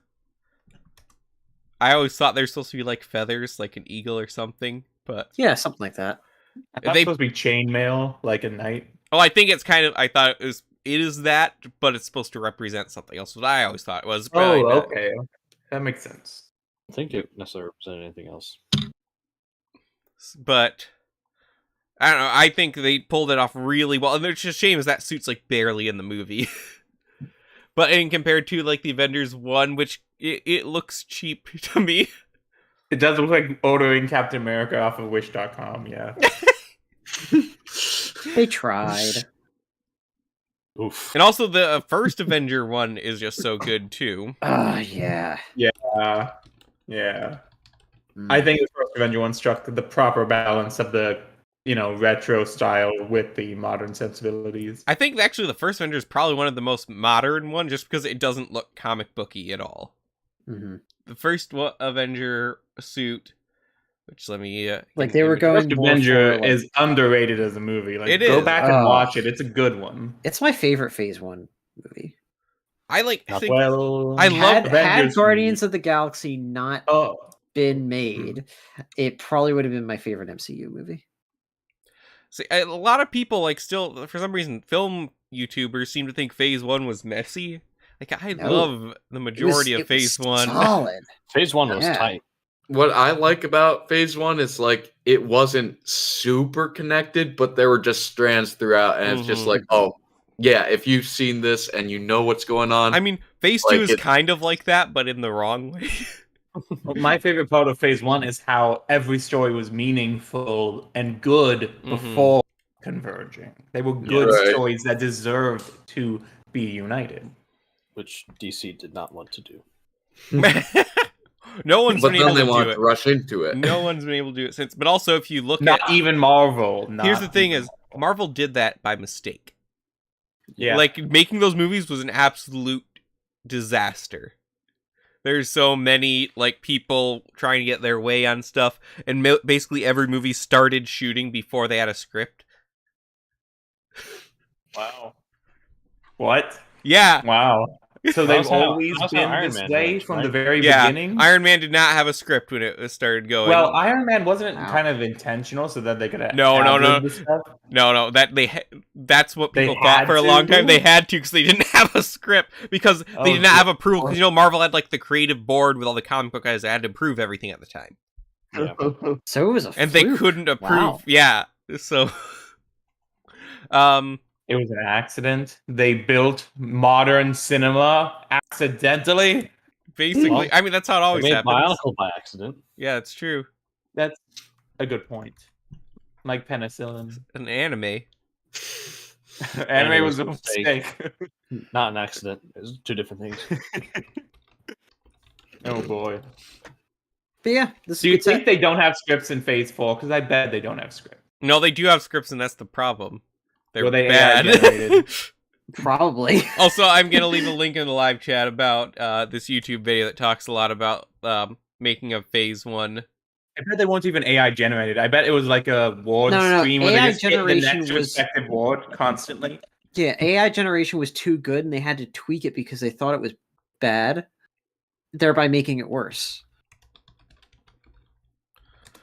[SPEAKER 1] I always thought they're supposed to be like feathers, like an eagle or something. But
[SPEAKER 3] Yeah, something like that.
[SPEAKER 5] I thought
[SPEAKER 1] They-
[SPEAKER 5] it was supposed to be chainmail, like a knight.
[SPEAKER 1] I think it's kind of. I thought it is that, but it's supposed to represent something else. What I always thought it was. but
[SPEAKER 5] Oh,
[SPEAKER 1] I-
[SPEAKER 5] okay. That makes sense.
[SPEAKER 2] I think it necessarily represented anything else.
[SPEAKER 1] But I don't know. I think they pulled it off really well. And it's just a shame is that suit's like barely in the movie. But in compared to like the Avengers 1, which it looks cheap to me.
[SPEAKER 5] It does look like ordering Captain America off of Wish.com, yeah.
[SPEAKER 3] They tried.
[SPEAKER 2] Oof.
[SPEAKER 1] And also the first Avenger one is just so good too.
[SPEAKER 3] Yeah.
[SPEAKER 5] Yeah.
[SPEAKER 3] Mm.
[SPEAKER 5] I think the first Avenger one struck the proper balance of the, retro style with the modern sensibilities.
[SPEAKER 1] I think actually the first Avenger is probably one of the most modern one just because it doesn't look comic booky at all.
[SPEAKER 3] Mhm.
[SPEAKER 1] The first Avenger suit, which let me
[SPEAKER 3] Like they were going
[SPEAKER 5] First
[SPEAKER 3] more
[SPEAKER 5] Avenger
[SPEAKER 3] for, like-
[SPEAKER 5] is underrated as a movie. Like,
[SPEAKER 1] It
[SPEAKER 5] go
[SPEAKER 1] is.
[SPEAKER 5] back and
[SPEAKER 3] Oh.
[SPEAKER 5] watch it. It's a good one.
[SPEAKER 3] It's my favorite Phase 1 movie.
[SPEAKER 1] I like
[SPEAKER 2] Not
[SPEAKER 1] think
[SPEAKER 5] Well,
[SPEAKER 1] I love
[SPEAKER 3] Had
[SPEAKER 5] Avengers
[SPEAKER 3] Guardians of the Galaxy not
[SPEAKER 5] Oh,
[SPEAKER 3] been made, it probably would have been my favorite MCU movie.
[SPEAKER 1] see, a lot of people like still for some reason film YouTubers seem to think Phase 1 was messy. Like I
[SPEAKER 3] No.
[SPEAKER 1] love the majority
[SPEAKER 3] It
[SPEAKER 1] of
[SPEAKER 3] was
[SPEAKER 1] Phase 1.
[SPEAKER 3] Solid.
[SPEAKER 2] Phase 1 was
[SPEAKER 3] Yeah.
[SPEAKER 2] tight.
[SPEAKER 4] What I like about Phase 1 is like it wasn't super connected, but there were just strands throughout, and it's just
[SPEAKER 1] Mhm.
[SPEAKER 4] like, oh yeah, if you've seen this and you know what's going on,
[SPEAKER 1] I mean, Phase 2
[SPEAKER 4] Like
[SPEAKER 1] is
[SPEAKER 4] it-
[SPEAKER 1] kind of like that, but in the wrong way.
[SPEAKER 5] my favorite part of Phase 1 is how every story was meaningful and good
[SPEAKER 1] Mhm.
[SPEAKER 5] before converging. They were good
[SPEAKER 4] Right.
[SPEAKER 5] stories that deserved to be united.
[SPEAKER 2] Which DC did not want to do.
[SPEAKER 1] No one's
[SPEAKER 4] but
[SPEAKER 1] been
[SPEAKER 4] then
[SPEAKER 1] able
[SPEAKER 4] they
[SPEAKER 1] to do
[SPEAKER 4] want
[SPEAKER 1] it.
[SPEAKER 4] to rush into it.
[SPEAKER 1] No one's been able to do it since. But also, if you look
[SPEAKER 5] Not
[SPEAKER 1] at
[SPEAKER 5] even Marvel.
[SPEAKER 1] here's
[SPEAKER 5] not
[SPEAKER 1] the thing:
[SPEAKER 5] even
[SPEAKER 1] is Marvel did that by mistake.
[SPEAKER 5] Yeah.
[SPEAKER 1] Like making those movies was an absolute disaster. There's so many like people trying to get their way on stuff, and basically every movie started shooting before they had a script.
[SPEAKER 5] Wow. What?
[SPEAKER 1] Yeah,
[SPEAKER 5] Wow. So
[SPEAKER 2] That's
[SPEAKER 5] they've
[SPEAKER 2] how-
[SPEAKER 5] always
[SPEAKER 2] that's how
[SPEAKER 5] been
[SPEAKER 2] Iron
[SPEAKER 5] this
[SPEAKER 2] Man
[SPEAKER 5] way
[SPEAKER 2] works,
[SPEAKER 5] from
[SPEAKER 2] right?
[SPEAKER 5] the very
[SPEAKER 1] Yeah,
[SPEAKER 5] beginning.
[SPEAKER 1] Iron Man did not have a script when it started going.
[SPEAKER 5] Well, Iron Man wasn't
[SPEAKER 3] Wow.
[SPEAKER 5] kind of intentional, so that they could
[SPEAKER 1] No.
[SPEAKER 5] ad-lib the stuff.
[SPEAKER 1] No, that's what
[SPEAKER 5] They
[SPEAKER 1] people thought
[SPEAKER 5] had
[SPEAKER 1] for a
[SPEAKER 5] to?
[SPEAKER 1] long time. They had to because they didn't have a script because
[SPEAKER 5] Oh,
[SPEAKER 1] they did not have
[SPEAKER 5] good
[SPEAKER 1] approval. Because
[SPEAKER 5] lord.
[SPEAKER 1] Marvel had like the creative board with all the comic book guys that had to approve everything at the time,
[SPEAKER 2] Yeah.
[SPEAKER 3] So it was a
[SPEAKER 1] and they
[SPEAKER 3] fluke.
[SPEAKER 1] couldn't approve.
[SPEAKER 3] Wow.
[SPEAKER 1] Yeah, so
[SPEAKER 5] It was an accident. They built modern cinema accidentally.
[SPEAKER 1] basically,
[SPEAKER 2] Well,
[SPEAKER 1] I mean that's how it
[SPEAKER 2] They
[SPEAKER 1] always
[SPEAKER 2] made
[SPEAKER 1] happens.
[SPEAKER 2] Bionicle by accident.
[SPEAKER 1] Yeah, it's true.
[SPEAKER 5] That's a good point. Like penicillin.
[SPEAKER 1] An anime.
[SPEAKER 5] Anime was
[SPEAKER 2] was a
[SPEAKER 5] a mistake.
[SPEAKER 2] Not an accident. It was two different things.
[SPEAKER 5] Oh boy.
[SPEAKER 3] But yeah, this
[SPEAKER 5] Do you
[SPEAKER 3] is good
[SPEAKER 5] think they don't have scripts in Phase 4? Because I bet they don't have scripts.
[SPEAKER 1] No, they do have scripts, and that's the problem. They're
[SPEAKER 5] Were they AI
[SPEAKER 1] bad.
[SPEAKER 5] generated?
[SPEAKER 3] probably.
[SPEAKER 1] Also, I'm gonna leave a link in the live chat about this YouTube video that talks a lot about making of Phase 1.
[SPEAKER 5] I bet they weren't even AI generated. I bet it was like a ward
[SPEAKER 3] No.
[SPEAKER 5] stream where
[SPEAKER 3] AI
[SPEAKER 5] they just hit the
[SPEAKER 3] generation
[SPEAKER 5] next
[SPEAKER 3] was-
[SPEAKER 5] respective ward constantly.
[SPEAKER 3] Yeah, AI generation was too good, and they had to tweak it because they thought it was bad, thereby making it worse.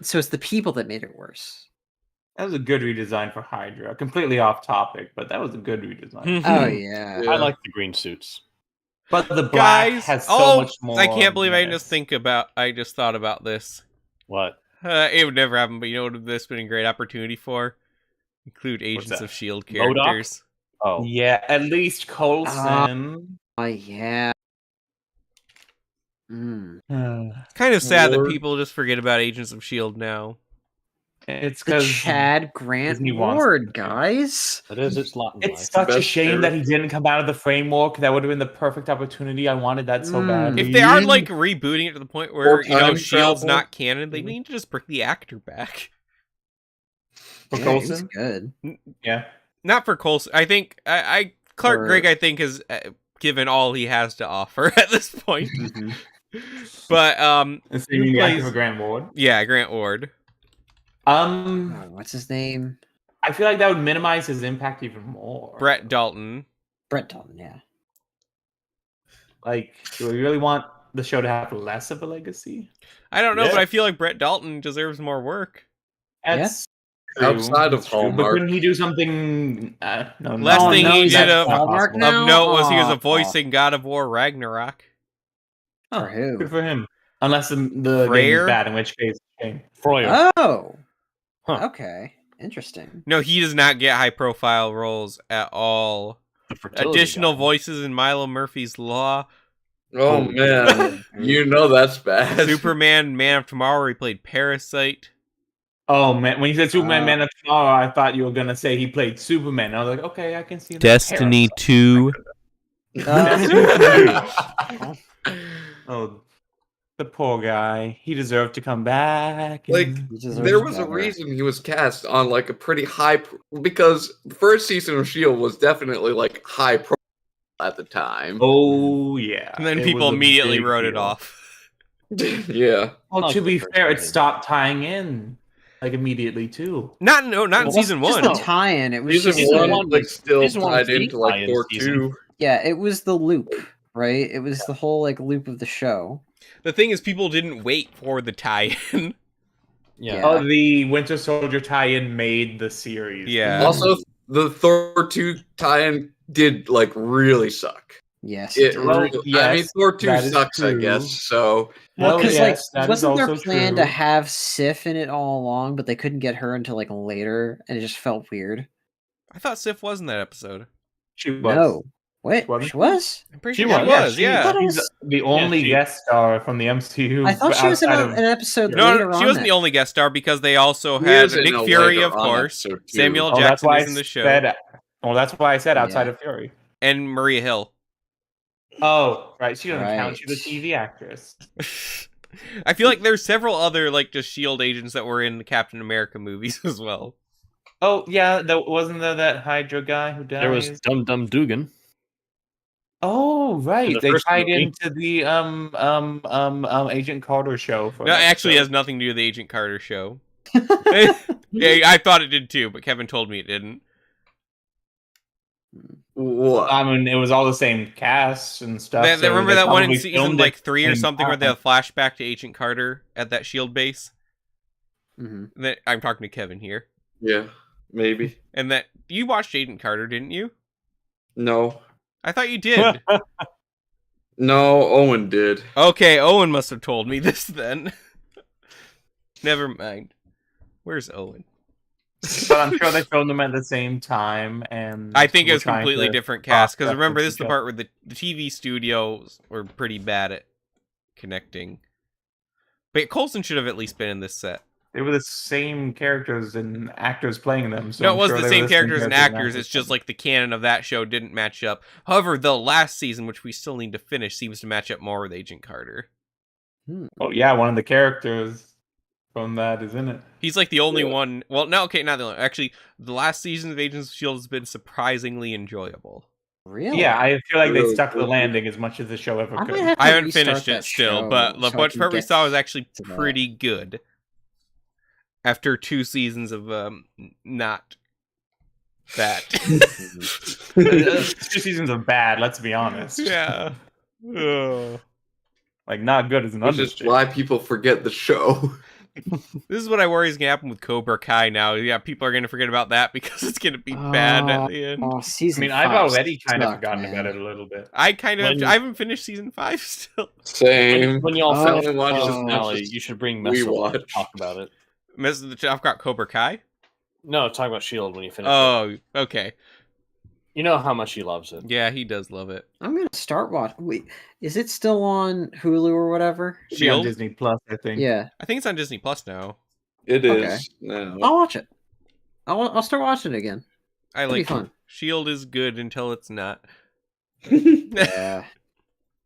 [SPEAKER 3] So it's the people that made it worse.
[SPEAKER 5] That was a good redesign for Hydra. Completely off topic, but that was a good redesign.
[SPEAKER 3] Oh yeah.
[SPEAKER 4] Yeah.
[SPEAKER 2] I like the green suits.
[SPEAKER 5] But the black
[SPEAKER 1] Guys,
[SPEAKER 5] has so much more.
[SPEAKER 1] I can't believe I
[SPEAKER 5] menace.
[SPEAKER 1] just thought about this.
[SPEAKER 2] What?
[SPEAKER 1] It would never happen, but you know what this been a great opportunity for? Include Agents
[SPEAKER 5] that?
[SPEAKER 1] of S.H.I.E.L.D.
[SPEAKER 2] MODOK?
[SPEAKER 1] characters.
[SPEAKER 2] Oh,
[SPEAKER 5] Yeah, at least Coulson.
[SPEAKER 3] Yeah. Mm.
[SPEAKER 1] Kind of sad that
[SPEAKER 4] Lord.
[SPEAKER 1] people just forget about Agents of S.H.I.E.L.D. now.
[SPEAKER 5] It's
[SPEAKER 3] The
[SPEAKER 5] because
[SPEAKER 3] Chad Grant
[SPEAKER 5] Disney wants
[SPEAKER 3] Ward,
[SPEAKER 5] to.
[SPEAKER 3] guys.
[SPEAKER 2] it is. It's lot in
[SPEAKER 5] it's
[SPEAKER 2] life.
[SPEAKER 5] such a
[SPEAKER 4] Best
[SPEAKER 5] shame that he
[SPEAKER 4] character.
[SPEAKER 5] didn't come out of the framework. That would have been the perfect opportunity. I wanted that so badly.
[SPEAKER 1] If they are like rebooting it to the point where
[SPEAKER 4] Or
[SPEAKER 1] you know
[SPEAKER 4] time
[SPEAKER 1] S.H.I.E.L.D.'s
[SPEAKER 4] travel.
[SPEAKER 1] not canon, they need to just bring the actor back.
[SPEAKER 5] For
[SPEAKER 3] Yeah, he was
[SPEAKER 5] Coulson?
[SPEAKER 3] good.
[SPEAKER 5] Yeah.
[SPEAKER 1] Not for Coulson. I think Clark
[SPEAKER 3] For-
[SPEAKER 1] Gregg. I think has given all he has to offer at this point.
[SPEAKER 3] Mhm.
[SPEAKER 1] But
[SPEAKER 5] And so
[SPEAKER 1] Who
[SPEAKER 5] you need the actor
[SPEAKER 1] plays-
[SPEAKER 5] for Grant Ward.
[SPEAKER 1] yeah, Grant Ward.
[SPEAKER 3] Oh, what's his name?
[SPEAKER 5] I feel like that would minimize his impact even more.
[SPEAKER 1] Brett Dalton.
[SPEAKER 3] Brett Dalton. Yeah.
[SPEAKER 5] Like, do we really want the show to have less of a legacy?
[SPEAKER 1] I don't know,
[SPEAKER 2] Yeah.
[SPEAKER 1] but I feel like Brett Dalton deserves more work.
[SPEAKER 5] That's
[SPEAKER 4] Outside of
[SPEAKER 5] But
[SPEAKER 4] Hallmark.
[SPEAKER 5] couldn't he do something? No,
[SPEAKER 1] Last
[SPEAKER 5] no,
[SPEAKER 1] thing
[SPEAKER 5] no,
[SPEAKER 1] he
[SPEAKER 5] that's
[SPEAKER 1] did
[SPEAKER 5] not
[SPEAKER 1] of-
[SPEAKER 3] Hallmark
[SPEAKER 5] possible.
[SPEAKER 3] now?
[SPEAKER 1] Of note was he was
[SPEAKER 3] Aw.
[SPEAKER 1] a voice in God of War Ragnarok.
[SPEAKER 5] Huh,
[SPEAKER 3] For who?
[SPEAKER 5] Good for him. Unless the game
[SPEAKER 1] Freyr?
[SPEAKER 5] is bad, in which case, shame.
[SPEAKER 2] Froyo.
[SPEAKER 3] Oh.
[SPEAKER 2] Huh.
[SPEAKER 3] Okay. Interesting.
[SPEAKER 1] No, he does not get high profile roles at all.
[SPEAKER 2] The fertility
[SPEAKER 1] Additional
[SPEAKER 2] guy.
[SPEAKER 1] voices in Milo Murphy's Law.
[SPEAKER 4] Oh man, you know that's bad.
[SPEAKER 1] Superman, Man of Tomorrow, where he played Parasite.
[SPEAKER 5] Oh man, when you said Superman,
[SPEAKER 3] Ah.
[SPEAKER 5] Man of Tomorrow, I thought you were gonna say he played Superman. I was like, okay, I can see that.
[SPEAKER 1] Destiny 2.
[SPEAKER 5] Oh, the poor guy. He deserved to come back.
[SPEAKER 4] Like,
[SPEAKER 5] and-
[SPEAKER 3] He deserves
[SPEAKER 4] There was a
[SPEAKER 3] better.
[SPEAKER 4] reason he was cast on like a pretty high because the first season of Shield was definitely like high profile at the time.
[SPEAKER 5] oh yeah.
[SPEAKER 1] And then
[SPEAKER 5] it
[SPEAKER 1] people
[SPEAKER 5] was a
[SPEAKER 1] immediately
[SPEAKER 5] big
[SPEAKER 1] wrote it
[SPEAKER 5] deal.
[SPEAKER 1] off.
[SPEAKER 4] Yeah.
[SPEAKER 5] Well,
[SPEAKER 2] Not
[SPEAKER 5] to
[SPEAKER 2] the
[SPEAKER 5] be
[SPEAKER 2] first
[SPEAKER 5] fair, it
[SPEAKER 2] season.
[SPEAKER 5] stopped tying in like immediately too.
[SPEAKER 1] Not in
[SPEAKER 2] Well,
[SPEAKER 1] season
[SPEAKER 3] Just
[SPEAKER 1] 1.
[SPEAKER 3] the tie-in. It was
[SPEAKER 4] Season
[SPEAKER 3] just
[SPEAKER 2] Season
[SPEAKER 4] one,
[SPEAKER 2] one
[SPEAKER 4] like
[SPEAKER 2] was-
[SPEAKER 4] still
[SPEAKER 2] season one was
[SPEAKER 4] tied
[SPEAKER 2] the
[SPEAKER 4] into like
[SPEAKER 2] tie-in
[SPEAKER 4] Thor
[SPEAKER 2] season.
[SPEAKER 4] 2.
[SPEAKER 3] yeah. It was the loop, right? It was the whole like loop of the show.
[SPEAKER 1] The thing is, people didn't wait for the tie-in.
[SPEAKER 2] Yeah.
[SPEAKER 5] Oh, the Winter Soldier tie-in made the series.
[SPEAKER 1] Yeah.
[SPEAKER 4] Also, the Thor 2 tie-in did like really suck.
[SPEAKER 3] Yes.
[SPEAKER 4] It
[SPEAKER 5] Well,
[SPEAKER 4] really, I
[SPEAKER 5] yes,
[SPEAKER 4] mean, Thor 2
[SPEAKER 5] that is
[SPEAKER 4] sucks, I
[SPEAKER 5] true.
[SPEAKER 4] guess. So
[SPEAKER 3] Well,
[SPEAKER 5] Well,
[SPEAKER 3] because
[SPEAKER 5] yes, that
[SPEAKER 3] like,
[SPEAKER 5] is
[SPEAKER 3] wasn't their
[SPEAKER 5] also
[SPEAKER 3] plan
[SPEAKER 5] true.
[SPEAKER 3] to have Sif in it all along, but they couldn't get her until like later, and it just felt weird.
[SPEAKER 1] I thought Sif was in that episode.
[SPEAKER 5] She was.
[SPEAKER 3] No, wait,
[SPEAKER 5] Wasn't
[SPEAKER 3] she was.
[SPEAKER 1] I'm pretty
[SPEAKER 2] She
[SPEAKER 1] sure she
[SPEAKER 2] was.
[SPEAKER 1] was,
[SPEAKER 5] she-
[SPEAKER 1] yeah.
[SPEAKER 3] thought it
[SPEAKER 5] She's
[SPEAKER 3] was-
[SPEAKER 5] the only
[SPEAKER 2] she-
[SPEAKER 5] guest star from the MCU.
[SPEAKER 3] I thought she was in
[SPEAKER 5] outside of-
[SPEAKER 3] an episode
[SPEAKER 1] No,
[SPEAKER 3] later
[SPEAKER 1] she
[SPEAKER 3] on.
[SPEAKER 1] wasn't the only guest star because they also
[SPEAKER 4] He
[SPEAKER 1] had
[SPEAKER 4] is in
[SPEAKER 1] Nick
[SPEAKER 4] a
[SPEAKER 1] Fury,
[SPEAKER 4] later
[SPEAKER 1] of
[SPEAKER 4] on
[SPEAKER 1] course.
[SPEAKER 4] episode, too.
[SPEAKER 1] Samuel
[SPEAKER 5] Oh, that's
[SPEAKER 1] Jackson
[SPEAKER 5] why
[SPEAKER 1] is in the show.
[SPEAKER 5] That's why I said outside
[SPEAKER 3] Yeah.
[SPEAKER 5] of Fury.
[SPEAKER 1] And Maria Hill.
[SPEAKER 5] Oh, right. She doesn't count. She's a
[SPEAKER 3] Right.
[SPEAKER 5] TV actress.
[SPEAKER 1] I feel like there's several other like just Shield agents that were in the Captain America movies as well.
[SPEAKER 5] Oh yeah, wasn't there that Hydra guy who died?
[SPEAKER 2] There was Dum Dum Dugan.
[SPEAKER 5] Oh
[SPEAKER 2] In
[SPEAKER 5] right,
[SPEAKER 2] the
[SPEAKER 5] they
[SPEAKER 2] first
[SPEAKER 5] tied
[SPEAKER 2] movie.
[SPEAKER 5] into the Agent Carter show. For
[SPEAKER 1] No, it
[SPEAKER 5] that
[SPEAKER 1] actually has
[SPEAKER 5] episode.
[SPEAKER 1] nothing to do with the Agent Carter show. Yeah, I thought it did too, but Kevin told me it didn't.
[SPEAKER 4] What?
[SPEAKER 5] I mean, it was all the same cast and stuff.
[SPEAKER 1] They remember that one in
[SPEAKER 5] probably
[SPEAKER 1] season
[SPEAKER 5] filmed it
[SPEAKER 1] like 3 or
[SPEAKER 5] same
[SPEAKER 1] something where they
[SPEAKER 5] time.
[SPEAKER 1] have flashback to Agent Carter at that shield base?
[SPEAKER 3] Mm-hmm.
[SPEAKER 1] I'm talking to Kevin here.
[SPEAKER 4] Yeah, maybe.
[SPEAKER 1] And that you watched Agent Carter, didn't you?
[SPEAKER 4] No.
[SPEAKER 1] I thought you did.
[SPEAKER 4] No, Owen did.
[SPEAKER 1] Okay, Owen must have told me this then. Never mind. Where's Owen?
[SPEAKER 5] But I'm sure they filmed them at the same time, and
[SPEAKER 1] I think it
[SPEAKER 5] were
[SPEAKER 1] was
[SPEAKER 5] trying
[SPEAKER 1] completely
[SPEAKER 5] to
[SPEAKER 1] different cast. Because
[SPEAKER 5] cross-reference
[SPEAKER 1] remember, this is
[SPEAKER 5] each
[SPEAKER 1] the
[SPEAKER 5] other.
[SPEAKER 1] part where the TV studios were pretty bad at connecting. But Coulson should have at least been in this set.
[SPEAKER 5] They were the same characters and actors playing them. So
[SPEAKER 1] No, it
[SPEAKER 5] I'm
[SPEAKER 1] was
[SPEAKER 5] sure
[SPEAKER 1] the
[SPEAKER 5] they were
[SPEAKER 1] same characters and actors.
[SPEAKER 5] actors
[SPEAKER 1] It's just like the canon of that show didn't match up. However, the last season, which we still need to finish, seems to match up more with Agent Carter.
[SPEAKER 5] Oh yeah, one of the characters from that is in it.
[SPEAKER 1] He's like the only one. Well, no, okay, not the only. Actually, the last season of Agents of S.H.I.E.L.D. has been surprisingly enjoyable.
[SPEAKER 3] Really?
[SPEAKER 5] Yeah, I feel like they
[SPEAKER 4] Really
[SPEAKER 5] stuck the
[SPEAKER 4] cool.
[SPEAKER 5] landing as much as the show ever
[SPEAKER 3] I
[SPEAKER 5] could.
[SPEAKER 3] might have to
[SPEAKER 1] I haven't
[SPEAKER 3] restart
[SPEAKER 1] finished
[SPEAKER 3] that
[SPEAKER 1] it still,
[SPEAKER 3] show
[SPEAKER 1] but the
[SPEAKER 3] so I
[SPEAKER 1] bunch
[SPEAKER 3] can
[SPEAKER 1] part we
[SPEAKER 3] get
[SPEAKER 1] saw was actually
[SPEAKER 3] to that.
[SPEAKER 1] pretty good. After 2 seasons of not that.
[SPEAKER 5] 2 seasons of bad. Let's be honest.
[SPEAKER 1] Yeah. Ugh.
[SPEAKER 5] Like not good is an
[SPEAKER 4] Which is
[SPEAKER 5] understatement.
[SPEAKER 4] why people forget the show.
[SPEAKER 1] This is what I worry is gonna happen with Cobra Kai now. Yeah, people are gonna forget about that because it's gonna be bad at the end.
[SPEAKER 3] Oh,
[SPEAKER 5] I
[SPEAKER 3] season
[SPEAKER 5] mean, I've
[SPEAKER 3] five
[SPEAKER 5] already kind of
[SPEAKER 3] sucked,
[SPEAKER 5] forgotten
[SPEAKER 3] man.
[SPEAKER 5] about it a little bit.
[SPEAKER 1] I kind of
[SPEAKER 2] When-
[SPEAKER 1] I haven't finished season 5 still.
[SPEAKER 4] Same.
[SPEAKER 2] When y'all
[SPEAKER 3] Oh,
[SPEAKER 2] finish
[SPEAKER 4] watch
[SPEAKER 2] the
[SPEAKER 4] this
[SPEAKER 2] finale,
[SPEAKER 4] much
[SPEAKER 2] you should bring
[SPEAKER 4] we
[SPEAKER 2] Messel
[SPEAKER 4] watch.
[SPEAKER 2] to talk about it.
[SPEAKER 1] I've got Cobra Kai.
[SPEAKER 2] No, talk about Shield when you finish it.
[SPEAKER 1] Oh, okay.
[SPEAKER 2] You know how much he loves it.
[SPEAKER 1] Yeah, he does love it.
[SPEAKER 3] I'm gonna start watching. Wait, is it still on Hulu or whatever?
[SPEAKER 5] Should be on
[SPEAKER 1] Shield?
[SPEAKER 5] Disney Plus, I think.
[SPEAKER 3] Yeah,
[SPEAKER 1] I think it's on Disney Plus now.
[SPEAKER 4] It is
[SPEAKER 3] Okay.
[SPEAKER 4] now.
[SPEAKER 3] I'll watch it. I'll start watching it again.
[SPEAKER 1] I
[SPEAKER 3] It'll be
[SPEAKER 1] like
[SPEAKER 3] fun.
[SPEAKER 1] Shield is good until it's not.
[SPEAKER 3] Yeah.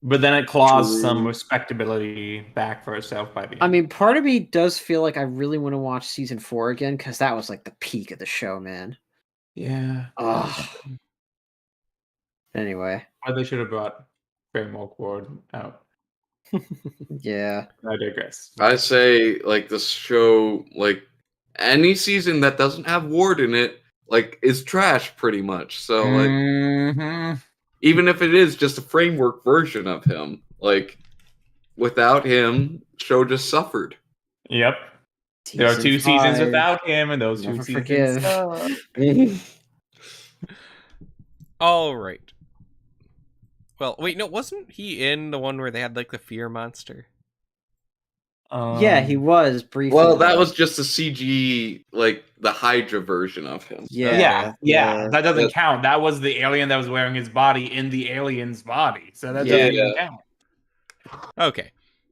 [SPEAKER 5] But then it claws
[SPEAKER 4] True.
[SPEAKER 5] some respectability back for itself by the end.
[SPEAKER 3] I mean, part of me does feel like I really want to watch season 4 again because that was like the peak of the show, man.
[SPEAKER 5] yeah.
[SPEAKER 3] Ugh. Anyway,
[SPEAKER 5] Or they should have brought Framework Ward out.
[SPEAKER 3] yeah.
[SPEAKER 5] I digress.
[SPEAKER 4] I say, like, the show, like, any season that doesn't have Ward in it, like, is trash pretty much. So, like,
[SPEAKER 5] Mhm.
[SPEAKER 4] even if it is just a framework version of him, like, without him, show just suffered.
[SPEAKER 5] Yep. There are 2
[SPEAKER 3] Season
[SPEAKER 5] seasons
[SPEAKER 3] 5.
[SPEAKER 5] without him, and those 2
[SPEAKER 3] Never
[SPEAKER 5] seasons.
[SPEAKER 3] forgive.
[SPEAKER 5] suck.
[SPEAKER 1] All right. Well, wait, no, wasn't he in the one where they had like the fear monster?
[SPEAKER 3] Yeah, he was briefly.
[SPEAKER 4] Well, that was just a CG, like, the Hydra version of him.
[SPEAKER 3] Yeah.
[SPEAKER 5] Yeah. That doesn't
[SPEAKER 4] That-
[SPEAKER 5] count. That was the alien that was wearing his body in the alien's body. So that
[SPEAKER 3] Yeah.
[SPEAKER 5] doesn't even count.
[SPEAKER 1] Okay.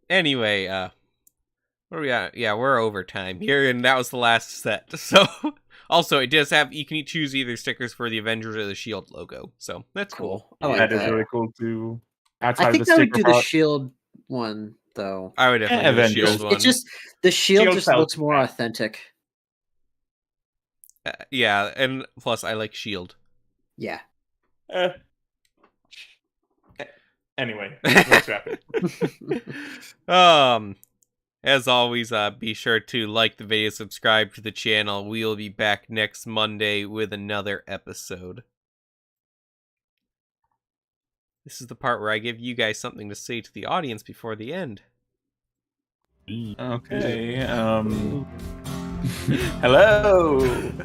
[SPEAKER 1] Anyway, what are we at? Yeah, we're overtime here, and that was the last set. So, also, it does have, you can choose either stickers for the Avengers or the Shield logo. So, that's cool.
[SPEAKER 3] cool. I like
[SPEAKER 5] That
[SPEAKER 3] that.
[SPEAKER 5] is really cool too. Outside
[SPEAKER 3] I
[SPEAKER 5] of
[SPEAKER 3] think
[SPEAKER 5] the
[SPEAKER 3] I would
[SPEAKER 5] sticker
[SPEAKER 3] do the
[SPEAKER 5] part.
[SPEAKER 3] Shield one though.
[SPEAKER 1] I would definitely do the
[SPEAKER 5] Avengers.
[SPEAKER 1] Shield one.
[SPEAKER 3] It just the Shield
[SPEAKER 5] Shield
[SPEAKER 3] just
[SPEAKER 5] felt
[SPEAKER 3] looks more
[SPEAKER 5] bad.
[SPEAKER 3] authentic.
[SPEAKER 1] Yeah, and plus, I like Shield.
[SPEAKER 3] Yeah.
[SPEAKER 5] Eh. Anyway, let's wrap it.
[SPEAKER 1] As always, be sure to like the video, subscribe to the channel. We will be back next Monday with another episode. This is the part where I give you guys something to say to the audience before the end.
[SPEAKER 5] Okay. Hello.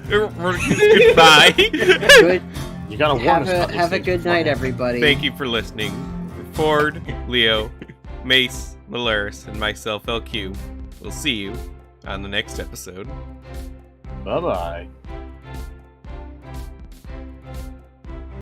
[SPEAKER 1] Goodbye.
[SPEAKER 3] Good.
[SPEAKER 2] You gotta warn
[SPEAKER 3] Have
[SPEAKER 2] us
[SPEAKER 3] a
[SPEAKER 2] about these
[SPEAKER 3] have a
[SPEAKER 2] things
[SPEAKER 3] good night,
[SPEAKER 2] beforehand.
[SPEAKER 3] everybody.
[SPEAKER 1] Thank you for listening. Ford, Leo, Mace, Malaris, and myself, LQ. We'll see you on the next episode.
[SPEAKER 2] Bye-bye.